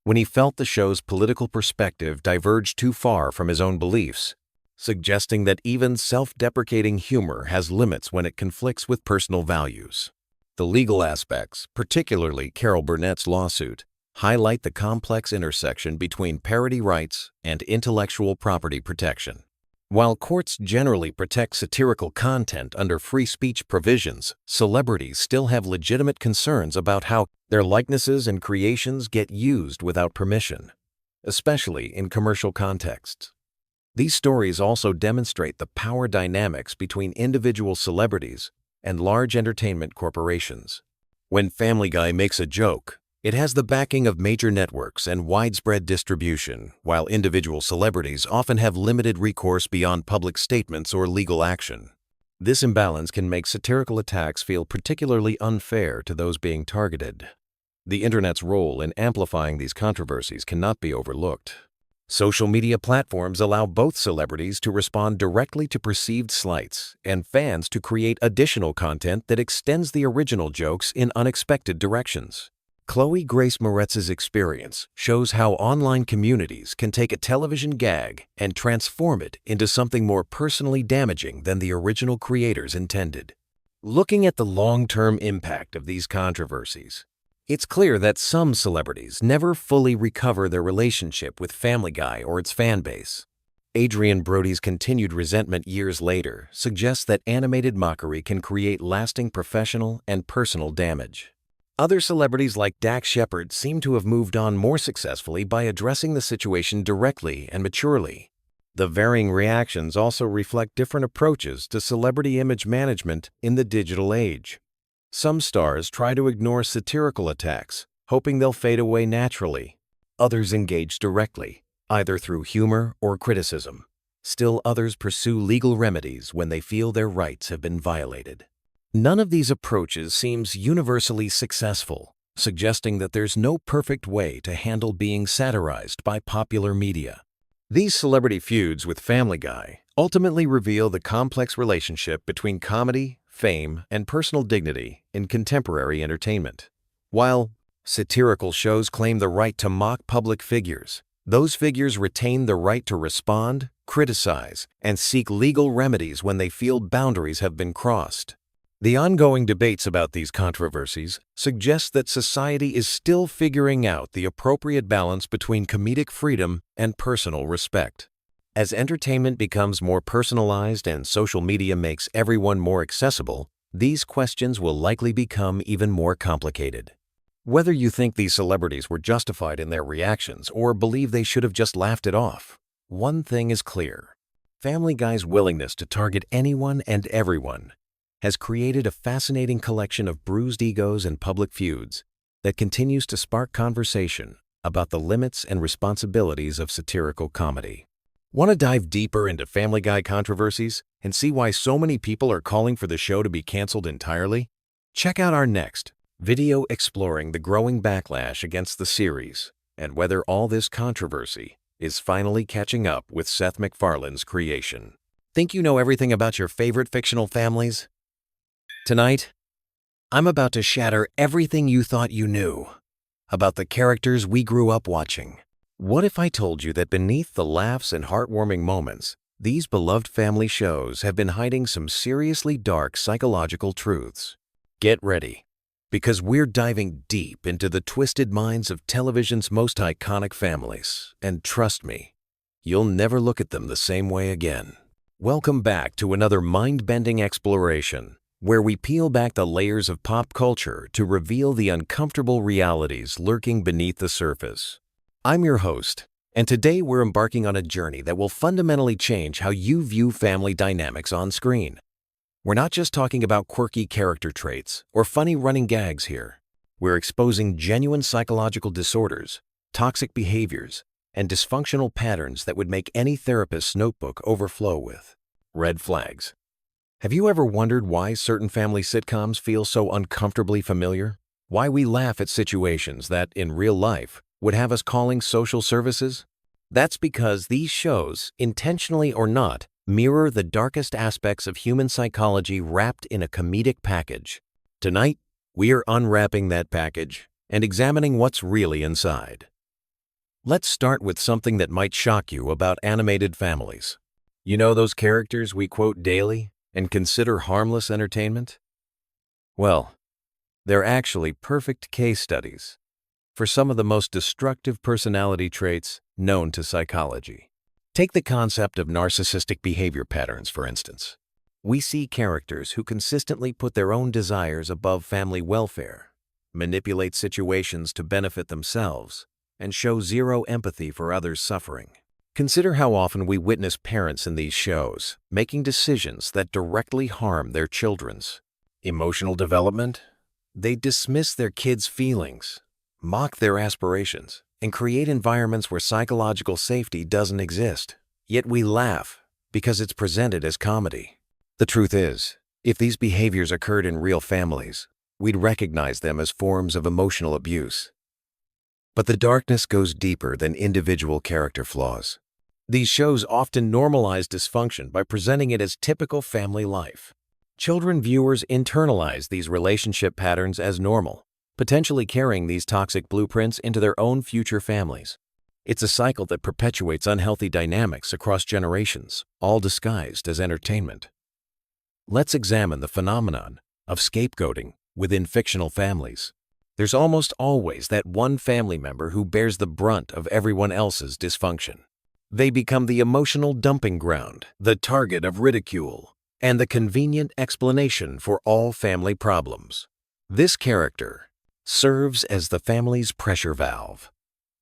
when he felt the show's political perspective diverged too far from his own beliefs, suggesting that even self-deprecating humor has limits when it conflicts with personal values. The legal aspects, particularly Carol Burnett's lawsuit, highlight the complex intersection between parody rights and intellectual property protection. While courts generally protect satirical content under free speech provisions, celebrities still have legitimate concerns about how their likenesses and creations get used without permission, especially in commercial contexts. These stories also demonstrate the power dynamics between individual celebrities and large entertainment corporations. When Family Guy makes a joke, it has the backing of major networks and widespread distribution, while individual celebrities often have limited recourse beyond public statements or legal action. This imbalance can make satirical attacks feel particularly unfair to those being targeted. The Internet's role in amplifying these controversies cannot be overlooked. Social media platforms allow both celebrities to respond directly to perceived slights and fans to create additional content that extends the original jokes in unexpected directions. Chloe Grace Moretz's experience shows how online communities can take a television gag and transform it into something more personally damaging than the original creators intended. Looking at the long-term impact of these controversies, it's clear that some celebrities never fully recover their relationship with Family Guy or its fan base. Adrien Brody's continued resentment years later suggests that animated mockery can create lasting professional and personal damage. Other celebrities like Dax Shepard seem to have moved on more successfully by addressing the situation directly and maturely. The varying reactions also reflect different approaches to celebrity image management in the digital age. Some stars try to ignore satirical attacks, hoping they'll fade away naturally. Others engage directly, either through humor or criticism. Still others pursue legal remedies when they feel their rights have been violated. None of these approaches seems universally successful, suggesting that there's no perfect way to handle being satirized by popular media. These celebrity feuds with Family Guy ultimately reveal the complex relationship between comedy, fame, and personal dignity in contemporary entertainment. While satirical shows claim the right to mock public figures, those figures retain the right to respond, criticize, and seek legal remedies when they feel boundaries have been crossed. The ongoing debates about these controversies suggest that society is still figuring out the appropriate balance between comedic freedom and personal respect. As entertainment becomes more personalized and social media makes everyone more accessible, these questions will likely become even more complicated. Whether you think these celebrities were justified in their reactions or believe they should have just laughed it off, one thing is clear. Family Guy's willingness to target anyone and everyone has created a fascinating collection of bruised egos and public feuds that continues to spark conversation about the limits and responsibilities of satirical comedy. Want to dive deeper into Family Guy controversies and see why so many people are calling for the show to be canceled entirely? Check out our next video exploring the growing backlash against the series and whether all this controversy is finally catching up with Seth MacFarlane's creation. Think you know everything about your favorite fictional families? Tonight, I'm about to shatter everything you thought you knew about the characters we grew up watching. What if I told you that beneath the laughs and heartwarming moments, these beloved family shows have been hiding some seriously dark psychological truths? Get ready, because we're diving deep into the twisted minds of television's most iconic families, and trust me, you'll never look at them the same way again. Welcome back to another mind-bending exploration, where we peel back the layers of pop culture to reveal the uncomfortable realities lurking beneath the surface. I'm your host, and today we're embarking on a journey that will fundamentally change how you view family dynamics on screen. We're not just talking about quirky character traits or funny running gags here. We're exposing genuine psychological disorders, toxic behaviors, and dysfunctional patterns that would make any therapist's notebook overflow with red flags. Have you ever wondered why certain family sitcoms feel so uncomfortably familiar? Why we laugh at situations that, in real life, would have us calling social services? That's because these shows, intentionally or not, mirror the darkest aspects of human psychology wrapped in a comedic package. Tonight, we are unwrapping that package and examining what's really inside. Let's start with something that might shock you about animated families. You know those characters we quote daily and consider harmless entertainment? Well, they're actually perfect case studies for some of the most destructive personality traits known to psychology. Take the concept of narcissistic behavior patterns, for instance. We see characters who consistently put their own desires above family welfare, manipulate situations to benefit themselves, and show zero empathy for others' suffering. Consider how often we witness parents in these shows making decisions that directly harm their children's emotional development. They dismiss their kids' feelings, mock their aspirations, and create environments where psychological safety doesn't exist. Yet we laugh because it's presented as comedy. The truth is, if these behaviors occurred in real families, we'd recognize them as forms of emotional abuse. But the darkness goes deeper than individual character flaws. These shows often normalize dysfunction by presenting it as typical family life. Children viewers internalize these relationship patterns as normal, potentially carrying these toxic blueprints into their own future families. It's a cycle that perpetuates unhealthy dynamics across generations, all disguised as entertainment. Let's examine the phenomenon of scapegoating within fictional families. There's almost always that one family member who bears the brunt of everyone else's dysfunction. They become the emotional dumping ground, the target of ridicule, and the convenient explanation for all family problems. This character serves as the family's pressure valve,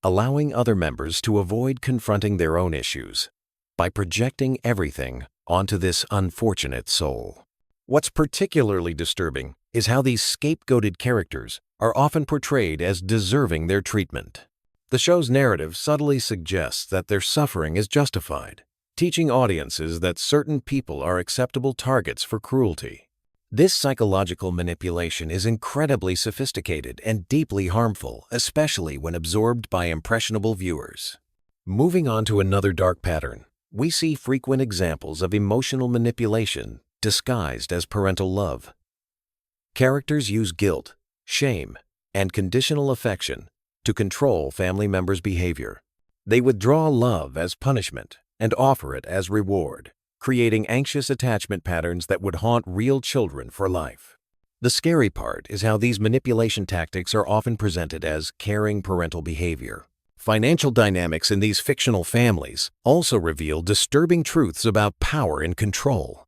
allowing other members to avoid confronting their own issues by projecting everything onto this unfortunate soul. What's particularly disturbing is how these scapegoated characters are often portrayed as deserving their treatment. The show's narrative subtly suggests that their suffering is justified, teaching audiences that certain people are acceptable targets for cruelty. This psychological manipulation is incredibly sophisticated and deeply harmful, especially when absorbed by impressionable viewers. Moving on to another dark pattern, we see frequent examples of emotional manipulation disguised as parental love. Characters use guilt, shame, and conditional affection to control family members' behavior. They withdraw love as punishment and offer it as reward, creating anxious attachment patterns that would haunt real children for life. The scary part is how these manipulation tactics are often presented as caring parental behavior. Financial dynamics in these fictional families also reveal disturbing truths about power and control.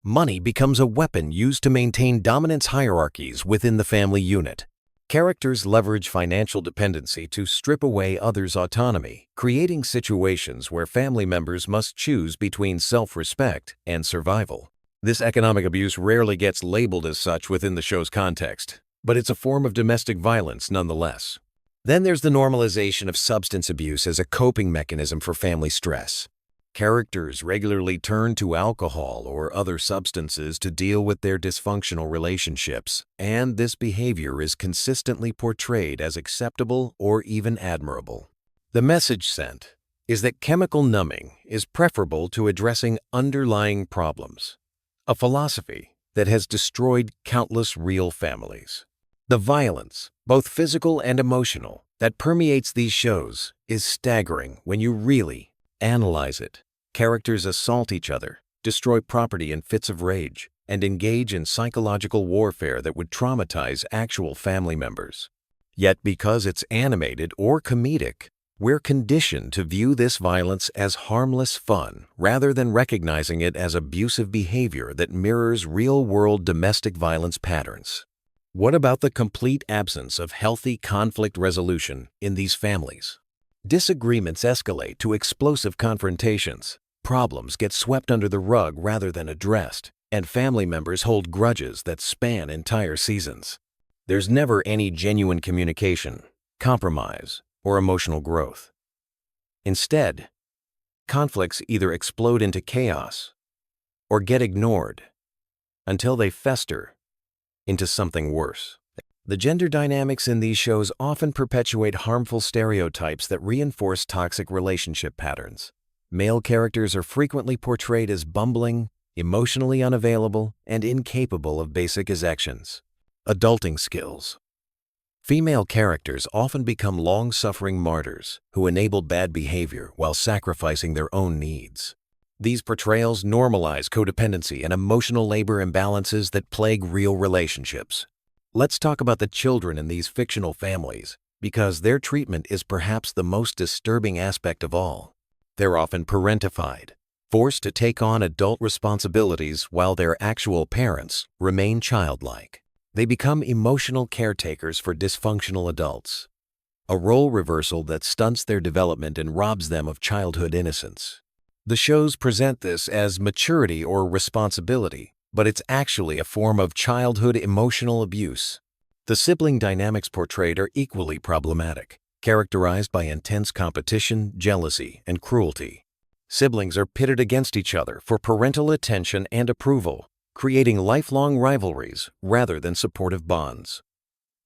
Money becomes a weapon used to maintain dominance hierarchies within the family unit. Characters leverage financial dependency to strip away others' autonomy, creating situations where family members must choose between self-respect and survival. This economic abuse rarely gets labeled as such within the show's context, but it's a form of domestic violence nonetheless. Then there's the normalization of substance abuse as a coping mechanism for family stress. Characters regularly turn to alcohol or other substances to deal with their dysfunctional relationships, and this behavior is consistently portrayed as acceptable or even admirable. The message sent is that chemical numbing is preferable to addressing underlying problems, a philosophy that has destroyed countless real families. The violence, both physical and emotional, that permeates these shows is staggering when you really analyze it. Characters assault each other, destroy property in fits of rage, and engage in psychological warfare that would traumatize actual family members. Yet because it's animated or comedic, we're conditioned to view this violence as harmless fun rather than recognizing it as abusive behavior that mirrors real-world domestic violence patterns. What about the complete absence of healthy conflict resolution in these families? Disagreements escalate to explosive confrontations, problems get swept under the rug rather than addressed, and family members hold grudges that span entire seasons. There's never any genuine communication, compromise, or emotional growth. Instead, conflicts either explode into chaos or get ignored until they fester into something worse. The gender dynamics in these shows often perpetuate harmful stereotypes that reinforce toxic relationship patterns. Male characters are frequently portrayed as bumbling, emotionally unavailable, and incapable of basic actions. Adulting skills. Female characters often become long-suffering martyrs who enable bad behavior while sacrificing their own needs. These portrayals normalize codependency and emotional labor imbalances that plague real relationships. Let's talk about the children in these fictional families, because their treatment is perhaps the most disturbing aspect of all. They're often parentified, forced to take on adult responsibilities while their actual parents remain childlike. They become emotional caretakers for dysfunctional adults, a role reversal that stunts their development and robs them of childhood innocence. The shows present this as maturity or responsibility, but it's actually a form of childhood emotional abuse. The sibling dynamics portrayed are equally problematic, characterized by intense competition, jealousy, and cruelty. Siblings are pitted against each other for parental attention and approval, creating lifelong rivalries rather than supportive bonds.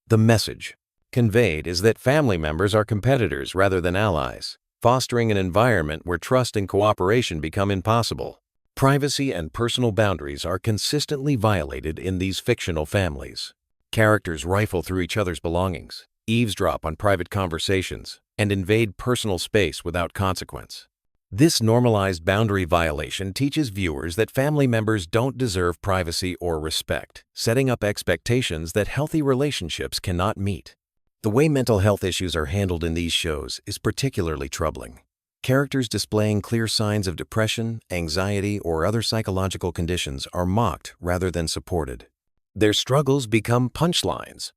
The message conveyed is that family members are competitors rather than allies, fostering an environment where trust and cooperation become impossible. Privacy and personal boundaries are consistently violated in these fictional families. Characters rifle through each other's belongings, eavesdrop on private conversations, and invade personal space without consequence. This normalized boundary violation teaches viewers that family members don't deserve privacy or respect, setting up expectations that healthy relationships cannot meet. The way mental health issues are handled in these shows is particularly troubling. Characters displaying clear signs of depression, anxiety, or other psychological conditions are mocked rather than supported. Their struggles become punchlines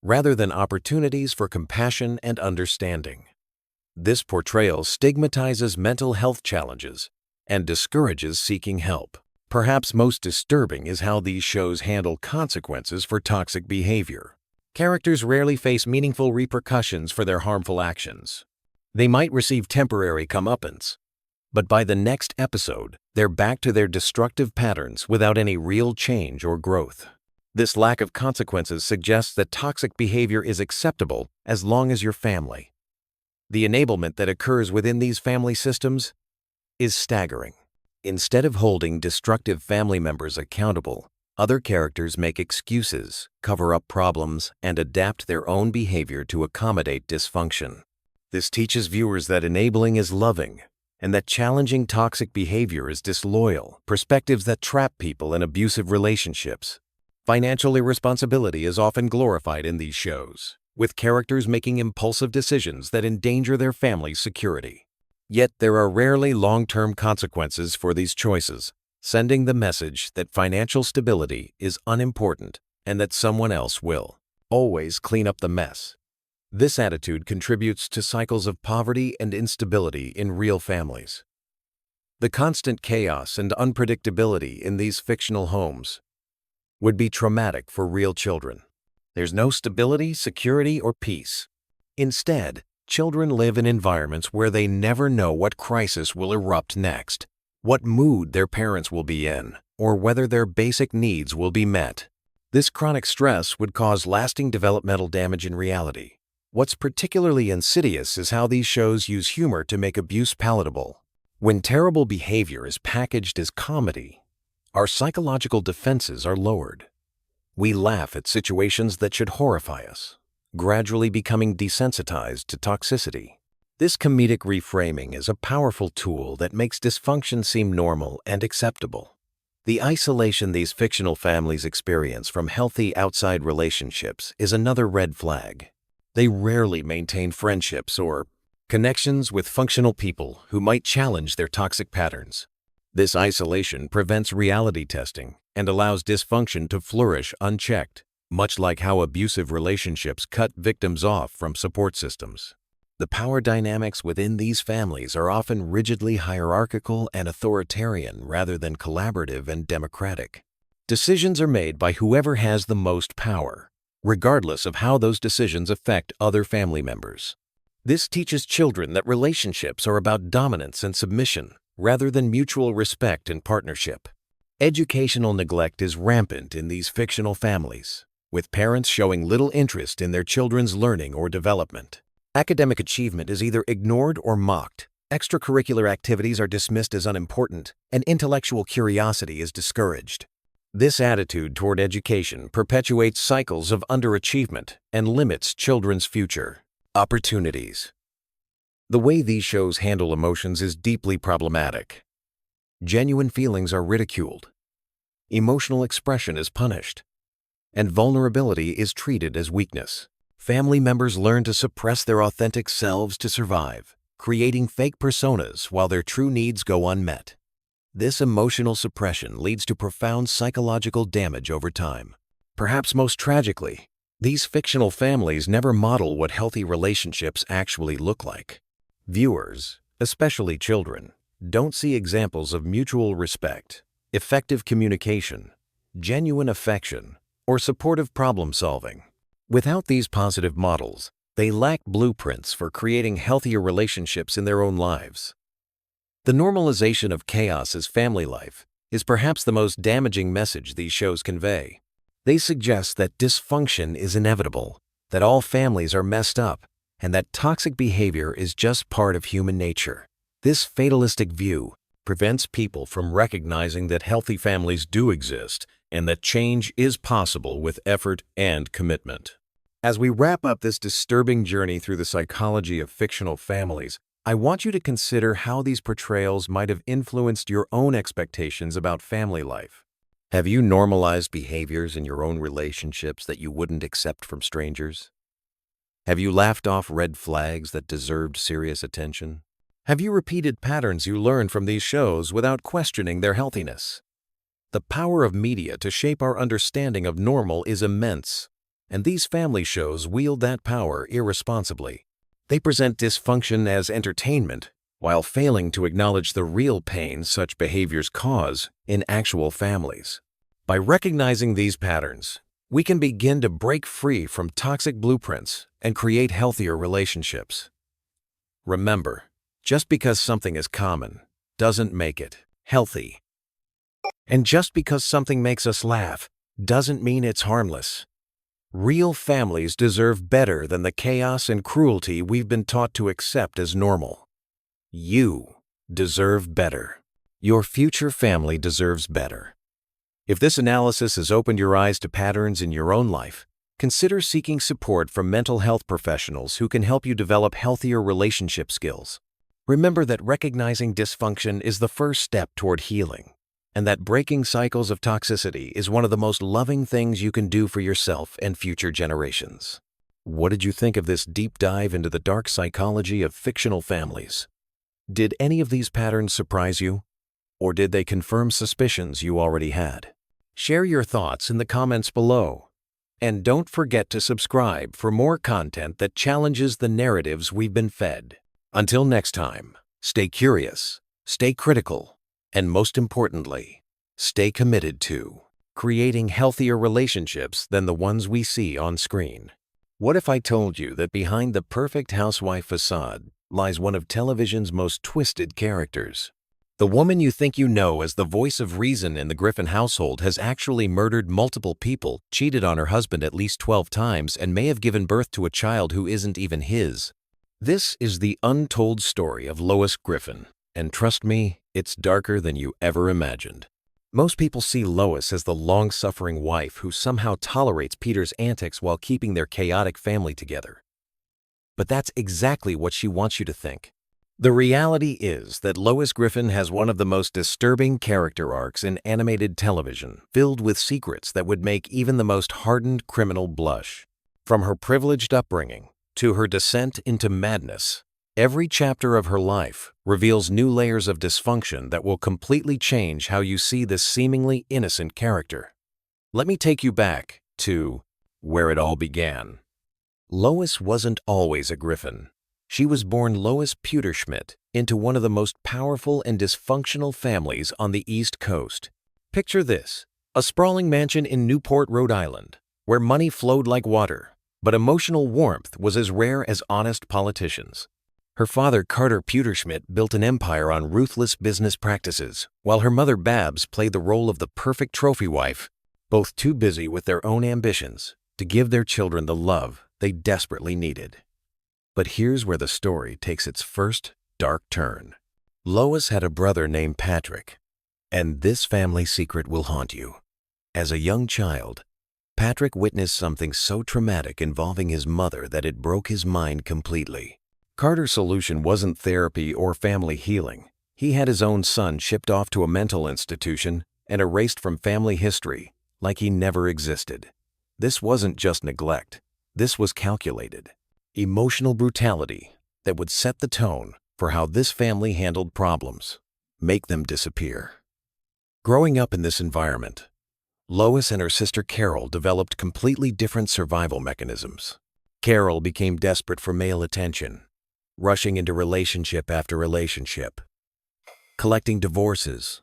rather than opportunities for compassion and understanding. This portrayal stigmatizes mental health challenges and discourages seeking help. Perhaps most disturbing is how these shows handle consequences for toxic behavior. Characters rarely face meaningful repercussions for their harmful actions. They might receive temporary comeuppance, but by the next episode, they're back to their destructive patterns without any real change or growth. This lack of consequences suggests that toxic behavior is acceptable as long as you're family. The enablement that occurs within these family systems is staggering. Instead of holding destructive family members accountable, other characters make excuses, cover up problems, and adapt their own behavior to accommodate dysfunction. This teaches viewers that enabling is loving, and that challenging toxic behavior is disloyal, perspectives that trap people in abusive relationships. Financial irresponsibility is often glorified in these shows, with characters making impulsive decisions that endanger their family's security. Yet there are rarely long-term consequences for these choices, sending the message that financial stability is unimportant and that someone else will. always clean up the mess. This attitude contributes to cycles of poverty and instability in real families. The constant chaos and unpredictability in these fictional homes would be traumatic for real children. There's no stability, security, or peace. Instead, children live in environments where they never know what crisis will erupt next, what mood their parents will be in, or whether their basic needs will be met. This chronic stress would cause lasting developmental damage in reality. What's particularly insidious is how these shows use humor to make abuse palatable. When terrible behavior is packaged as comedy, our psychological defenses are lowered. We laugh at situations that should horrify us, gradually becoming desensitized to toxicity. This comedic reframing is a powerful tool that makes dysfunction seem normal and acceptable. The isolation these fictional families experience from healthy outside relationships is another red flag. They rarely maintain friendships or connections with functional people who might challenge their toxic patterns. This isolation prevents reality testing and allows dysfunction to flourish unchecked, much like how abusive relationships cut victims off from support systems. The power dynamics within these families are often rigidly hierarchical and authoritarian rather than collaborative and democratic. Decisions are made by whoever has the most power, regardless of how those decisions affect other family members. This teaches children that relationships are about dominance and submission, rather than mutual respect and partnership. Educational neglect is rampant in these fictional families, with parents showing little interest in their children's learning or development. Academic achievement is either ignored or mocked, extracurricular activities are dismissed as unimportant, and intellectual curiosity is discouraged. This attitude toward education perpetuates cycles of underachievement and limits children's future opportunities. The way these shows handle emotions is deeply problematic. Genuine feelings are ridiculed, emotional expression is punished, and vulnerability is treated as weakness. Family members learn to suppress their authentic selves to survive, creating fake personas while their true needs go unmet. This emotional suppression leads to profound psychological damage over time. Perhaps most tragically, these fictional families never model what healthy relationships actually look like. Viewers, especially children, don't see examples of mutual respect, effective communication, genuine affection, or supportive problem solving. Without these positive models, they lack blueprints for creating healthier relationships in their own lives. The normalization of chaos as family life is perhaps the most damaging message these shows convey. They suggest that dysfunction is inevitable, that all families are messed up, and that toxic behavior is just part of human nature. This fatalistic view prevents people from recognizing that healthy families do exist and that change is possible with effort and commitment. As we wrap up this disturbing journey through the psychology of fictional families, I want you to consider how these portrayals might have influenced your own expectations about family life. Have you normalized behaviors in your own relationships that you wouldn't accept from strangers? Have you laughed off red flags that deserved serious attention? Have you repeated patterns you learned from these shows without questioning their healthiness? The power of media to shape our understanding of normal is immense, and these family shows wield that power irresponsibly. They present dysfunction as entertainment, while failing to acknowledge the real pain such behaviors cause in actual families. By recognizing these patterns, we can begin to break free from toxic blueprints and create healthier relationships. Remember, just because something is common doesn't make it healthy. And just because something makes us laugh doesn't mean it's harmless. Real families deserve better than the chaos and cruelty we've been taught to accept as normal. You deserve better. Your future family deserves better. If this analysis has opened your eyes to patterns in your own life, consider seeking support from mental health professionals who can help you develop healthier relationship skills. Remember that recognizing dysfunction is the first step toward healing, and that breaking cycles of toxicity is one of the most loving things you can do for yourself and future generations. What did you think of this deep dive into the dark psychology of fictional families? Did any of these patterns surprise you? Or did they confirm suspicions you already had? Share your thoughts in the comments below. And don't forget to subscribe for more content that challenges the narratives we've been fed. Until next time, stay curious, stay critical, and most importantly, stay committed to creating healthier relationships than the ones we see on screen. What if I told you that behind the perfect housewife facade lies one of television's most twisted characters? The woman you think you know as the voice of reason in the Griffin household has actually murdered multiple people, cheated on her husband at least 12 times, and may have given birth to a child who isn't even his. This is the untold story of Lois Griffin, and trust me, it's darker than you ever imagined. Most people see Lois as the long-suffering wife who somehow tolerates Peter's antics while keeping their chaotic family together. But that's exactly what she wants you to think. The reality is that Lois Griffin has one of the most disturbing character arcs in animated television, filled with secrets that would make even the most hardened criminal blush. From her privileged upbringing to her descent into madness, every chapter of her life reveals new layers of dysfunction that will completely change how you see this seemingly innocent character. Let me take you back to where it all began. Lois wasn't always a Griffin. She was born Lois Pewterschmidt into one of the most powerful and dysfunctional families on the East Coast. Picture this, a sprawling mansion in Newport, Rhode Island, where money flowed like water, but emotional warmth was as rare as honest politicians. Her father, Carter Pewterschmidt, built an empire on ruthless business practices, while her mother, Babs, played the role of the perfect trophy wife, both too busy with their own ambitions to give their children the love they desperately needed. But here's where the story takes its first dark turn. Lois had a brother named Patrick, and this family secret will haunt you. As a young child, Patrick witnessed something so traumatic involving his mother that it broke his mind completely. Carter's solution wasn't therapy or family healing. He had his own son shipped off to a mental institution and erased from family history like he never existed. This wasn't just neglect. This was calculated, emotional brutality that would set the tone for how this family handled problems, make them disappear. Growing up in this environment, Lois and her sister Carol developed completely different survival mechanisms. Carol became desperate for male attention, rushing into relationship after relationship, collecting divorces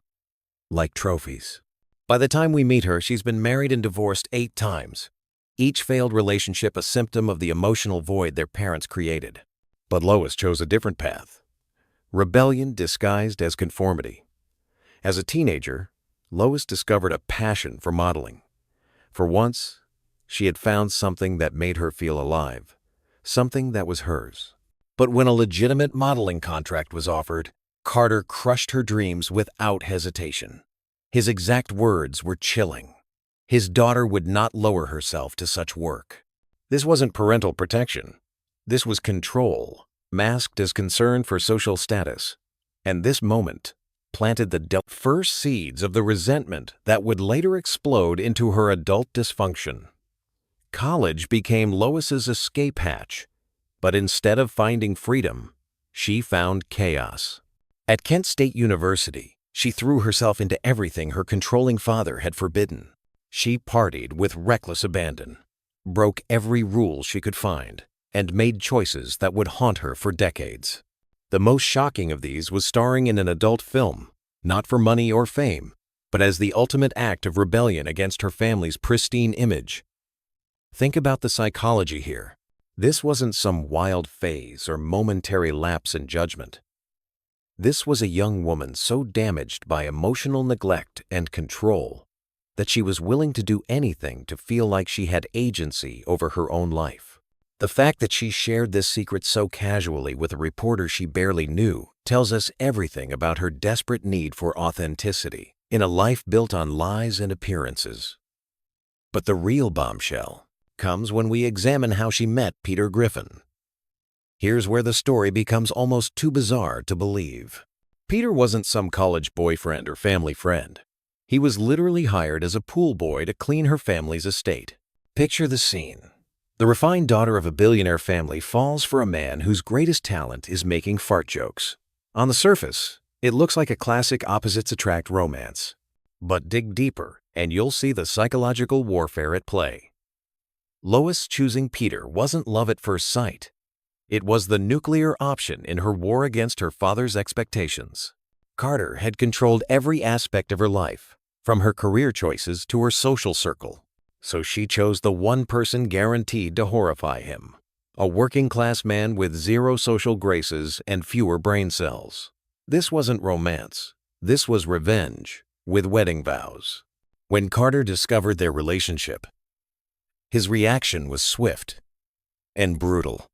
like trophies. By the time we meet her, she's been married and divorced 8 times. Each failed relationship a symptom of the emotional void their parents created. But Lois chose a different path. Rebellion disguised as conformity. As a teenager, Lois discovered a passion for modeling. For once, she had found something that made her feel alive, something that was hers. But when a legitimate modeling contract was offered, Carter crushed her dreams without hesitation. His exact words were chilling. His daughter would not lower herself to such work. This wasn't parental protection. This was control, masked as concern for social status. And this moment planted the first seeds of the resentment that would later explode into her adult dysfunction. College became Lois's escape hatch, but instead of finding freedom, she found chaos. At Kent State University, she threw herself into everything her controlling father had forbidden. She partied with reckless abandon, broke every rule she could find, and made choices that would haunt her for decades. The most shocking of these was starring in an adult film, not for money or fame, but as the ultimate act of rebellion against her family's pristine image. Think about the psychology here. This wasn't some wild phase or momentary lapse in judgment. This was a young woman so damaged by emotional neglect and control that she was willing to do anything to feel like she had agency over her own life. The fact that she shared this secret so casually with a reporter she barely knew tells us everything about her desperate need for authenticity in a life built on lies and appearances. But the real bombshell comes when we examine how she met Peter Griffin. Here's where the story becomes almost too bizarre to believe. Peter wasn't some college boyfriend or family friend. He was literally hired as a pool boy to clean her family's estate. Picture the scene. The refined daughter of a billionaire family falls for a man whose greatest talent is making fart jokes. On the surface, it looks like a classic opposites attract romance. But dig deeper, and you'll see the psychological warfare at play. Lois choosing Peter wasn't love at first sight. It was the nuclear option in her war against her father's expectations. Carter had controlled every aspect of her life, from her career choices to her social circle. So she chose the one person guaranteed to horrify him, a working-class man with zero social graces and fewer brain cells. This wasn't romance. This was revenge, with wedding vows. When Carter discovered their relationship, his reaction was swift and brutal.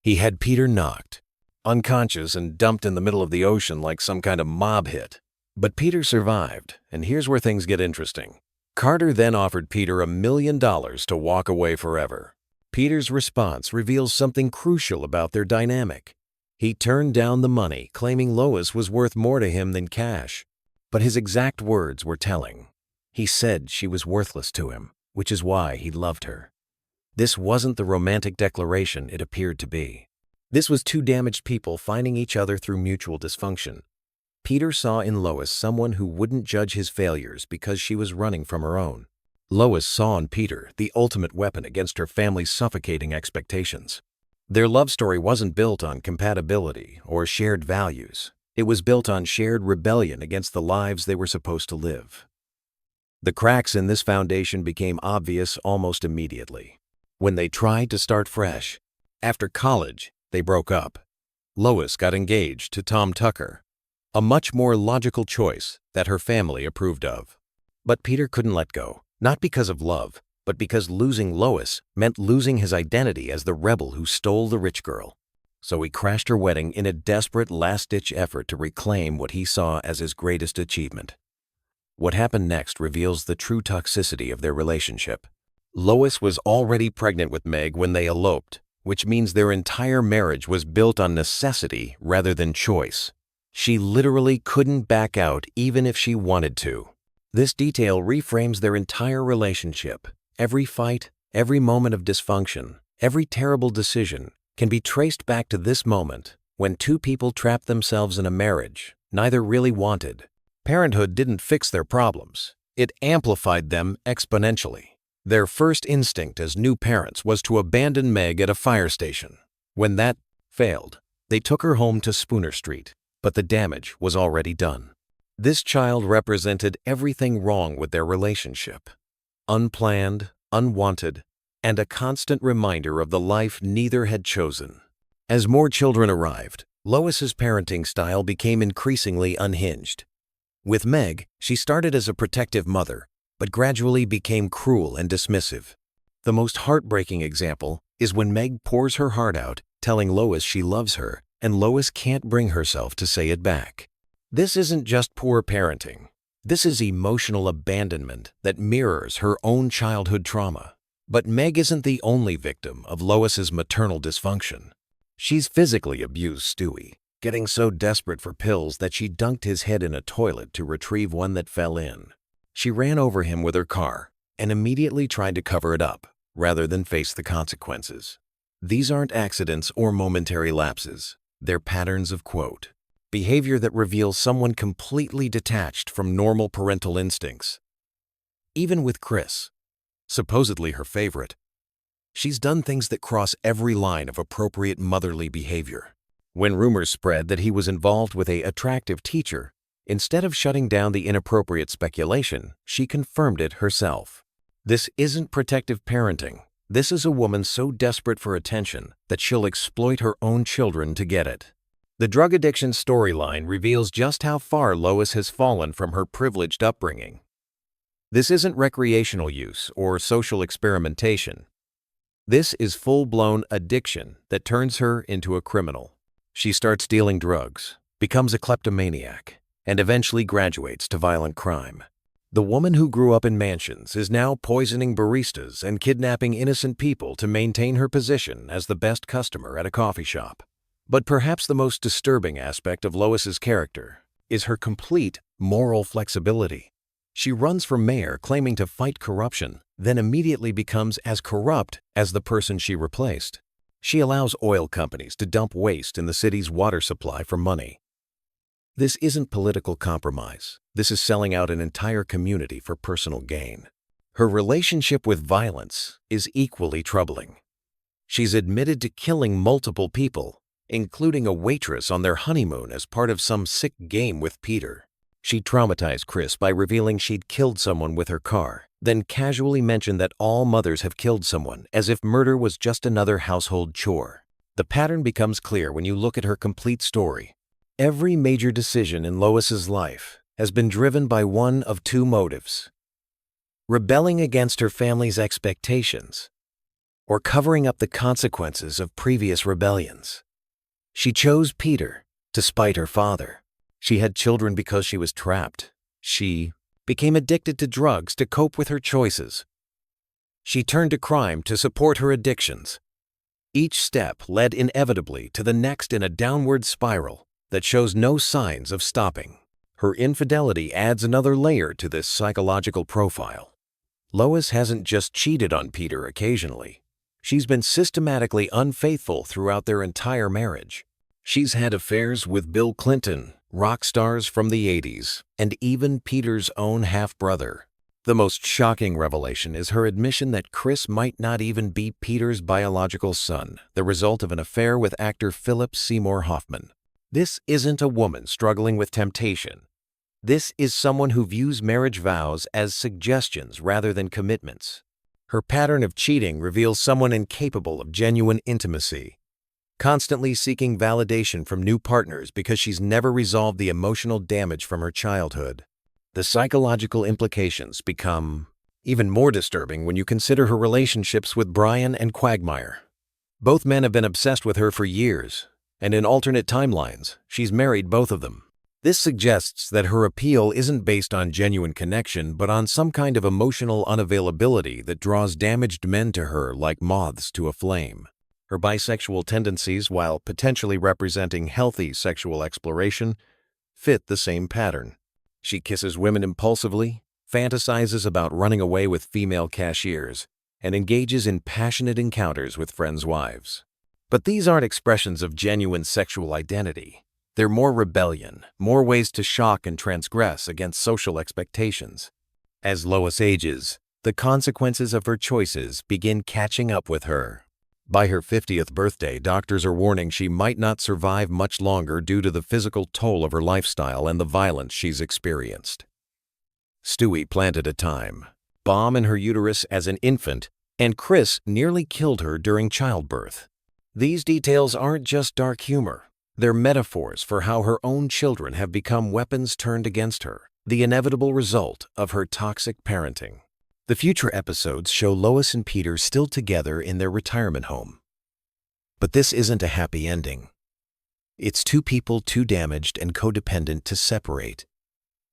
He had Peter knocked, unconscious and dumped in the middle of the ocean like some kind of mob hit. But Peter survived, and here's where things get interesting. Carter then offered Peter $1 million to walk away forever. Peter's response reveals something crucial about their dynamic. He turned down the money, claiming Lois was worth more to him than cash. But his exact words were telling. He said she was worthless to him, which is why he loved her. This wasn't the romantic declaration it appeared to be. This was two damaged people finding each other through mutual dysfunction. Peter saw in Lois someone who wouldn't judge his failures because she was running from her own. Lois saw in Peter the ultimate weapon against her family's suffocating expectations. Their love story wasn't built on compatibility or shared values. It was built on shared rebellion against the lives they were supposed to live. The cracks in this foundation became obvious almost immediately. When they tried to start fresh, after college, they broke up. Lois got engaged to Tom Tucker, a much more logical choice that her family approved of. But Peter couldn't let go, not because of love, but because losing Lois meant losing his identity as the rebel who stole the rich girl. So he crashed her wedding in a desperate last-ditch effort to reclaim what he saw as his greatest achievement. What happened next reveals the true toxicity of their relationship. Lois was already pregnant with Meg when they eloped, which means their entire marriage was built on necessity rather than choice. She literally couldn't back out even if she wanted to. This detail reframes their entire relationship. Every fight, every moment of dysfunction, every terrible decision can be traced back to this moment when two people trapped themselves in a marriage neither really wanted. Parenthood didn't fix their problems. It amplified them exponentially. Their first instinct as new parents was to abandon Meg at a fire station. When that failed, they took her home to Spooner Street, but the damage was already done. This child represented everything wrong with their relationship. Unplanned, unwanted, and a constant reminder of the life neither had chosen. As more children arrived, Lois's parenting style became increasingly unhinged. With Meg, she started as a protective mother, but gradually became cruel and dismissive. The most heartbreaking example is when Meg pours her heart out, telling Lois she loves her, and Lois can't bring herself to say it back. This isn't just poor parenting. This is emotional abandonment that mirrors her own childhood trauma. But Meg isn't the only victim of Lois's maternal dysfunction. She's physically abused Stewie, getting so desperate for pills that she dunked his head in a toilet to retrieve one that fell in. She ran over him with her car and immediately tried to cover it up, rather than face the consequences. These aren't accidents or momentary lapses. They're patterns of behavior that reveals someone completely detached from normal parental instincts. Even with Chris, supposedly her favorite, she's done things that cross every line of appropriate motherly behavior. When rumors spread that he was involved with an attractive teacher, instead of shutting down the inappropriate speculation, she confirmed it herself. This isn't protective parenting. This is a woman so desperate for attention that she'll exploit her own children to get it. The drug addiction storyline reveals just how far Lois has fallen from her privileged upbringing. This isn't recreational use or social experimentation. This is full-blown addiction that turns her into a criminal. She starts dealing drugs, becomes a kleptomaniac, and eventually graduates to violent crime. The woman who grew up in mansions is now poisoning baristas and kidnapping innocent people to maintain her position as the best customer at a coffee shop. But perhaps the most disturbing aspect of Lois's character is her complete moral flexibility. She runs for mayor claiming to fight corruption, then immediately becomes as corrupt as the person she replaced. She allows oil companies to dump waste in the city's water supply for money. This isn't political compromise. This is selling out an entire community for personal gain. Her relationship with violence is equally troubling. She's admitted to killing multiple people, including a waitress on their honeymoon as part of some sick game with Peter. She traumatized Chris by revealing she'd killed someone with her car, then casually mentioned that all mothers have killed someone, as if murder was just another household chore. The pattern becomes clear when you look at her complete story. Every major decision in Lois's life has been driven by one of two motives: rebelling against her family's expectations, or covering up the consequences of previous rebellions. She chose Peter to spite her father. She had children because she was trapped. She became addicted to drugs to cope with her choices. She turned to crime to support her addictions. Each step led inevitably to the next in a downward spiral that shows no signs of stopping. Her infidelity adds another layer to this psychological profile. Lois hasn't just cheated on Peter occasionally. She's been systematically unfaithful throughout their entire marriage. She's had affairs with Bill Clinton, rock stars from the 80s, and even Peter's own half-brother. The most shocking revelation is her admission that Chris might not even be Peter's biological son, the result of an affair with actor Philip Seymour Hoffman. This isn't a woman struggling with temptation. This is someone who views marriage vows as suggestions rather than commitments. Her pattern of cheating reveals someone incapable of genuine intimacy, constantly seeking validation from new partners because she's never resolved the emotional damage from her childhood. The psychological implications become even more disturbing when you consider her relationships with Brian and Quagmire. Both men have been obsessed with her for years, and in alternate timelines, she's married both of them. This suggests that her appeal isn't based on genuine connection, but on some kind of emotional unavailability that draws damaged men to her like moths to a flame. Her bisexual tendencies, while potentially representing healthy sexual exploration, fit the same pattern. She kisses women impulsively, fantasizes about running away with female cashiers, and engages in passionate encounters with friends' wives. But these aren't expressions of genuine sexual identity. They're more rebellion, more ways to shock and transgress against social expectations. As Lois ages, the consequences of her choices begin catching up with her. By her 50th birthday, doctors are warning she might not survive much longer due to the physical toll of her lifestyle and the violence she's experienced. Stewie planted a time bomb in her uterus as an infant, and Chris nearly killed her during childbirth. These details aren't just dark humor. They're metaphors for how her own children have become weapons turned against her, the inevitable result of her toxic parenting. The future episodes show Lois and Peter still together in their retirement home. But this isn't a happy ending. It's two people too damaged and codependent to separate,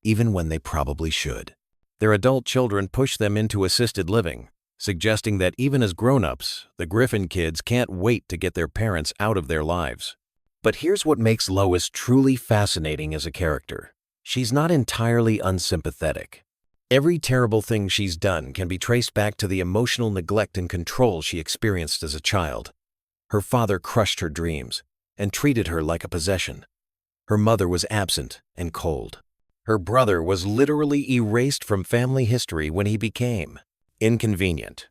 even when they probably should. Their adult children push them into assisted living, suggesting that even as grown-ups, the Griffin kids can't wait to get their parents out of their lives. But here's what makes Lois truly fascinating as a character. She's not entirely unsympathetic. Every terrible thing she's done can be traced back to the emotional neglect and control she experienced as a child. Her father crushed her dreams and treated her like a possession. Her mother was absent and cold. Her brother was literally erased from family history when he became inconvenient.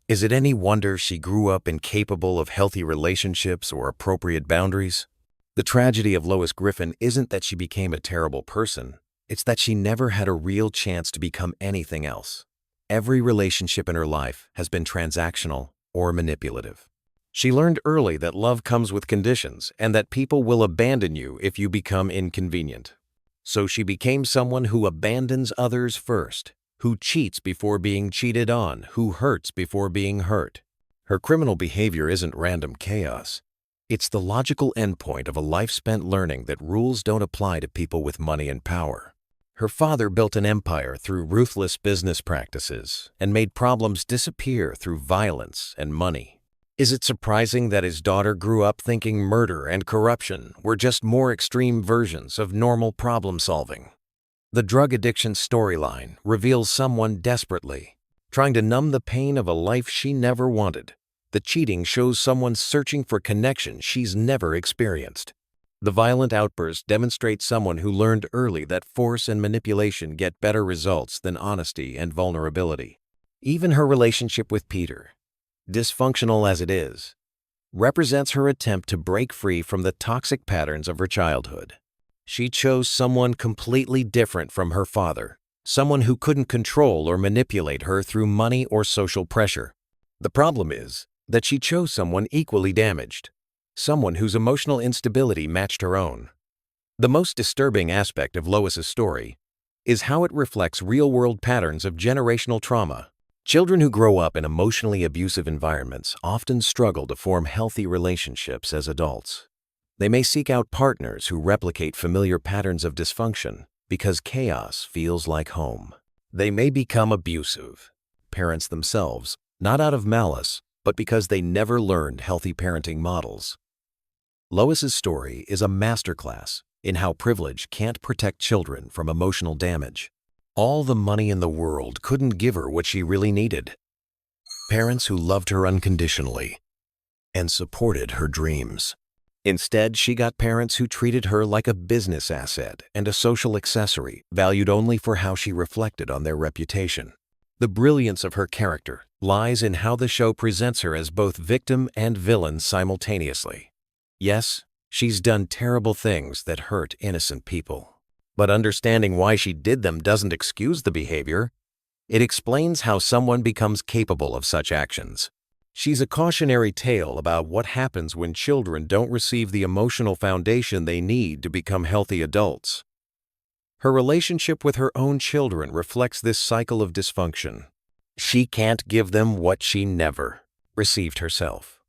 Is it any wonder she grew up incapable of healthy relationships or appropriate boundaries? The tragedy of Lois Griffin isn't that she became a terrible person. It's that she never had a real chance to become anything else. Every relationship in her life has been transactional or manipulative. She learned early that love comes with conditions and that people will abandon you if you become inconvenient. So she became someone who abandons others first, who cheats before being cheated on, who hurts before being hurt. Her criminal behavior isn't random chaos. It's the logical endpoint of a life spent learning that rules don't apply to people with money and power. Her father built an empire through ruthless business practices and made problems disappear through violence and money. Is it surprising that his daughter grew up thinking murder and corruption were just more extreme versions of normal problem solving? The drug addiction storyline reveals someone desperately trying to numb the pain of a life she never wanted. The cheating shows someone searching for connection she's never experienced. The violent outbursts demonstrate someone who learned early that force and manipulation get better results than honesty and vulnerability. Even her relationship with Peter, dysfunctional as it is, represents her attempt to break free from the toxic patterns of her childhood. She chose someone completely different from her father, someone who couldn't control or manipulate her through money or social pressure. The problem is that she chose someone equally damaged, someone whose emotional instability matched her own. The most disturbing aspect of Lois's story is how it reflects real-world patterns of generational trauma. Children who grow up in emotionally abusive environments often struggle to form healthy relationships as adults. They may seek out partners who replicate familiar patterns of dysfunction because chaos feels like home. They may become abusive parents themselves, not out of malice, but because they never learned healthy parenting models. Lois's story is a masterclass in how privilege can't protect children from emotional damage. All the money in the world couldn't give her what she really needed. Parents who loved her unconditionally and supported her dreams. Instead, she got parents who treated her like a business asset and a social accessory, valued only for how she reflected on their reputation. The brilliance of her character lies in how the show presents her as both victim and villain simultaneously. Yes, she's done terrible things that hurt innocent people. But understanding why she did them doesn't excuse the behavior. It explains how someone becomes capable of such actions. She's a cautionary tale about what happens when children don't receive the emotional foundation they need to become healthy adults. Her relationship with her own children reflects this cycle of dysfunction. She can't give them what she never received herself.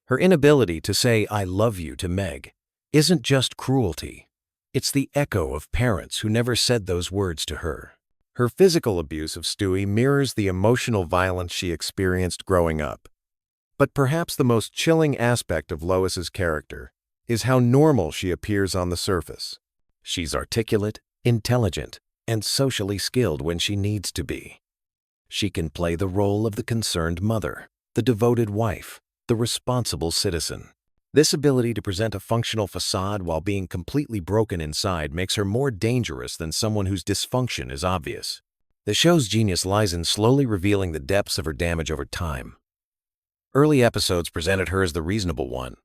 Her inability to say "I love you" to Meg isn't just cruelty. It's the echo of parents who never said those words to her. Her physical abuse of Stewie mirrors the emotional violence she experienced growing up. But perhaps the most chilling aspect of Lois's character is how normal she appears on the surface. She's articulate, intelligent, and socially skilled when she needs to be. She can play the role of the concerned mother, the devoted wife, the responsible citizen. This ability to present a functional facade while being completely broken inside makes her more dangerous than someone whose dysfunction is obvious. The show's genius lies in slowly revealing the depths of her damage over time. Early episodes presented her as the reasonable one,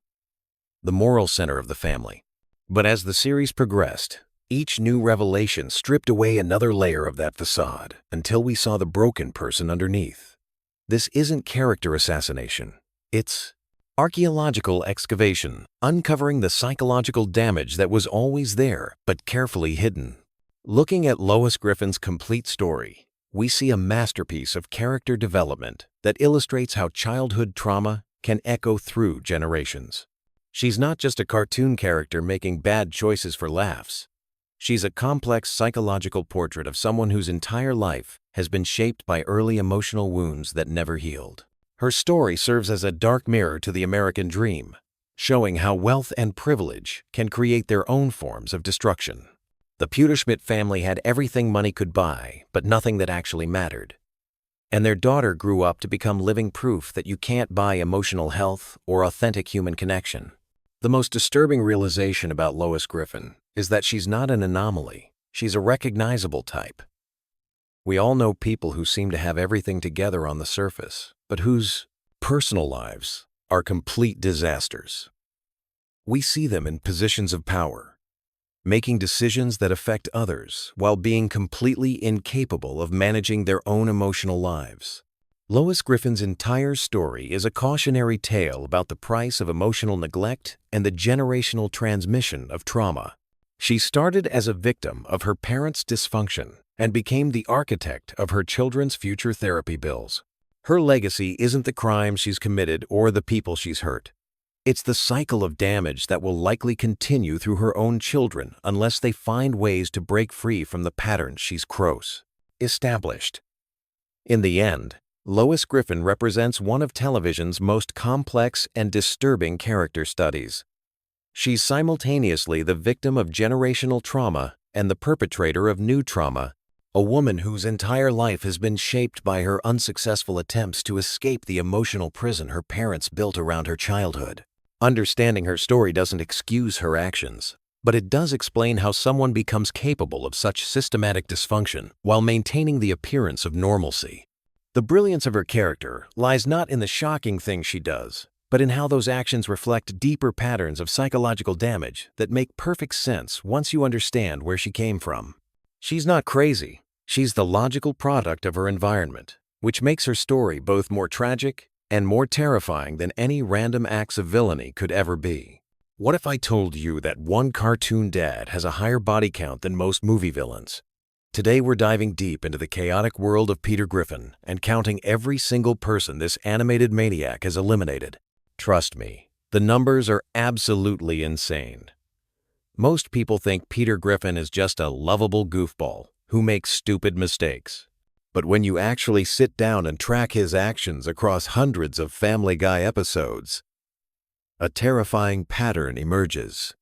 the moral center of the family. But as the series progressed, each new revelation stripped away another layer of that facade until we saw the broken person underneath. This isn't character assassination. It's archaeological excavation, uncovering the psychological damage that was always there but carefully hidden. Looking at Lois Griffin's complete story, we see a masterpiece of character development that illustrates how childhood trauma can echo through generations. She's not just a cartoon character making bad choices for laughs. She's a complex psychological portrait of someone whose entire life has been shaped by early emotional wounds that never healed. Her story serves as a dark mirror to the American dream, showing how wealth and privilege can create their own forms of destruction. The Pewterschmidt family had everything money could buy, but nothing that actually mattered. And their daughter grew up to become living proof that you can't buy emotional health or authentic human connection. The most disturbing realization about Lois Griffin is that she's not an anomaly. She's a recognizable type. We all know people who seem to have everything together on the surface, but whose personal lives are complete disasters. We see them in positions of power, making decisions that affect others while being completely incapable of managing their own emotional lives. Lois Griffin's entire story is a cautionary tale about the price of emotional neglect and the generational transmission of trauma. She started as a victim of her parents' dysfunction and became the architect of her children's future therapy bills. Her legacy isn't the crimes she's committed or the people she's hurt. It's the cycle of damage that will likely continue through her own children unless they find ways to break free from the patterns she's established. In the end, Lois Griffin represents one of television's most complex and disturbing character studies. She's simultaneously the victim of generational trauma and the perpetrator of new trauma, a woman whose entire life has been shaped by her unsuccessful attempts to escape the emotional prison her parents built around her childhood. Understanding her story doesn't excuse her actions, but it does explain how someone becomes capable of such systematic dysfunction while maintaining the appearance of normalcy. The brilliance of her character lies not in the shocking things she does, but in how those actions reflect deeper patterns of psychological damage that make perfect sense once you understand where she came from. She's not crazy. She's the logical product of her environment, which makes her story both more tragic and more terrifying than any random acts of villainy could ever be. What if I told you that one cartoon dad has a higher body count than most movie villains? Today we're diving deep into the chaotic world of Peter Griffin and counting every single person this animated maniac has eliminated. Trust me, the numbers are absolutely insane. Most people think Peter Griffin is just a lovable goofball who makes stupid mistakes. But when you actually sit down and track his actions across hundreds of Family Guy episodes, a terrifying pattern emerges.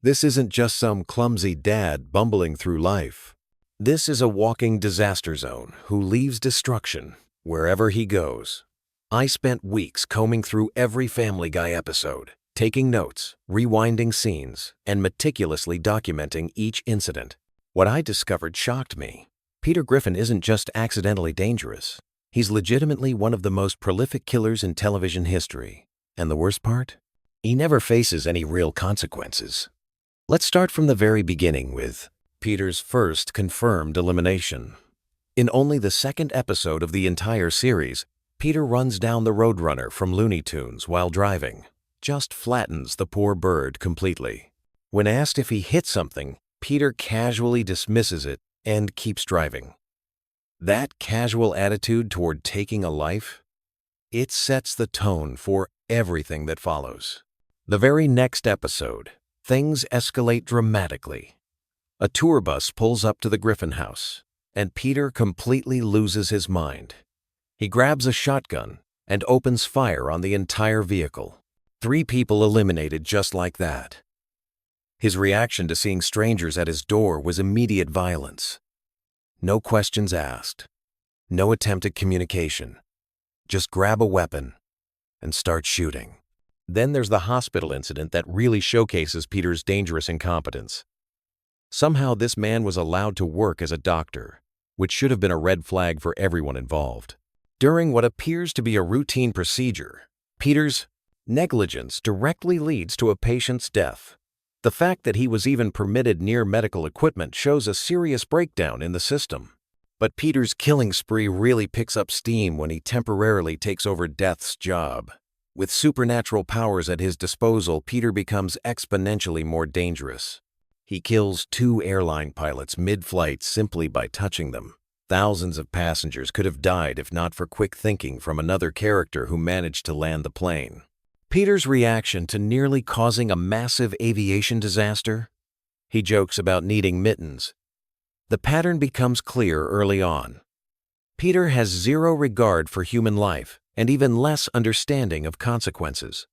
This isn't just some clumsy dad bumbling through life. This is a walking disaster zone who leaves destruction wherever he goes. I spent weeks combing through every Family Guy episode, taking notes, rewinding scenes, and meticulously documenting each incident. What I discovered shocked me. Peter Griffin isn't just accidentally dangerous. He's legitimately one of the most prolific killers in television history. And the worst part? He never faces any real consequences. Let's start from the very beginning with Peter's first confirmed elimination. In only the second episode of the entire series, Peter runs down the Roadrunner from Looney Tunes while driving, just flattens the poor bird completely. When asked if he hit something, Peter casually dismisses it and keeps driving. That casual attitude toward taking a life, it sets the tone for everything that follows. The very next episode, things escalate dramatically. A tour bus pulls up to the Griffin house, and Peter completely loses his mind. He grabs a shotgun and opens fire on the entire vehicle. 3 people eliminated just like that. His reaction to seeing strangers at his door was immediate violence. No questions asked. No attempt at communication. Just grab a weapon and start shooting. Then there's the hospital incident that really showcases Peter's dangerous incompetence. Somehow this man was allowed to work as a doctor, which should have been a red flag for everyone involved. During what appears to be a routine procedure, Peter's negligence directly leads to a patient's death. The fact that he was even permitted near medical equipment shows a serious breakdown in the system. But Peter's killing spree really picks up steam when he temporarily takes over Death's job. With supernatural powers at his disposal, Peter becomes exponentially more dangerous. He kills 2 airline pilots mid-flight simply by touching them. Thousands of passengers could have died if not for quick thinking from another character who managed to land the plane. Peter's reaction to nearly causing a massive aviation disaster? He jokes about needing mittens. The pattern becomes clear early on. Peter has zero regard for human life and even less understanding of consequences.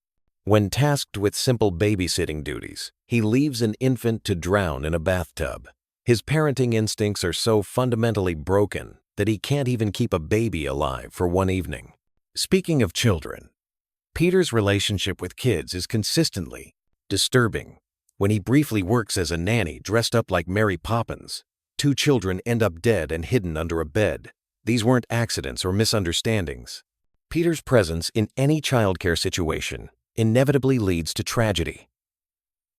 When tasked with simple babysitting duties, he leaves an infant to drown in a bathtub. His parenting instincts are so fundamentally broken that he can't even keep a baby alive for one evening. Speaking of children, Peter's relationship with kids is consistently disturbing. When he briefly works as a nanny dressed up like Mary Poppins, 2 children end up dead and hidden under a bed. These weren't accidents or misunderstandings. Peter's presence in any childcare situation inevitably leads to tragedy.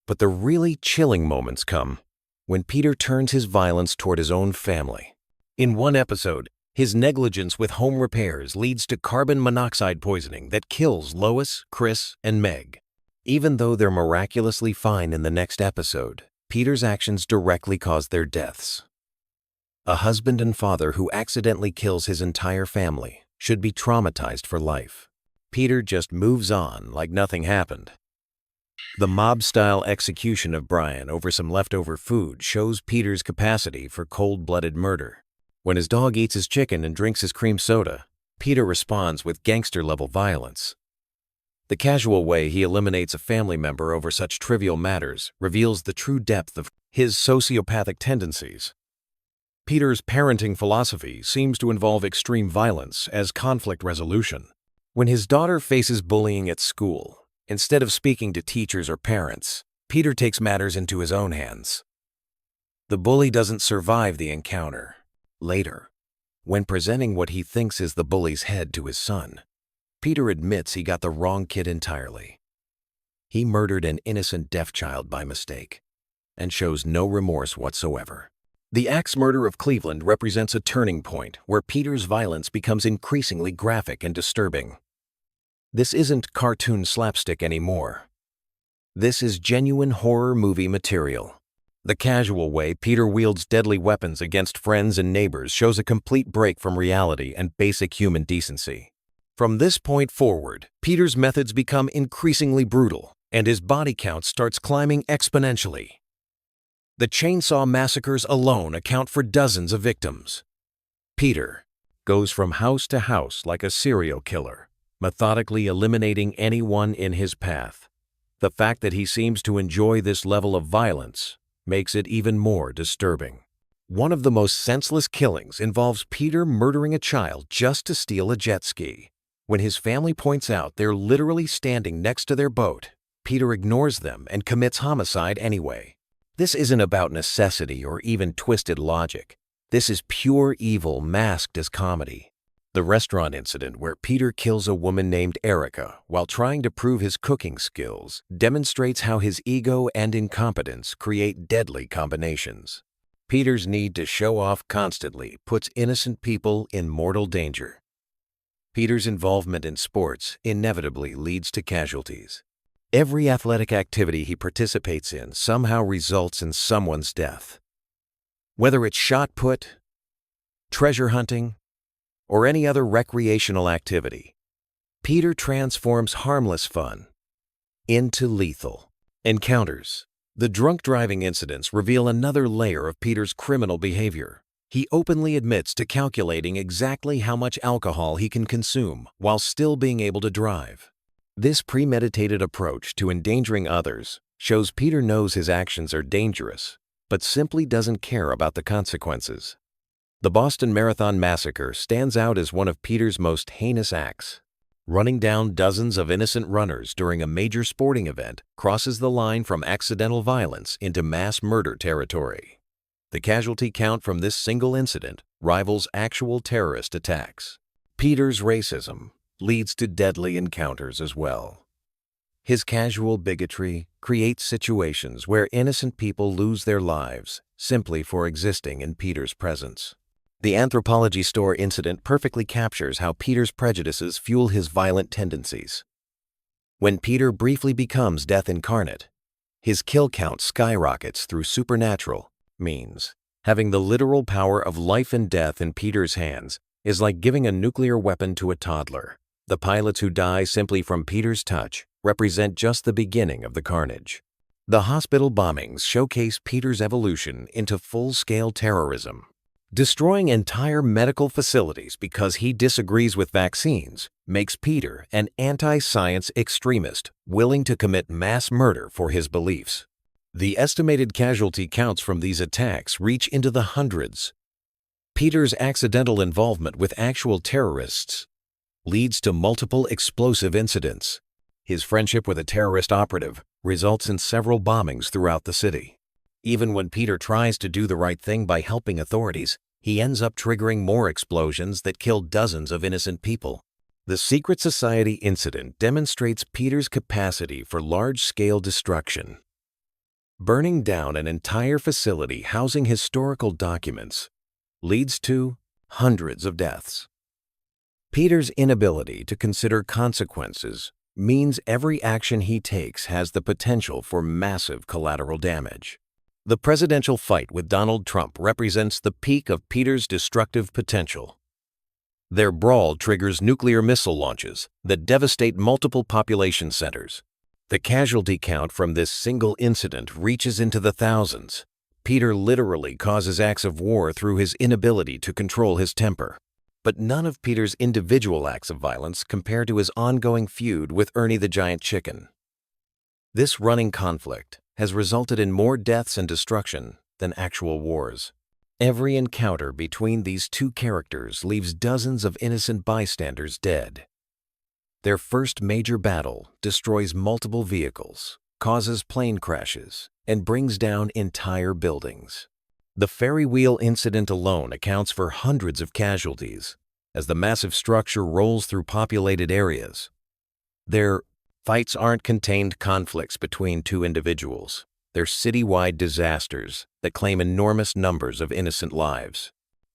But the really chilling moments come when Peter turns his violence toward his own family. In one episode, his negligence with home repairs leads to carbon monoxide poisoning that kills Lois, Chris, and Meg. Even though they're miraculously fine in the next episode, Peter's actions directly cause their deaths. A husband and father who accidentally kills his entire family should be traumatized for life. Peter just moves on like nothing happened. The mob-style execution of Brian over some leftover food shows Peter's capacity for cold-blooded murder. When his dog eats his chicken and drinks his cream soda, Peter responds with gangster-level violence. The casual way he eliminates a family member over such trivial matters reveals the true depth of his sociopathic tendencies. Peter's parenting philosophy seems to involve extreme violence as conflict resolution. When his daughter faces bullying at school, instead of speaking to teachers or parents, Peter takes matters into his own hands. The bully doesn't survive the encounter. Later, When presenting what he thinks is the bully's head to his son, Peter admits he got the wrong kid entirely. He murdered an innocent deaf child by mistake and shows no remorse whatsoever. The axe murder of Cleveland represents a turning point where Peter's violence becomes increasingly graphic and disturbing. This isn't cartoon slapstick anymore. This is genuine horror movie material. The casual way Peter wields deadly weapons against friends and neighbors shows a complete break from reality and basic human decency. From this point forward, Peter's methods become increasingly brutal, and his body count starts climbing exponentially. The chainsaw massacres alone account for dozens of victims. Peter goes from house to house like a serial killer, methodically eliminating anyone in his path. The fact that he seems to enjoy this level of violence makes it even more disturbing. One of the most senseless killings involves Peter murdering a child just to steal a jet ski. When his family points out they're literally standing next to their boat, Peter ignores them and commits homicide anyway. This isn't about necessity or even twisted logic. This is pure evil masked as comedy. The restaurant incident where Peter kills a woman named Erica while trying to prove his cooking skills demonstrates how his ego and incompetence create deadly combinations. Peter's need to show off constantly puts innocent people in mortal danger. Peter's involvement in sports inevitably leads to casualties. Every athletic activity he participates in somehow results in someone's death. Whether it's shot put, treasure hunting, or any other recreational activity, Peter transforms harmless fun into lethal encounters. The drunk driving incidents reveal another layer of Peter's criminal behavior. He openly admits to calculating exactly how much alcohol he can consume while still being able to drive. This premeditated approach to endangering others shows Peter knows his actions are dangerous, but simply doesn't care about the consequences. The Boston Marathon Massacre stands out as one of Peter's most heinous acts. Running down dozens of innocent runners during a major sporting event crosses the line from accidental violence into mass murder territory. The casualty count from this single incident rivals actual terrorist attacks. Peter's racism leads to deadly encounters as well. His casual bigotry creates situations where innocent people lose their lives simply for existing in Peter's presence. The anthropology store incident perfectly captures how Peter's prejudices fuel his violent tendencies. When Peter briefly becomes death incarnate, his kill count skyrockets through supernatural means. Having the literal power of life and death in Peter's hands is like giving a nuclear weapon to a toddler. The pilots who die simply from Peter's touch represent just the beginning of the carnage. The hospital bombings showcase Peter's evolution into full-scale terrorism. Destroying entire medical facilities because he disagrees with vaccines makes Peter an anti-science extremist willing to commit mass murder for his beliefs. The estimated casualty counts from these attacks reach into the hundreds. Peter's accidental involvement with actual terrorists leads to multiple explosive incidents. His friendship with a terrorist operative results in several bombings throughout the city. Even when Peter tries to do the right thing by helping authorities, he ends up triggering more explosions that kill dozens of innocent people. The Secret Society incident demonstrates Peter's capacity for large-scale destruction. Burning down an entire facility housing historical documents leads to hundreds of deaths. Peter's inability to consider consequences means every action he takes has the potential for massive collateral damage. The presidential fight with Donald Trump represents the peak of Peter's destructive potential. Their brawl triggers nuclear missile launches that devastate multiple population centers. The casualty count from this single incident reaches into the thousands. Peter literally causes acts of war through his inability to control his temper. But none of Peter's individual acts of violence compare to his ongoing feud with Ernie the Giant Chicken. This running conflict has resulted in more deaths and destruction than actual wars. Every encounter between these two characters leaves dozens of innocent bystanders dead. Their first major battle destroys multiple vehicles, causes plane crashes, and brings down entire buildings. The Ferry wheel incident alone accounts for hundreds of casualties, as the massive structure rolls through populated areas. Their fights aren't contained conflicts between two individuals. They're citywide disasters that claim enormous numbers of innocent lives.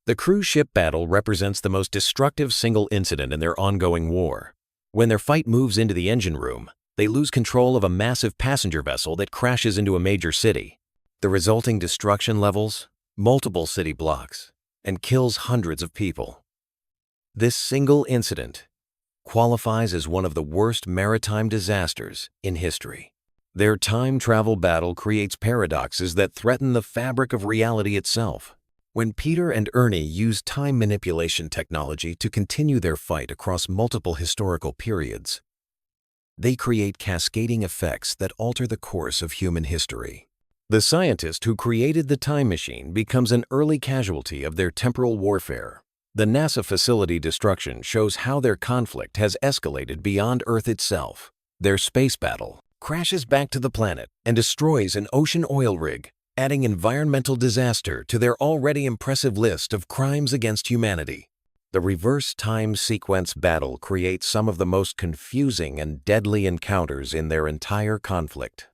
The cruise ship battle represents the most destructive single incident in their ongoing war. When their fight moves into the engine room, they lose control of a massive passenger vessel that crashes into a major city. The resulting destruction levels multiple city blocks and kills hundreds of people. This single incident qualifies as one of the worst maritime disasters in history. Their time travel battle creates paradoxes that threaten the fabric of reality itself. When Peter and Ernie use time manipulation technology to continue their fight across multiple historical periods, they create cascading effects that alter the course of human history. The scientist who created the time machine becomes an early casualty of their temporal warfare. The NASA facility destruction shows how their conflict has escalated beyond Earth itself. Their space battle crashes back to the planet and destroys an ocean oil rig, adding environmental disaster to their already impressive list of crimes against humanity. The reverse time sequence battle creates some of the most confusing and deadly encounters in their entire conflict.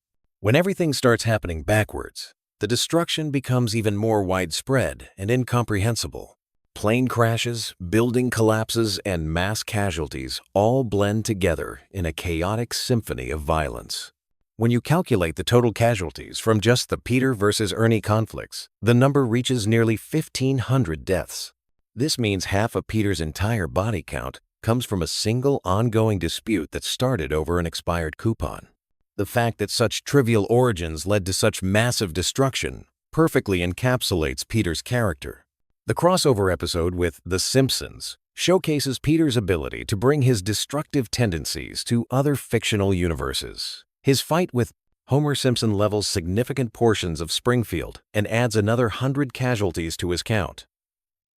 When everything starts happening backwards, the destruction becomes even more widespread and incomprehensible. Plane crashes, building collapses, and mass casualties all blend together in a chaotic symphony of violence. When you calculate the total casualties from just the Peter versus Ernie conflicts, the number reaches nearly 1,500 deaths. This means half of Peter's entire body count comes from a single ongoing dispute that started over an expired coupon. The fact that such trivial origins led to such massive destruction perfectly encapsulates Peter's character. The crossover episode with The Simpsons showcases Peter's ability to bring his destructive tendencies to other fictional universes. His fight with Homer Simpson levels significant portions of Springfield and adds another 100 casualties to his count.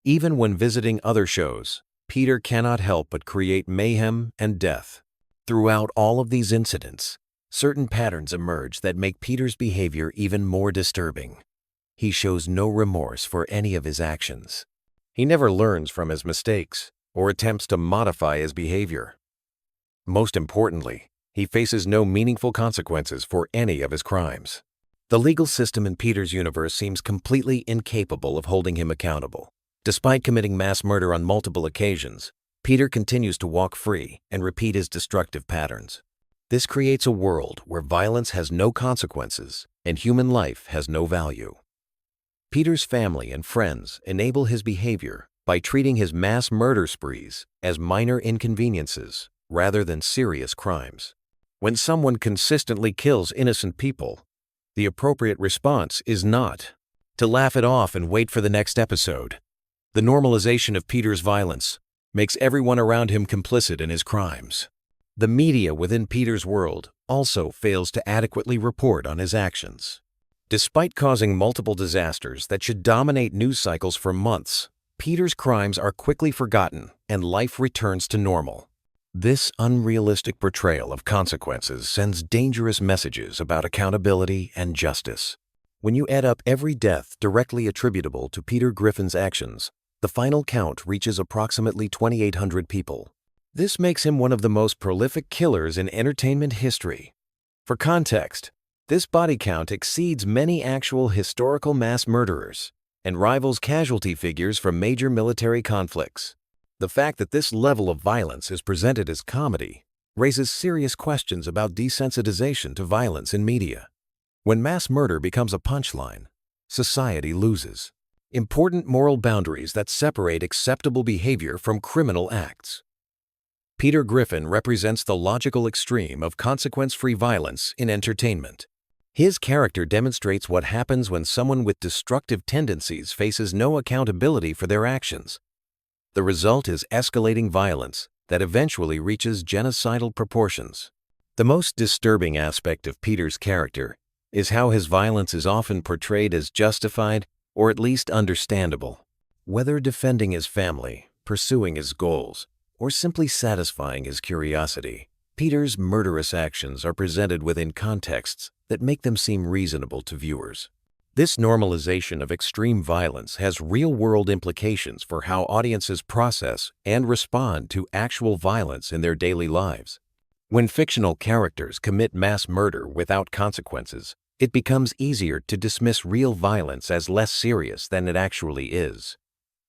Even when visiting other shows, Peter cannot help but create mayhem and death. Throughout all of these incidents, certain patterns emerge that make Peter's behavior even more disturbing. He shows no remorse for any of his actions. He never learns from his mistakes or attempts to modify his behavior. Most importantly, he faces no meaningful consequences for any of his crimes. The legal system in Peter's universe seems completely incapable of holding him accountable. Despite committing mass murder on multiple occasions, Peter continues to walk free and repeat his destructive patterns. This creates a world where violence has no consequences and human life has no value. Peter's family and friends enable his behavior by treating his mass murder sprees as minor inconveniences rather than serious crimes. When someone consistently kills innocent people, the appropriate response is not to laugh it off and wait for the next episode. The normalization of Peter's violence makes everyone around him complicit in his crimes. The media within Peter's world also fails to adequately report on his actions. Despite causing multiple disasters that should dominate news cycles for months, Peter's crimes are quickly forgotten and life returns to normal. This unrealistic portrayal of consequences sends dangerous messages about accountability and justice. When you add up every death directly attributable to Peter Griffin's actions, the final count reaches approximately 2,800 people. This makes him one of the most prolific killers in entertainment history. For context, this body count exceeds many actual historical mass murderers and rivals casualty figures from major military conflicts. The fact that this level of violence is presented as comedy raises serious questions about desensitization to violence in media. When mass murder becomes a punchline, society loses important moral boundaries that separate acceptable behavior from criminal acts. Peter Griffin represents the logical extreme of consequence-free violence in entertainment. His character demonstrates what happens when someone with destructive tendencies faces no accountability for their actions. The result is escalating violence that eventually reaches genocidal proportions. The most disturbing aspect of Peter's character is how his violence is often portrayed as justified or at least understandable. Whether defending his family, pursuing his goals, or simply satisfying his curiosity, Peter's murderous actions are presented within contexts that make them seem reasonable to viewers. This normalization of extreme violence has real-world implications for how audiences process and respond to actual violence in their daily lives. When fictional characters commit mass murder without consequences, it becomes easier to dismiss real violence as less serious than it actually is.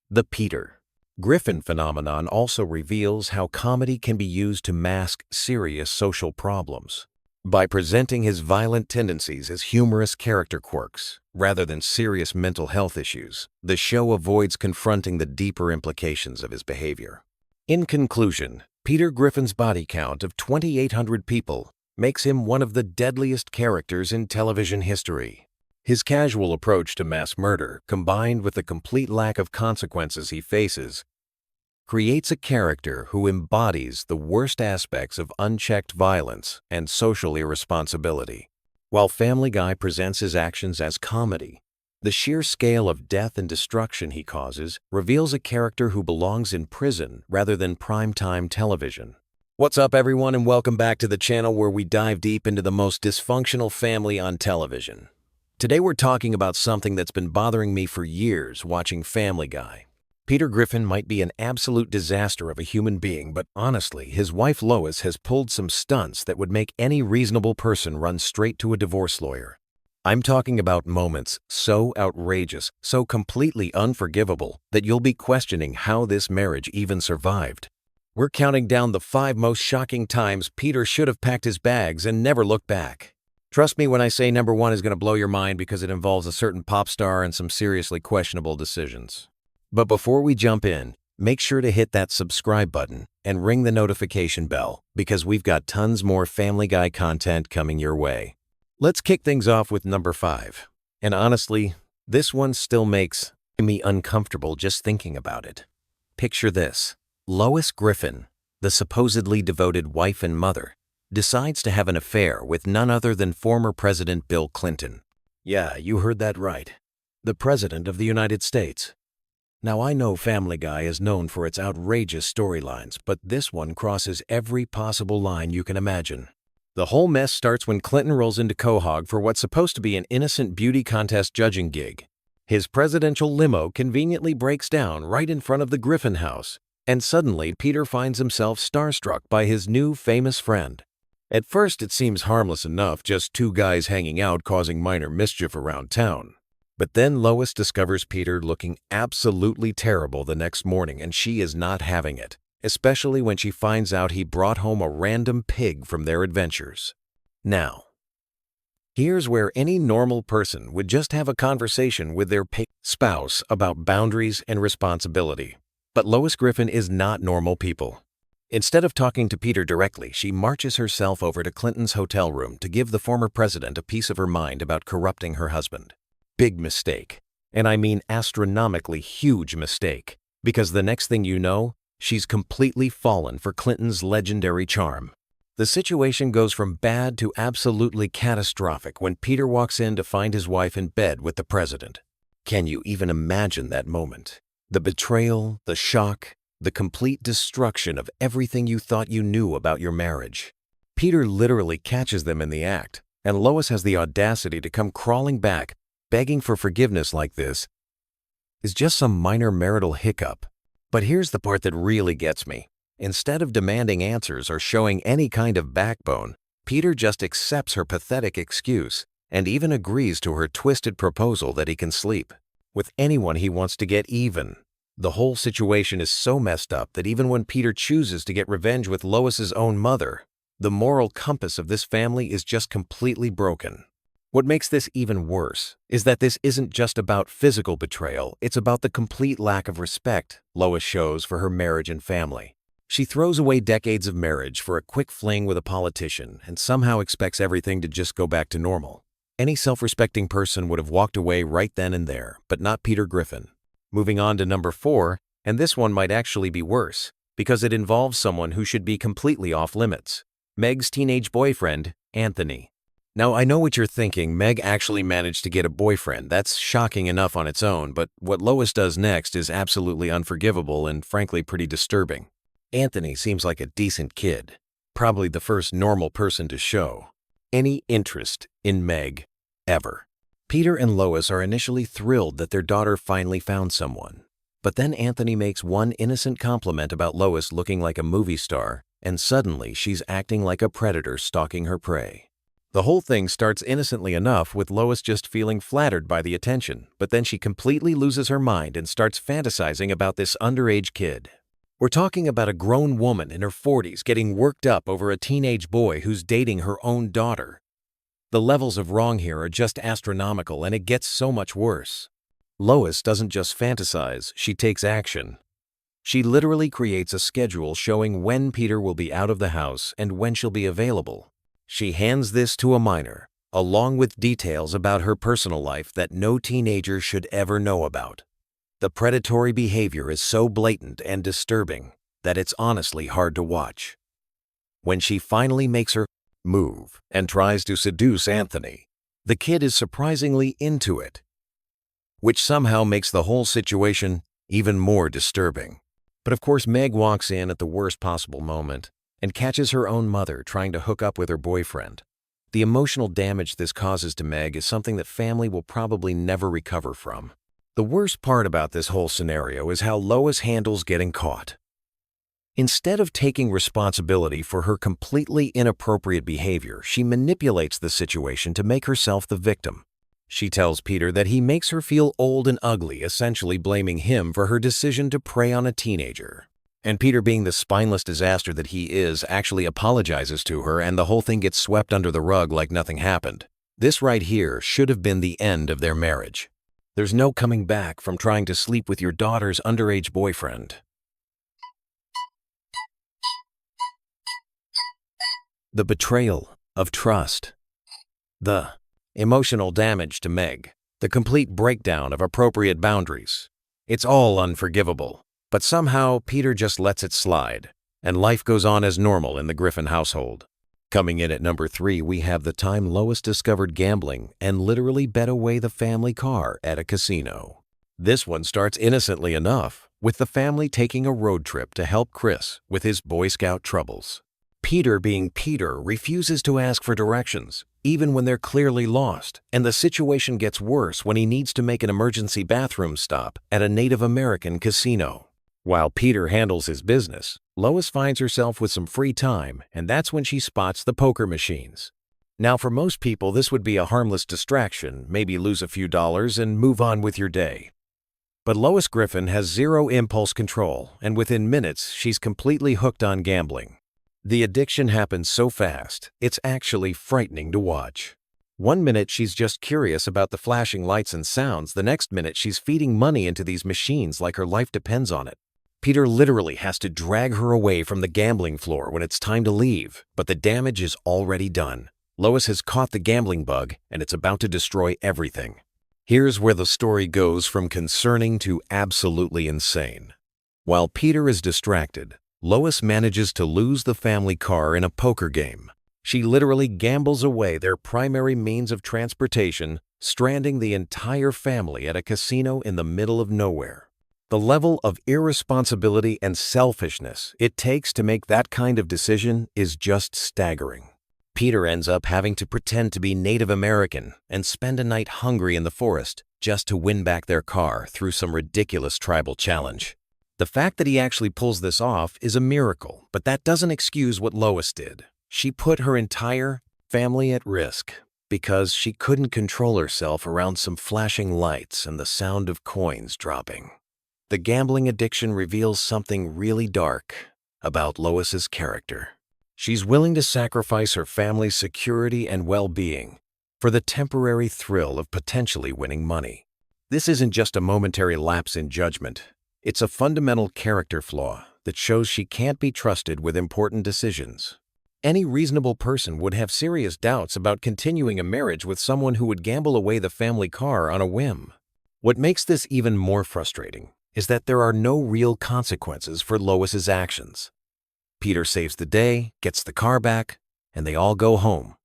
The Peter Griffin phenomenon also reveals how comedy can be used to mask serious social problems. By presenting his violent tendencies as humorous character quirks, rather than serious mental health issues, the show avoids confronting the deeper implications of his behavior. In conclusion, Peter Griffin's body count of 2,800 people makes him one of the deadliest characters in television history. His casual approach to mass murder, combined with the complete lack of consequences he faces, creates a character who embodies the worst aspects of unchecked violence and social irresponsibility. While Family Guy presents his actions as comedy, the sheer scale of death and destruction he causes reveals a character who belongs in prison rather than primetime television. What's up, everyone, and welcome back to the channel where we dive deep into the most dysfunctional family on television. Today we're talking about something that's been bothering me for years watching Family Guy. Peter Griffin might be an absolute disaster of a human being, but honestly, his wife Lois has pulled some stunts that would make any reasonable person run straight to a divorce lawyer. I'm talking about moments so outrageous, so completely unforgivable, that you'll be questioning how this marriage even survived. We're counting down the 5 most shocking times Peter should have packed his bags and never looked back. Trust me when I say number 1 is going to blow your mind because it involves a certain pop star and some seriously questionable decisions. But before we jump in, make sure to hit that subscribe button and ring the notification bell because we've got tons more Family Guy content coming your way. Let's kick things off with number 5. And honestly, this one still makes me uncomfortable just thinking about it. Picture this. Lois Griffin, the supposedly devoted wife and mother, decides to have an affair with none other than former President Bill Clinton. Yeah, you heard that right. The President of the United States. Now, I know Family Guy is known for its outrageous storylines, but this one crosses every possible line you can imagine. The whole mess starts when Clinton rolls into Quahog for what's supposed to be an innocent beauty contest judging gig. His presidential limo conveniently breaks down right in front of the Griffin house, and suddenly Peter finds himself starstruck by his new famous friend. At first, it seems harmless enough, just 2 guys hanging out causing minor mischief around town. But then Lois discovers Peter looking absolutely terrible the next morning, and she is not having it, especially when she finds out he brought home a random pig from their adventures. Now, here's where any normal person would just have a conversation with their pig spouse about boundaries and responsibility. But Lois Griffin is not normal people. Instead of talking to Peter directly, she marches herself over to Clinton's hotel room to give the former president a piece of her mind about corrupting her husband. Big mistake. And I mean astronomically huge mistake. Because the next thing you know, she's completely fallen for Clinton's legendary charm. The situation goes from bad to absolutely catastrophic when Peter walks in to find his wife in bed with the president. Can you even imagine that moment? The betrayal, the shock, the complete destruction of everything you thought you knew about your marriage. Peter literally catches them in the act, and Lois has the audacity to come crawling back, begging for forgiveness like this is just some minor marital hiccup. But here's the part that really gets me. Instead of demanding answers or showing any kind of backbone, Peter just accepts her pathetic excuse and even agrees to her twisted proposal that he can sleep with anyone he wants to get even. The whole situation is so messed up that even when Peter chooses to get revenge with Lois's own mother, the moral compass of this family is just completely broken. What makes this even worse is that this isn't just about physical betrayal, it's about the complete lack of respect Lois shows for her marriage and family. She throws away decades of marriage for a quick fling with a politician and somehow expects everything to just go back to normal. Any self-respecting person would have walked away right then and there, but not Peter Griffin. Moving on to number 4, and this one might actually be worse, because it involves someone who should be completely off limits. Meg's teenage boyfriend, Anthony. Now, I know what you're thinking. Meg actually managed to get a boyfriend. That's shocking enough on its own, but what Lois does next is absolutely unforgivable and frankly pretty disturbing. Anthony seems like a decent kid, probably the first normal person to show any interest in Meg ever. Peter and Lois are initially thrilled that their daughter finally found someone. But then Anthony makes one innocent compliment about Lois looking like a movie star, and suddenly she's acting like a predator stalking her prey. The whole thing starts innocently enough with Lois just feeling flattered by the attention, but then she completely loses her mind and starts fantasizing about this underage kid. We're talking about a grown woman in her 40s getting worked up over a teenage boy who's dating her own daughter. The levels of wrong here are just astronomical, and it gets so much worse. Lois doesn't just fantasize, she takes action. She literally creates a schedule showing when Peter will be out of the house and when she'll be available. She hands this to a minor, along with details about her personal life that no teenager should ever know about. The predatory behavior is so blatant and disturbing that it's honestly hard to watch. When she finally makes her move and tries to seduce Anthony, the kid is surprisingly into it, which somehow makes the whole situation even more disturbing. But of course, Meg walks in at the worst possible moment and catches her own mother trying to hook up with her boyfriend. The emotional damage this causes to Meg is something that family will probably never recover from. The worst part about this whole scenario is how Lois handles getting caught. Instead of taking responsibility for her completely inappropriate behavior, she manipulates the situation to make herself the victim. She tells Peter that he makes her feel old and ugly, essentially blaming him for her decision to prey on a teenager. And Peter, being the spineless disaster that he is, actually apologizes to her, and the whole thing gets swept under the rug like nothing happened. This right here should have been the end of their marriage. There's no coming back from trying to sleep with your daughter's underage boyfriend. The betrayal of trust. The emotional damage to Meg. The complete breakdown of appropriate boundaries. It's all unforgivable. But somehow Peter just lets it slide, and life goes on as normal in the Griffin household. Coming in at number 3, we have the time Lois discovered gambling and literally bet away the family car at a casino. This one starts innocently enough, with the family taking a road trip to help Chris with his Boy Scout troubles. Peter, being Peter, refuses to ask for directions, even when they're clearly lost, and the situation gets worse when he needs to make an emergency bathroom stop at a Native American casino. While Peter handles his business, Lois finds herself with some free time, and that's when she spots the poker machines. Now, for most people, this would be a harmless distraction, maybe lose a few dollars and move on with your day. But Lois Griffin has zero impulse control, and within minutes, she's completely hooked on gambling. The addiction happens so fast, it's actually frightening to watch. One minute she's just curious about the flashing lights and sounds, the next minute she's feeding money into these machines like her life depends on it. Peter literally has to drag her away from the gambling floor when it's time to leave, but the damage is already done. Lois has caught the gambling bug, and it's about to destroy everything. Here's where the story goes from concerning to absolutely insane. While Peter is distracted, Lois manages to lose the family car in a poker game. She literally gambles away their primary means of transportation, stranding the entire family at a casino in the middle of nowhere. The level of irresponsibility and selfishness it takes to make that kind of decision is just staggering. Peter ends up having to pretend to be Native American and spend a night hungry in the forest just to win back their car through some ridiculous tribal challenge. The fact that he actually pulls this off is a miracle, but that doesn't excuse what Lois did. She put her entire family at risk because she couldn't control herself around some flashing lights and the sound of coins dropping. The gambling addiction reveals something really dark about Lois's character. She's willing to sacrifice her family's security and well-being for the temporary thrill of potentially winning money. This isn't just a momentary lapse in judgment. It's a fundamental character flaw that shows she can't be trusted with important decisions. Any reasonable person would have serious doubts about continuing a marriage with someone who would gamble away the family car on a whim. What makes this even more frustrating is that there are no real consequences for Lois's actions. Peter saves the day, gets the car back, and they all go home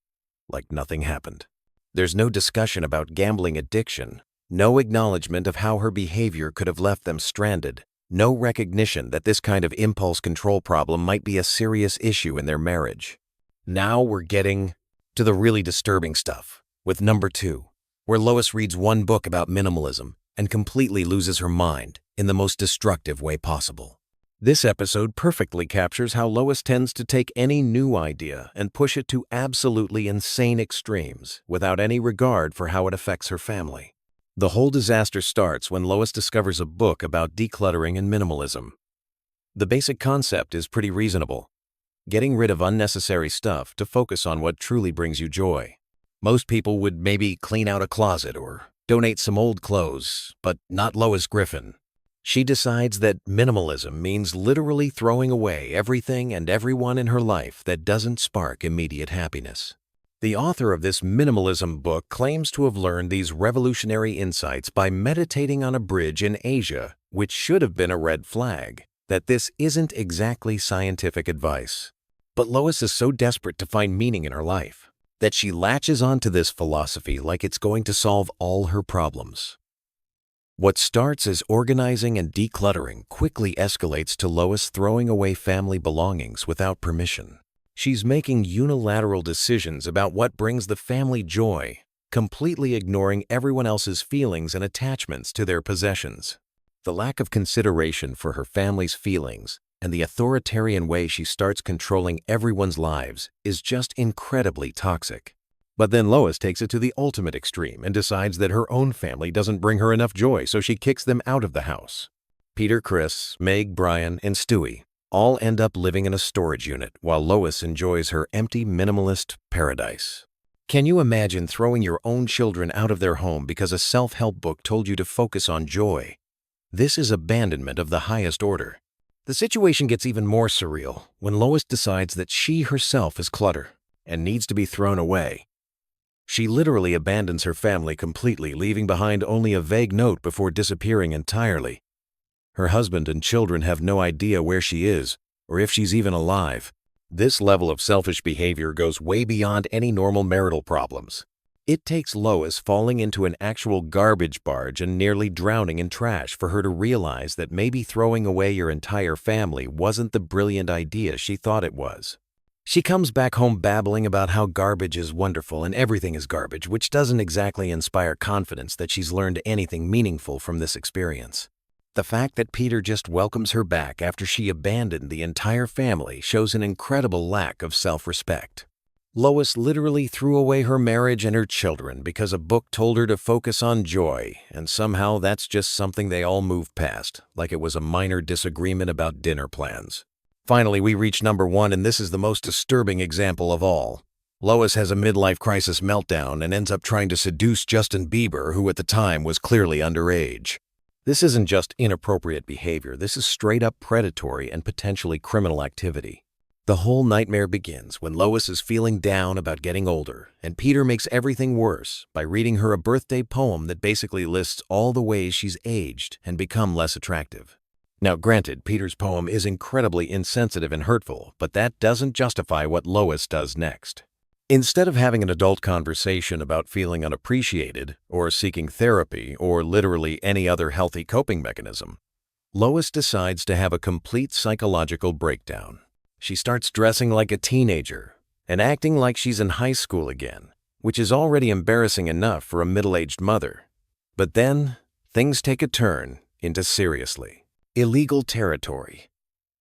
like nothing happened. There's no discussion about gambling addiction, no acknowledgement of how her behavior could have left them stranded, no recognition that this kind of impulse control problem might be a serious issue in their marriage. Now we're getting to the really disturbing stuff with number 2. where Lois reads one book about minimalism and completely loses her mind in the most destructive way possible. This episode perfectly captures how Lois tends to take any new idea and push it to absolutely insane extremes without any regard for how it affects her family. The whole disaster starts when Lois discovers a book about decluttering and minimalism. The basic concept is pretty reasonable: getting rid of unnecessary stuff to focus on what truly brings you joy. Most people would maybe clean out a closet or donate some old clothes, but not Lois Griffin. She decides that minimalism means literally throwing away everything and everyone in her life that doesn't spark immediate happiness. The author of this minimalism book claims to have learned these revolutionary insights by meditating on a bridge in Asia, which should have been a red flag that this isn't exactly scientific advice. But Lois is so desperate to find meaning in her life that she latches onto this philosophy like it's going to solve all her problems. What starts as organizing and decluttering quickly escalates to Lois throwing away family belongings without permission. She's making unilateral decisions about what brings the family joy, completely ignoring everyone else's feelings and attachments to their possessions. The lack of consideration for her family's feelings and the authoritarian way she starts controlling everyone's lives is just incredibly toxic. But then Lois takes it to the ultimate extreme and decides that her own family doesn't bring her enough joy, so she kicks them out of the house. Peter, Chris, Meg, Brian, and Stewie all end up living in a storage unit while Lois enjoys her empty minimalist paradise. Can you imagine throwing your own children out of their home because a self-help book told you to focus on joy? This is abandonment of the highest order. The situation gets even more surreal when Lois decides that she herself is clutter and needs to be thrown away. She literally abandons her family completely, leaving behind only a vague note before disappearing entirely. Her husband and children have no idea where she is or if she's even alive. This level of selfish behavior goes way beyond any normal marital problems. It takes Lois falling into an actual garbage barge and nearly drowning in trash for her to realize that maybe throwing away your entire family wasn't the brilliant idea she thought it was. She comes back home babbling about how garbage is wonderful and everything is garbage, which doesn't exactly inspire confidence that she's learned anything meaningful from this experience. The fact that Peter just welcomes her back after she abandoned the entire family shows an incredible lack of self-respect. Lois literally threw away her marriage and her children because a book told her to focus on joy, and somehow that's just something they all move past, like it was a minor disagreement about dinner plans. Finally, we reach number 1, and this is the most disturbing example of all. Lois has a midlife crisis meltdown and ends up trying to seduce Justin Bieber, who at the time was clearly underage. This isn't just inappropriate behavior, this is straight-up predatory and potentially criminal activity. The whole nightmare begins when Lois is feeling down about getting older, and Peter makes everything worse by reading her a birthday poem that basically lists all the ways she's aged and become less attractive. Now, granted, Peter's poem is incredibly insensitive and hurtful, but that doesn't justify what Lois does next. Instead of having an adult conversation about feeling unappreciated, or seeking therapy, or literally any other healthy coping mechanism, Lois decides to have a complete psychological breakdown. She starts dressing like a teenager and acting like she's in high school again, which is already embarrassing enough for a middle-aged mother. But then, things take a turn into seriously illegal territory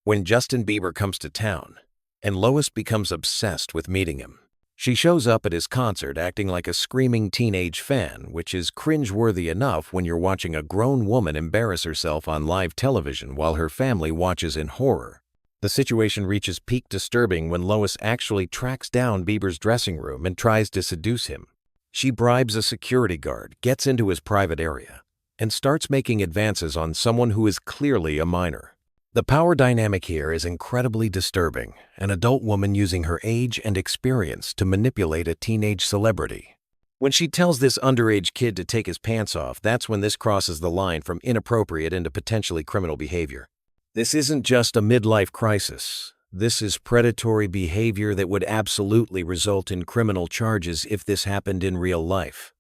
when Justin Bieber comes to town, and Lois becomes obsessed with meeting him. She shows up at his concert acting like a screaming teenage fan, which is cringe-worthy enough when you're watching a grown woman embarrass herself on live television while her family watches in horror. The situation reaches peak disturbing when Lois actually tracks down Bieber's dressing room and tries to seduce him. She bribes a security guard, gets into his private area, and starts making advances on someone who is clearly a minor. The power dynamic here is incredibly disturbing, an adult woman using her age and experience to manipulate a teenage celebrity. When she tells this underage kid to take his pants off, that's when this crosses the line from inappropriate into potentially criminal behavior. This isn't just a midlife crisis. This is predatory behavior that would absolutely result in criminal charges if this happened in real life.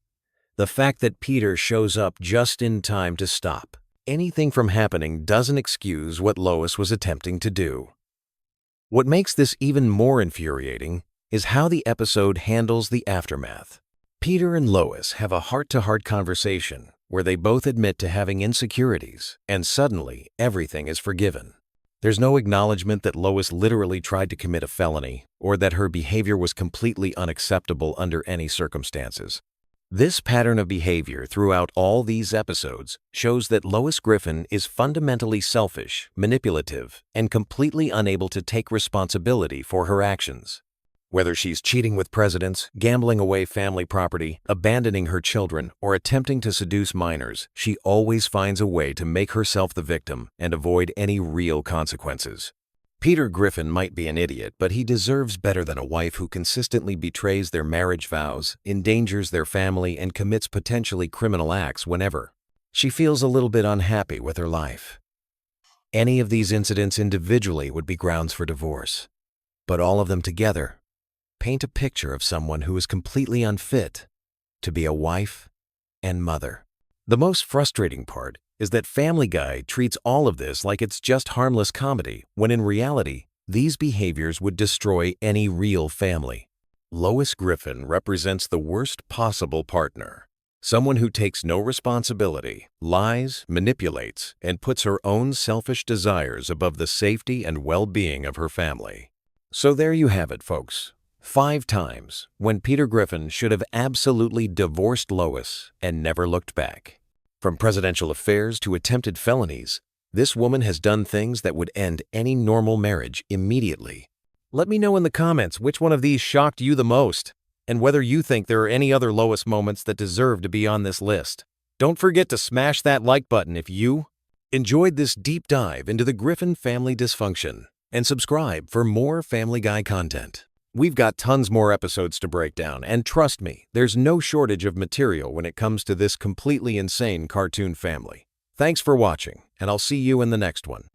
The fact that Peter shows up just in time to stop anything from happening doesn't excuse what Lois was attempting to do. What makes this even more infuriating is how the episode handles the aftermath. Peter and Lois have a heart-to-heart conversation where they both admit to having insecurities, and suddenly everything is forgiven. There's no acknowledgement that Lois literally tried to commit a felony or that her behavior was completely unacceptable under any circumstances. This pattern of behavior throughout all these episodes shows that Lois Griffin is fundamentally selfish, manipulative, and completely unable to take responsibility for her actions. Whether she's cheating with presidents, gambling away family property, abandoning her children, or attempting to seduce minors, she always finds a way to make herself the victim and avoid any real consequences. Peter Griffin might be an idiot, but he deserves better than a wife who consistently betrays their marriage vows, endangers their family, and commits potentially criminal acts whenever she feels a little bit unhappy with her life. Any of these incidents individually would be grounds for divorce, but all of them together paint a picture of someone who is completely unfit to be a wife and mother. The most frustrating part is that Family Guy treats all of this like it's just harmless comedy, when in reality, these behaviors would destroy any real family. Lois Griffin represents the worst possible partner. Someone who takes no responsibility, lies, manipulates, and puts her own selfish desires above the safety and well-being of her family. So there you have it, folks. 5 times when Peter Griffin should have absolutely divorced Lois and never looked back. From presidential affairs to attempted felonies, this woman has done things that would end any normal marriage immediately. Let me know in the comments which one of these shocked you the most, and whether you think there are any other Lois moments that deserve to be on this list. Don't forget to smash that like button if you enjoyed this deep dive into the Griffin family dysfunction, and subscribe for more Family Guy content. We've got tons more episodes to break down, and trust me, there's no shortage of material when it comes to this completely insane cartoon family. Thanks for watching, and I'll see you in the next one.